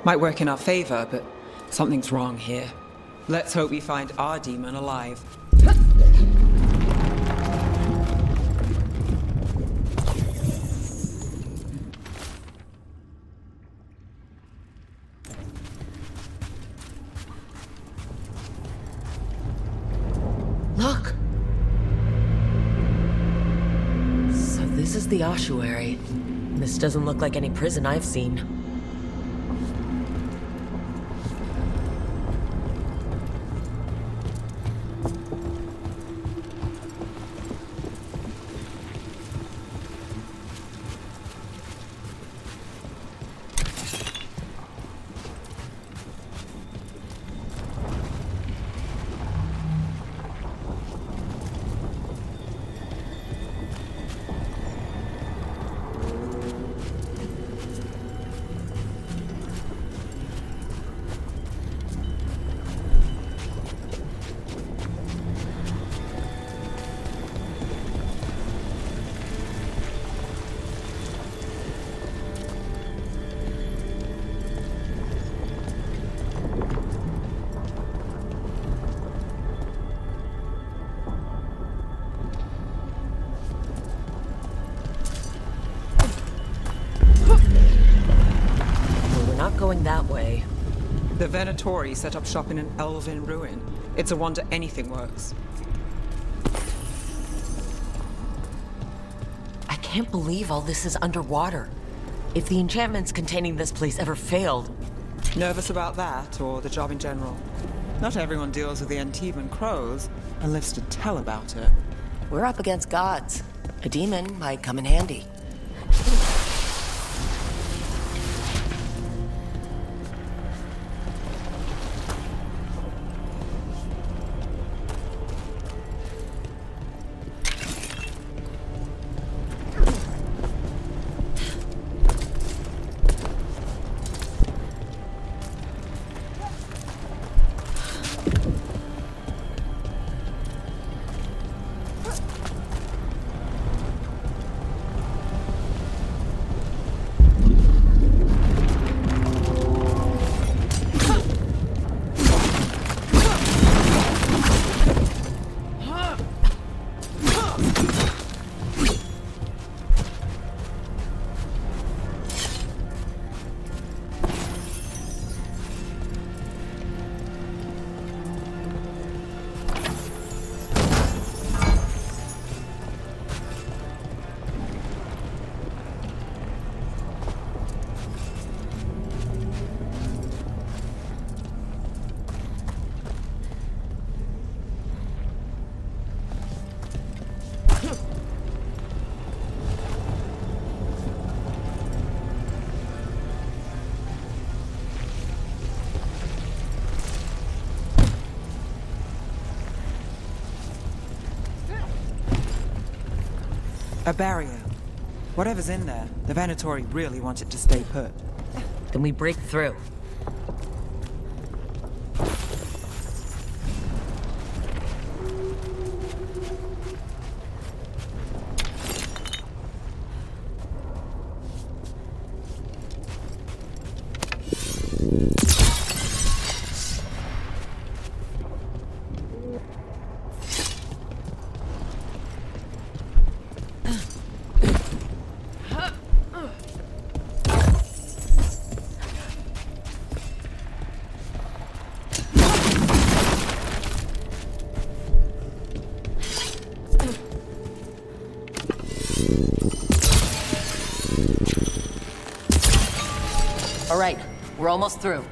Speaker 2: Might work in our favor, but something's wrong here. Let's hope we find our demon alive.
Speaker 1: Look! So this is the ossuary. This doesn't look like any prison I've seen. not going that way.
Speaker 2: The Venatori set up shop in an elven ruin. It's a wonder anything works.
Speaker 1: I can't believe all this is underwater. If the enchantments containing this place ever failed...
Speaker 2: Nervous about that, or the job in general? Not everyone deals with the Antivan crows and lives to tell about it.
Speaker 1: We're up against gods. A demon might come in handy.
Speaker 2: A barrier. Whatever's in there, the Venatori really want it to stay put.
Speaker 1: Then we break through. All right, we're almost through.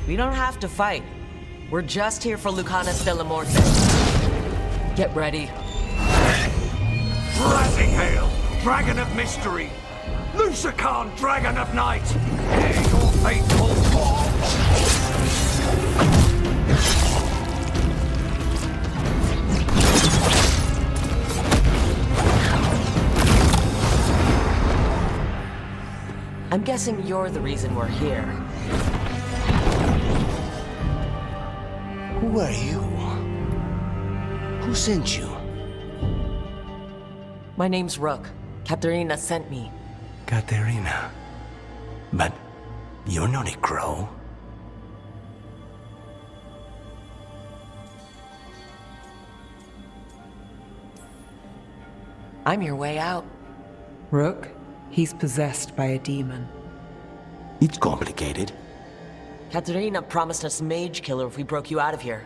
Speaker 1: We don't have to fight. We're just here for Lucanis de la Morte. Get ready.
Speaker 11: Blessing hail, Dragon of Mystery! Lucanis, Dragon of Night! Hear your faithful call!
Speaker 1: I'm guessing you're the reason we're here.
Speaker 16: Who are you? Who sent you?
Speaker 1: My name's Rook. Katerina sent me.
Speaker 16: Katerina. But you're not a crow.
Speaker 1: I'm your way out.
Speaker 2: Rook, he's possessed by a demon.
Speaker 16: It's complicated.
Speaker 1: Katerina promised us Mage Killer if we broke you out of here.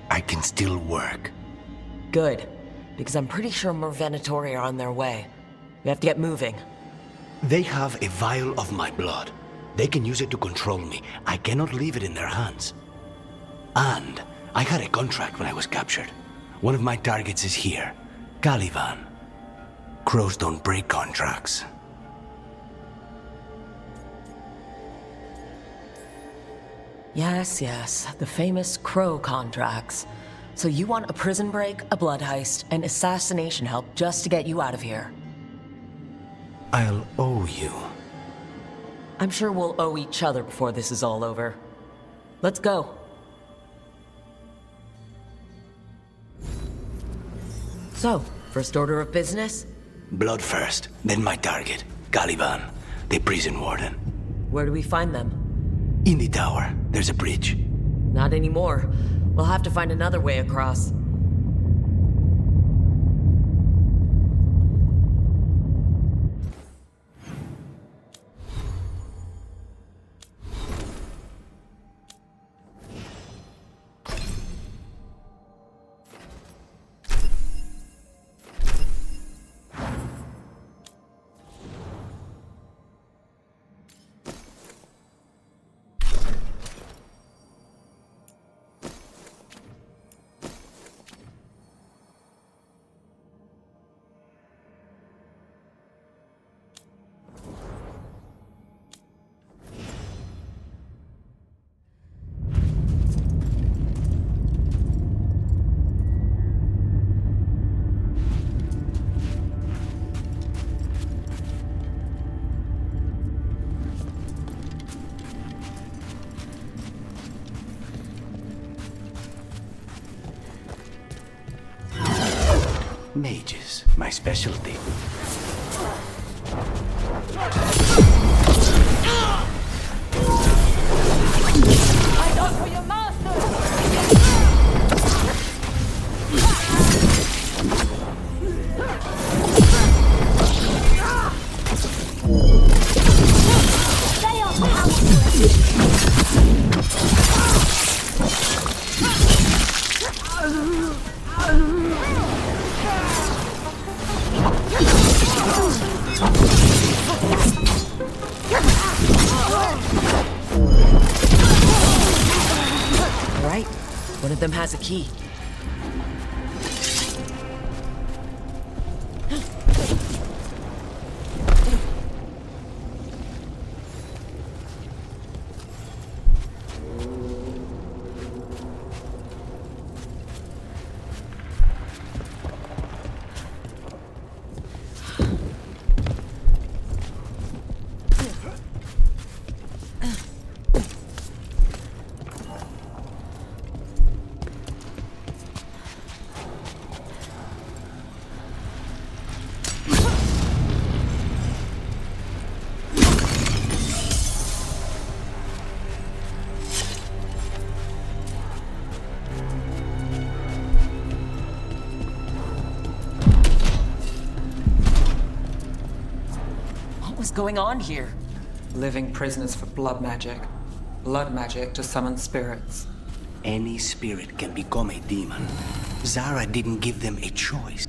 Speaker 16: I can still work.
Speaker 1: Good, because I'm pretty sure more Venatori are on their way. We have to get moving.
Speaker 16: They have a vial of my blood. They can use it to control me. I cannot leave it in their hands. And I had a contract when I was captured. One of my targets is here, Caliban. Crows don't break contracts.
Speaker 1: Yes, the famous Crow contracts. So you want a prison break, a blood heist, and assassination help just to get you out of here?
Speaker 16: I'll owe you.
Speaker 1: I'm sure we'll owe each other before this is all over. Let's go. So, first order of business?
Speaker 16: Blood first, then my target, Caliban, the prison warden.
Speaker 1: Where do we find them?
Speaker 16: In the tower, there's a bridge.
Speaker 1: Not anymore. We'll have to find another way across.
Speaker 16: Mages, my specialty.
Speaker 24: I go for your master! Stay on
Speaker 1: Right. One of them has a key. What's going on here?
Speaker 2: Living prisoners for blood magic. Blood magic to summon spirits.
Speaker 16: Any spirit can become a demon. Zara didn't give them a choice.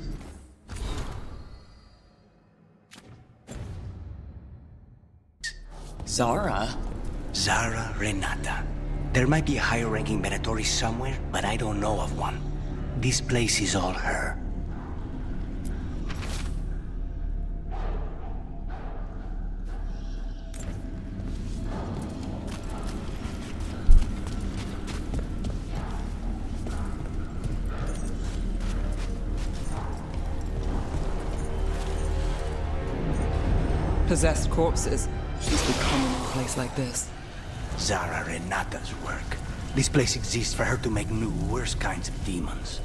Speaker 1: Zara?
Speaker 16: Zara Renata. There might be a higher-ranking Venatori somewhere, but I don't know of one. This place is all her.
Speaker 2: Possessed corpses must be common in a place like this.
Speaker 16: Zara Renata's work. This place exists for her to make new, worse kinds of demons.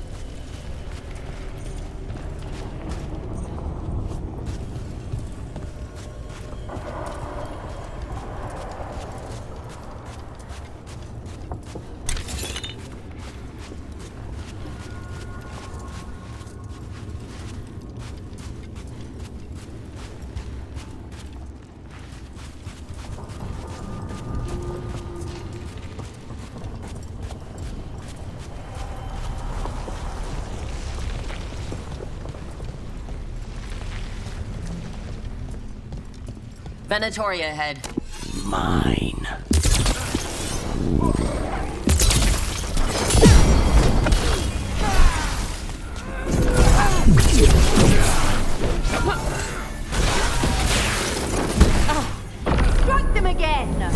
Speaker 1: Venatoria ahead.
Speaker 16: Mine.
Speaker 24: Strike them again!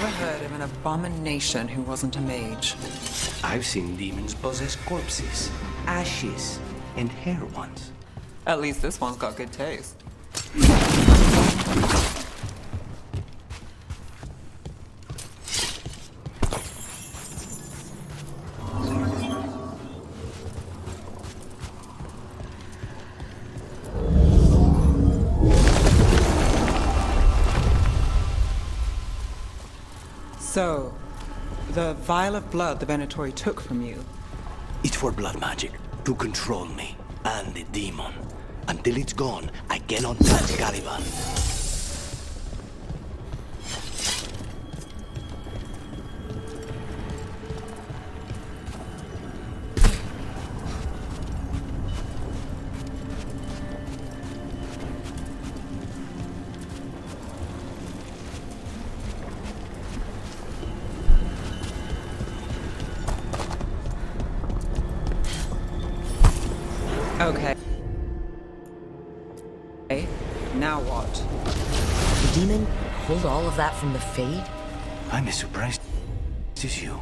Speaker 2: never heard of an abomination who wasn't a mage.
Speaker 16: I've seen demons possess corpses, ashes, and hair once.
Speaker 2: At least this one's got good taste. So, the vial of blood the Venatori took from you.
Speaker 16: It's for blood magic, to control me, and the demon. Until it's gone, I cannot touch Caliban.
Speaker 2: Okay. Now what?
Speaker 1: The demon pulled all of that from the Fade?
Speaker 16: I'm as surprised as you.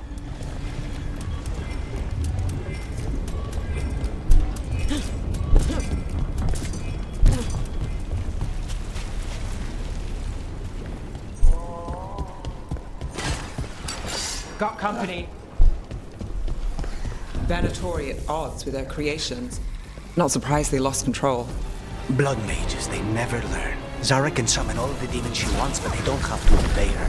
Speaker 2: Got company. Venatori at odds with their creations. Not surprised they lost control.
Speaker 16: Blood mages, they never learn. Zara can summon all of the demons she wants, but they don't have to obey her.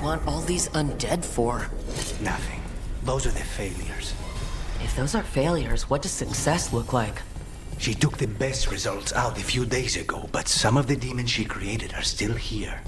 Speaker 1: Want all these undead for?
Speaker 16: Nothing. Those are the failures.
Speaker 1: If those are failures, what does success look like?
Speaker 16: She took the best results out a few days ago, but some of the demons she created are still here.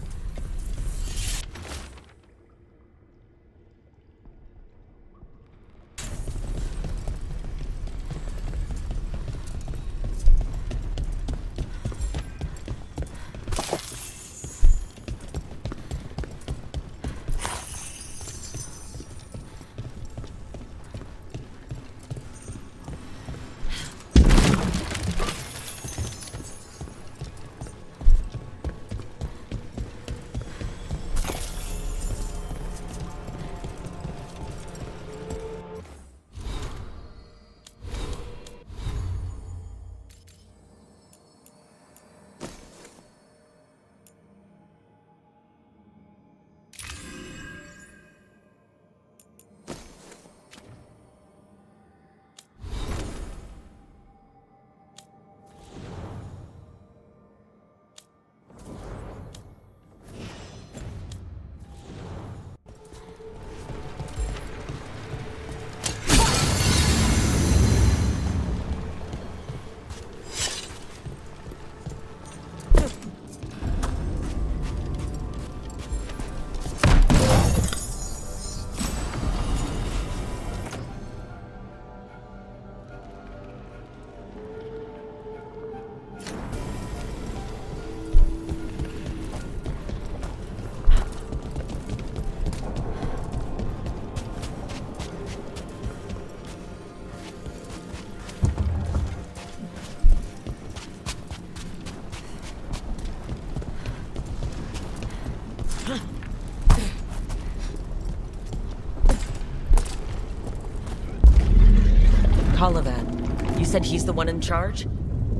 Speaker 1: Arlathan. You said he's the one in charge?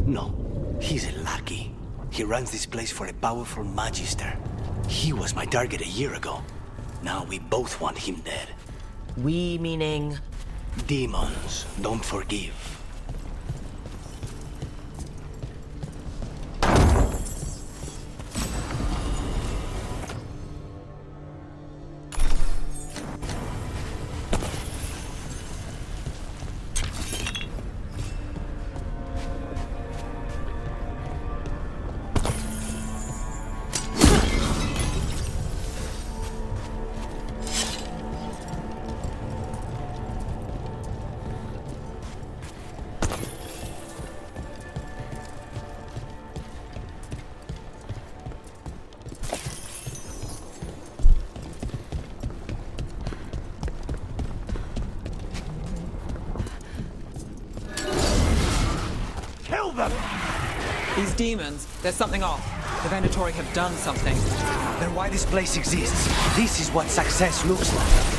Speaker 16: No, he's a lackey. He runs this place for a powerful magister. He was my target a year ago. Now we both want him dead.
Speaker 1: We meaning?
Speaker 16: Demons don't forgive.
Speaker 2: These demons, there's something off. The Venatori have done something.
Speaker 16: Then why this place exists? This is what success looks like.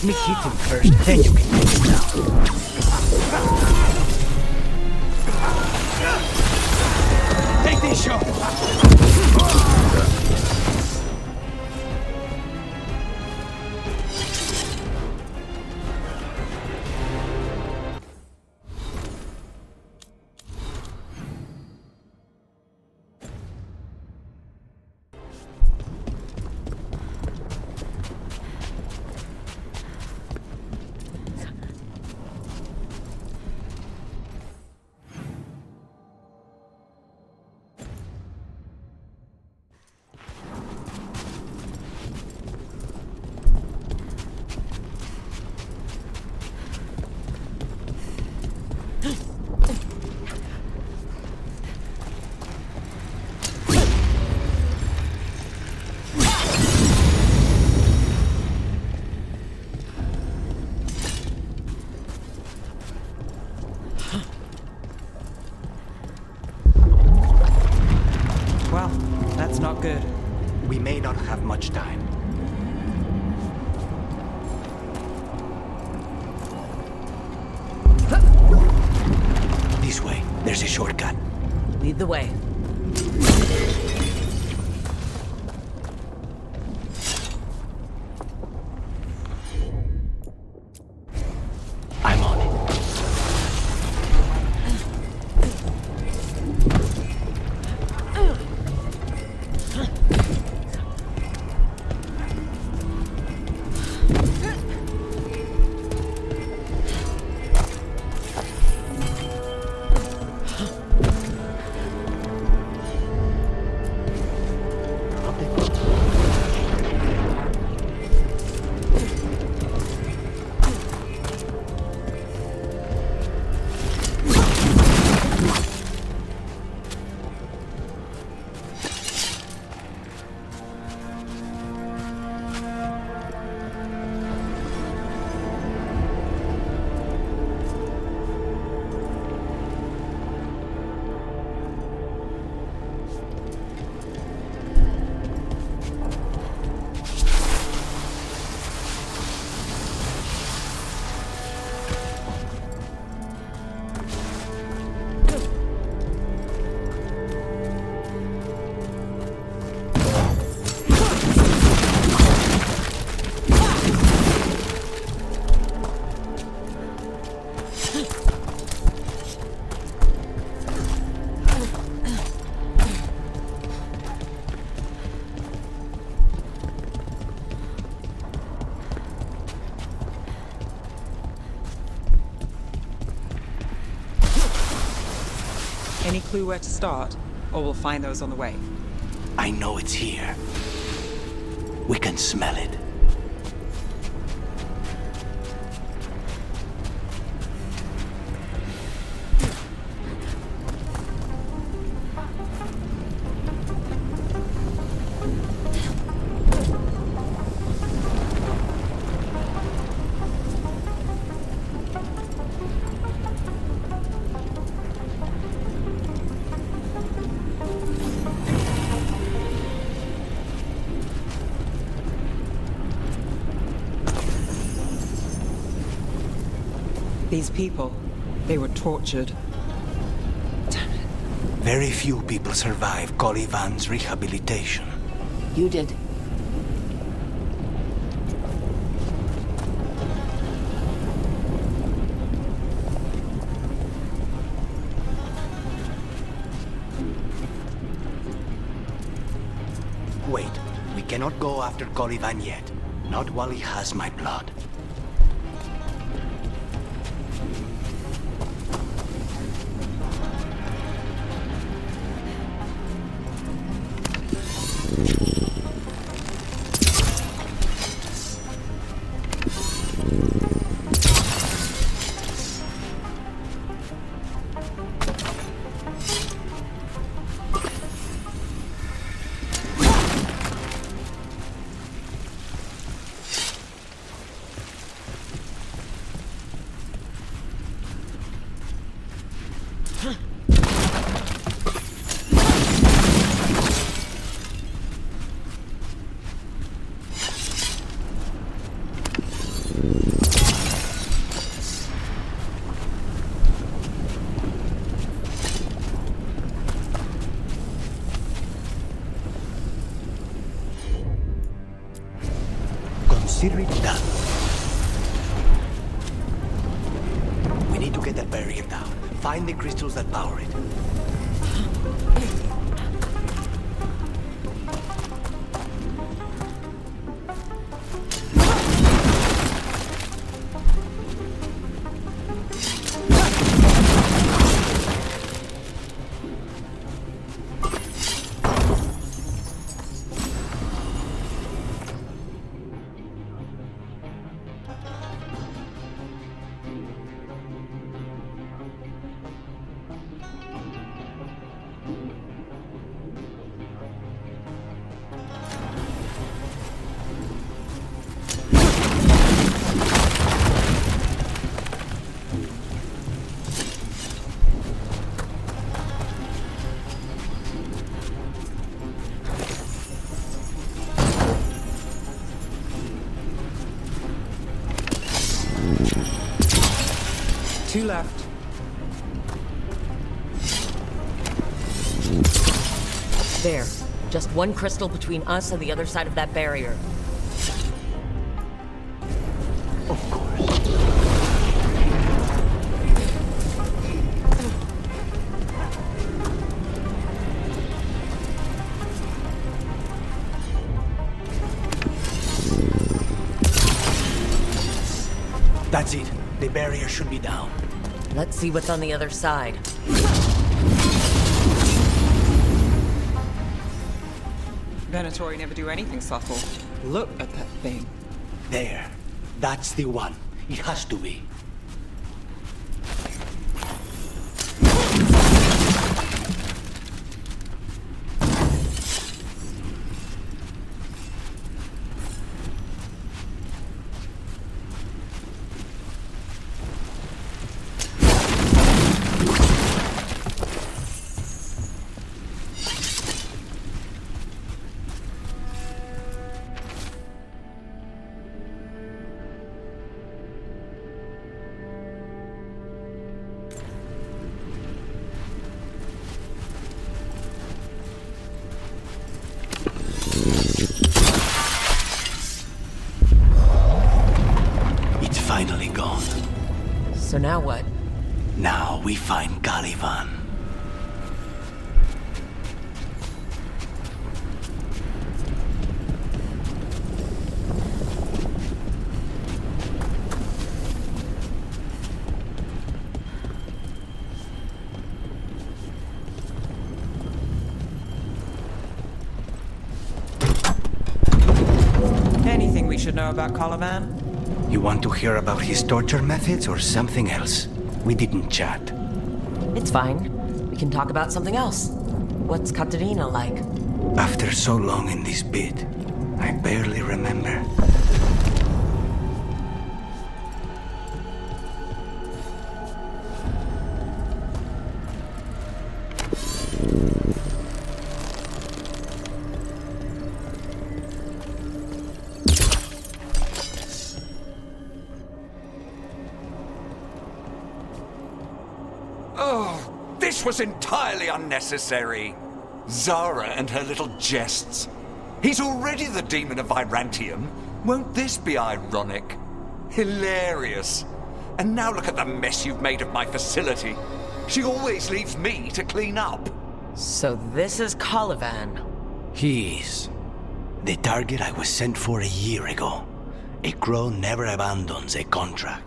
Speaker 16: Let me hit him first, then you can take him down. Take this shot!
Speaker 2: Well, that's not good.
Speaker 16: We may not have much time. This way. There's a shortcut.
Speaker 12: Lead the way.
Speaker 16: I'm on it.
Speaker 2: Any clue where to start? Or we'll find those on the way?
Speaker 16: I know it's here. We can smell it.
Speaker 2: These people, they were tortured.
Speaker 16: Very few people survive Colivan's rehabilitation.
Speaker 12: You did.
Speaker 16: Wait, we cannot go after Colivan yet. Not while he has my blood. consider it done. We need to get that barrier down. Find the crystals that power it.
Speaker 2: Two left.
Speaker 1: There. Just one crystal between us and the other side of that barrier.
Speaker 16: Of course. That's it. The barrier should be down.
Speaker 1: Let's see what's on the other side.
Speaker 2: Venatori never do anything subtle. Look at that thing.
Speaker 16: There. That's the one. It has to be. Finally gone.
Speaker 1: So now what?
Speaker 16: Now we find Caliban.
Speaker 2: Anything we should know about Caliban?
Speaker 16: You want to hear about his torture methods or something else? We didn't chat.
Speaker 1: It's fine. We can talk about something else. What's Katerina like?
Speaker 16: After so long in this bit, I barely remember.
Speaker 11: This was entirely unnecessary. Zara and her little jests. He's already the demon of Virantium. Won't this be ironic? Hilarious. And now look at the mess you've made of my facility. She always leaves me to clean up.
Speaker 1: So this is Caliban.
Speaker 16: He is. The target I was sent for a year ago. A crow never abandons a contract.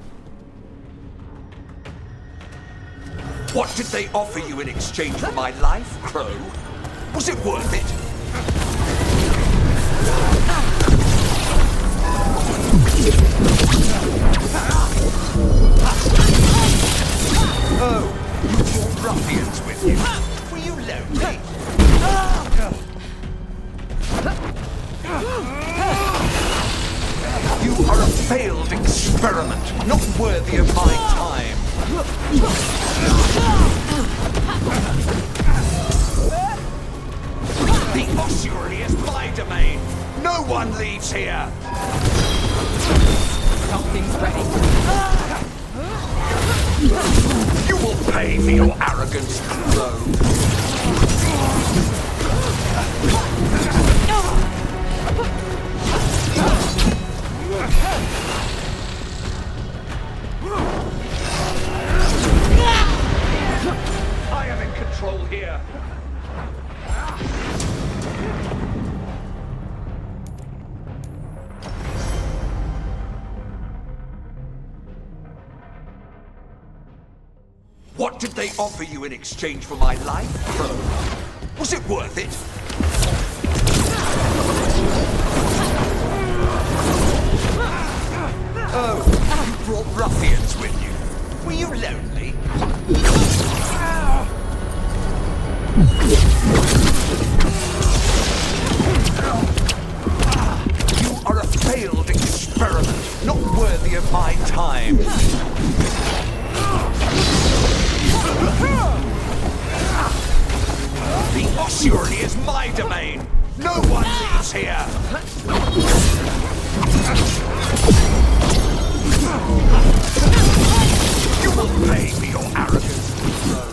Speaker 11: What did they offer you in exchange for my life, Crow? Was it worth it? Oh, you've ruffians with you. Were you lonely? You are a failed experiment, not worthy of my time. The ossuary is my domain. No one leaves here.
Speaker 2: Something's ready.
Speaker 11: You will pay for your arrogance, Crow. What did they offer you in exchange for my life, Crow? Was it worth it? Oh, you brought ruffians with you. Were you lonely? You are a failed experiment, not worthy of my time. The ossuary is my domain. No one leaves here. You will pay for your arrogance, Crow.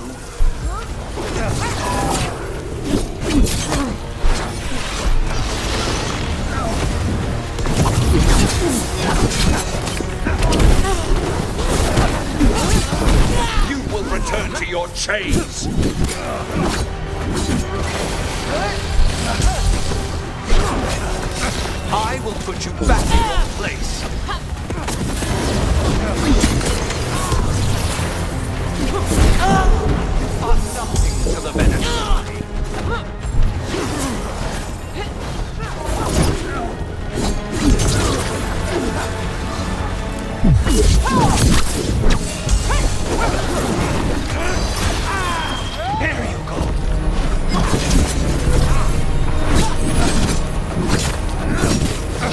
Speaker 11: You will return to your chains. I will put you back in your place. You are nothing to the Veilguard. Here you go.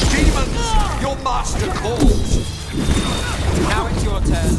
Speaker 11: Demons, your master calls.
Speaker 17: Now it's your turn.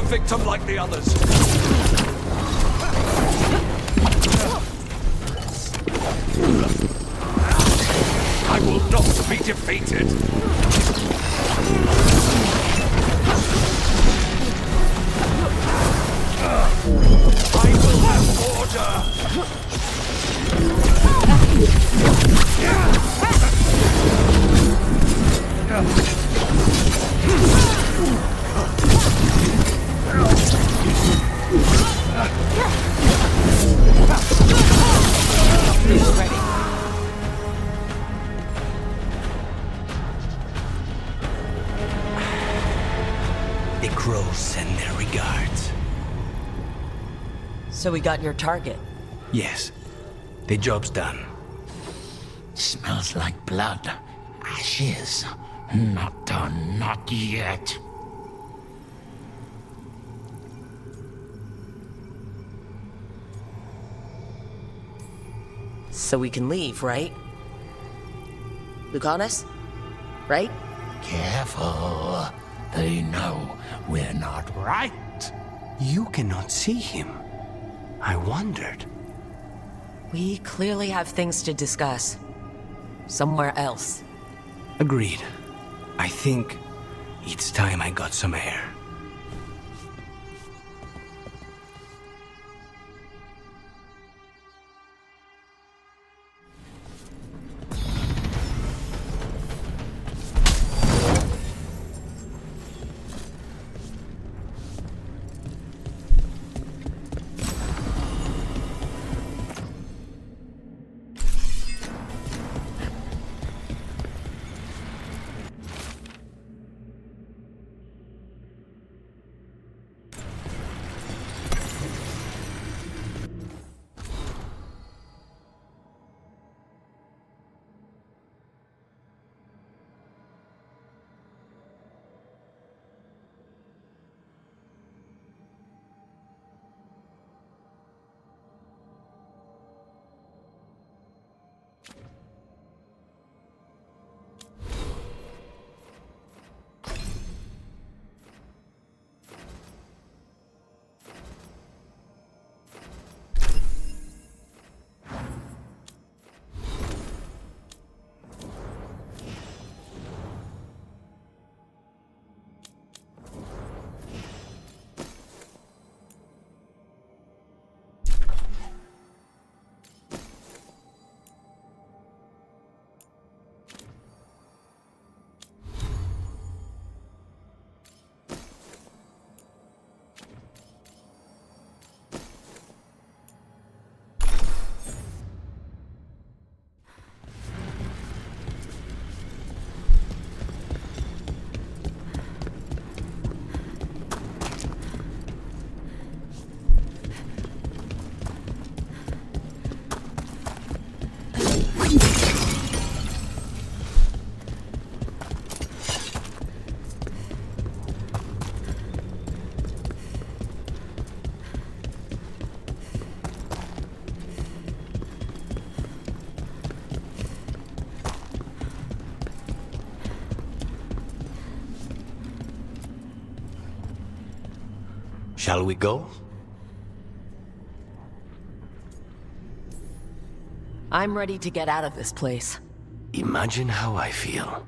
Speaker 11: victim like the others. I will not be defeated. I will have order.
Speaker 16: The crows send their regards.
Speaker 12: So we got your target?
Speaker 16: Yes. The job's done.
Speaker 7: Smells like blood. Ashes. Not done, not yet.
Speaker 12: So we can leave, right? Lucanis? Right?
Speaker 7: Careful. They know we're not right.
Speaker 16: You cannot see him. I wondered.
Speaker 12: We clearly have things to discuss. Somewhere else.
Speaker 16: Agreed. I think it's time I got some air. Shall we go?
Speaker 1: I'm ready to get out of this place.
Speaker 16: Imagine how I feel.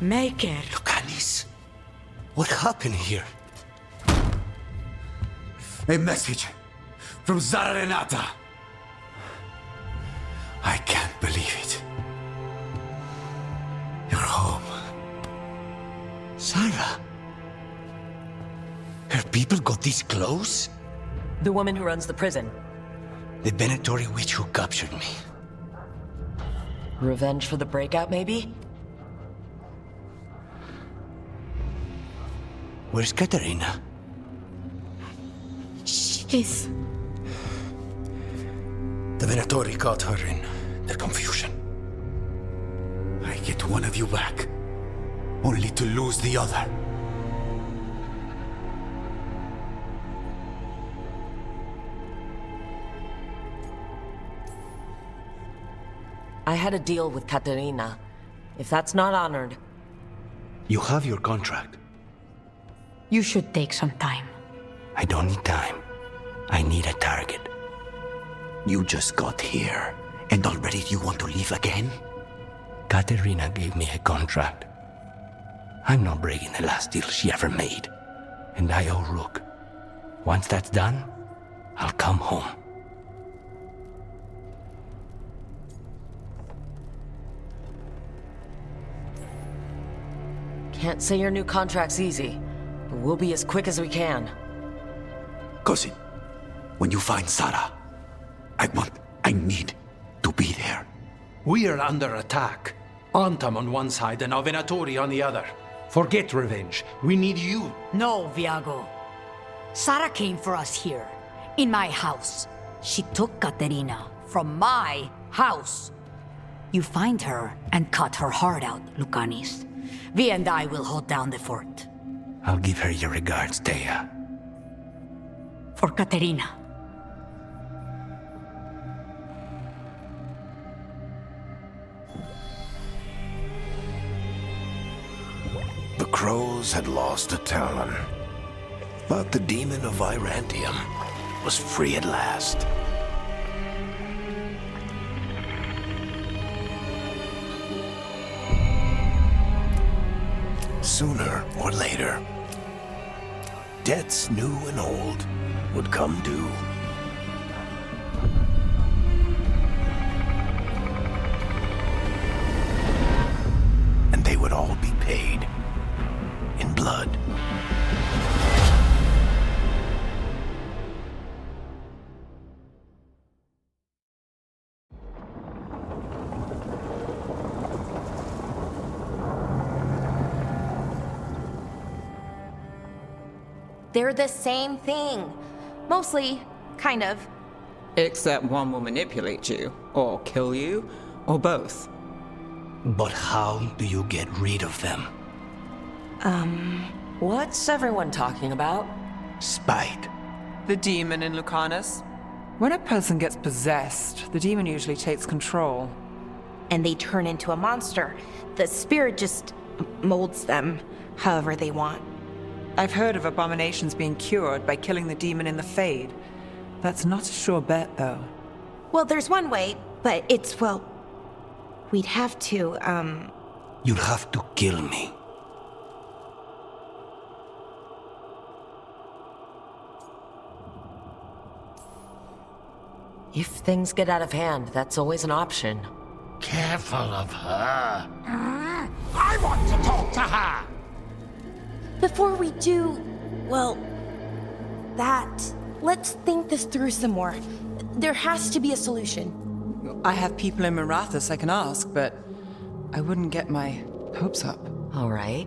Speaker 12: Maker.
Speaker 16: Lucanis, what happened here?
Speaker 11: A message from Zara Renata. I can't believe it. You're home.
Speaker 16: Sarah? Her people got this close?
Speaker 1: The woman who runs the prison.
Speaker 16: The Venatori witch who captured me.
Speaker 1: Revenge for the breakout, maybe?
Speaker 16: Where's Katerina?
Speaker 20: She's...
Speaker 3: The Venatori caught her in their confusion.
Speaker 11: I get one of you back, only to lose the other.
Speaker 1: I had a deal with Katerina. If that's not honored...
Speaker 16: You have your contract.
Speaker 13: You should take some time.
Speaker 16: I don't need time. I need a target.
Speaker 11: You just got here, and already you want to leave again?
Speaker 16: Katerina gave me a contract. I'm not breaking the last deal she ever made. And I owe Rook. Once that's done, I'll come home.
Speaker 1: Can't say your new contract's easy. But we'll be as quick as we can.
Speaker 11: Cousin, when you find Sarah, I need to be there.
Speaker 10: We are under attack. Antam on one side and our Venatori on the other. Forget revenge. We need you.
Speaker 13: No, Viago. Sarah came for us here, in my house. She took Katerina from my house. You find her and cut her heart out, Lucanis. Vi and I will hold down the fort.
Speaker 16: I'll give her your regards, Thea.
Speaker 13: For Katerina.
Speaker 3: The crows had lost a talon, but the demon of Irantium was free at last. Sooner or later, debts new and old would come due. And they would all be paid in blood.
Speaker 6: They're the same thing. Mostly, kind of.
Speaker 2: Except one will manipulate you, or kill you, or both.
Speaker 16: But how do you get rid of them?
Speaker 1: What's everyone talking about?
Speaker 16: Spite.
Speaker 2: The demon in Lucanis. When a person gets possessed, the demon usually takes control.
Speaker 6: And they turn into a monster. The spirit just molds them however they want.
Speaker 2: I've heard of abominations being cured by killing the demon in the Fade. That's not a sure bet, though.
Speaker 6: Well, there's one way, but it's, well... We'd have to,
Speaker 16: You'd have to kill me.
Speaker 1: If things get out of hand, that's always an option.
Speaker 7: Careful of her. I want to talk to her!
Speaker 6: Before we do, well, let's think this through some more. There has to be a solution.
Speaker 2: I have people in Marathas I can ask, but I wouldn't get my hopes up.
Speaker 1: All right.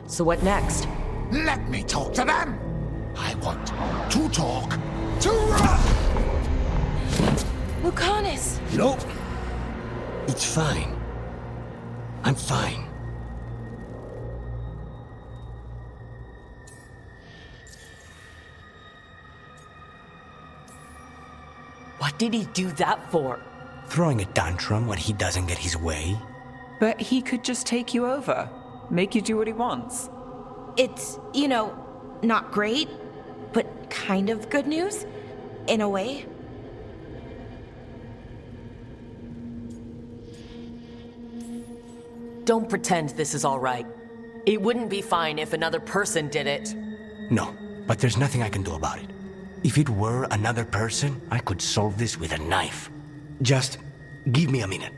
Speaker 1: So what next?
Speaker 7: Let me talk to them! I want to talk to
Speaker 6: Lucanis!
Speaker 16: Nope. It's fine. I'm fine.
Speaker 12: What did he do that for?
Speaker 16: Throwing a tantrum when he doesn't get his way?
Speaker 2: But he could just take you over, make you do what he wants.
Speaker 6: It's, not great, but kind of good news, in a way.
Speaker 12: Don't pretend this is all right. It wouldn't be fine if another person did it.
Speaker 16: No, but there's nothing I can do about it. If it were another person, I could solve this with a knife. Just give me a minute.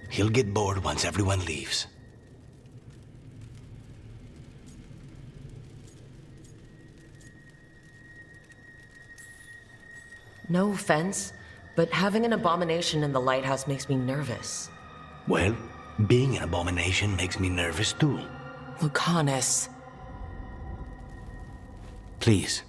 Speaker 16: He'll get bored once everyone leaves.
Speaker 1: No offense, but having an abomination in the lighthouse makes me nervous.
Speaker 16: Well, being an abomination makes me nervous too.
Speaker 12: Lucanis.
Speaker 16: Please,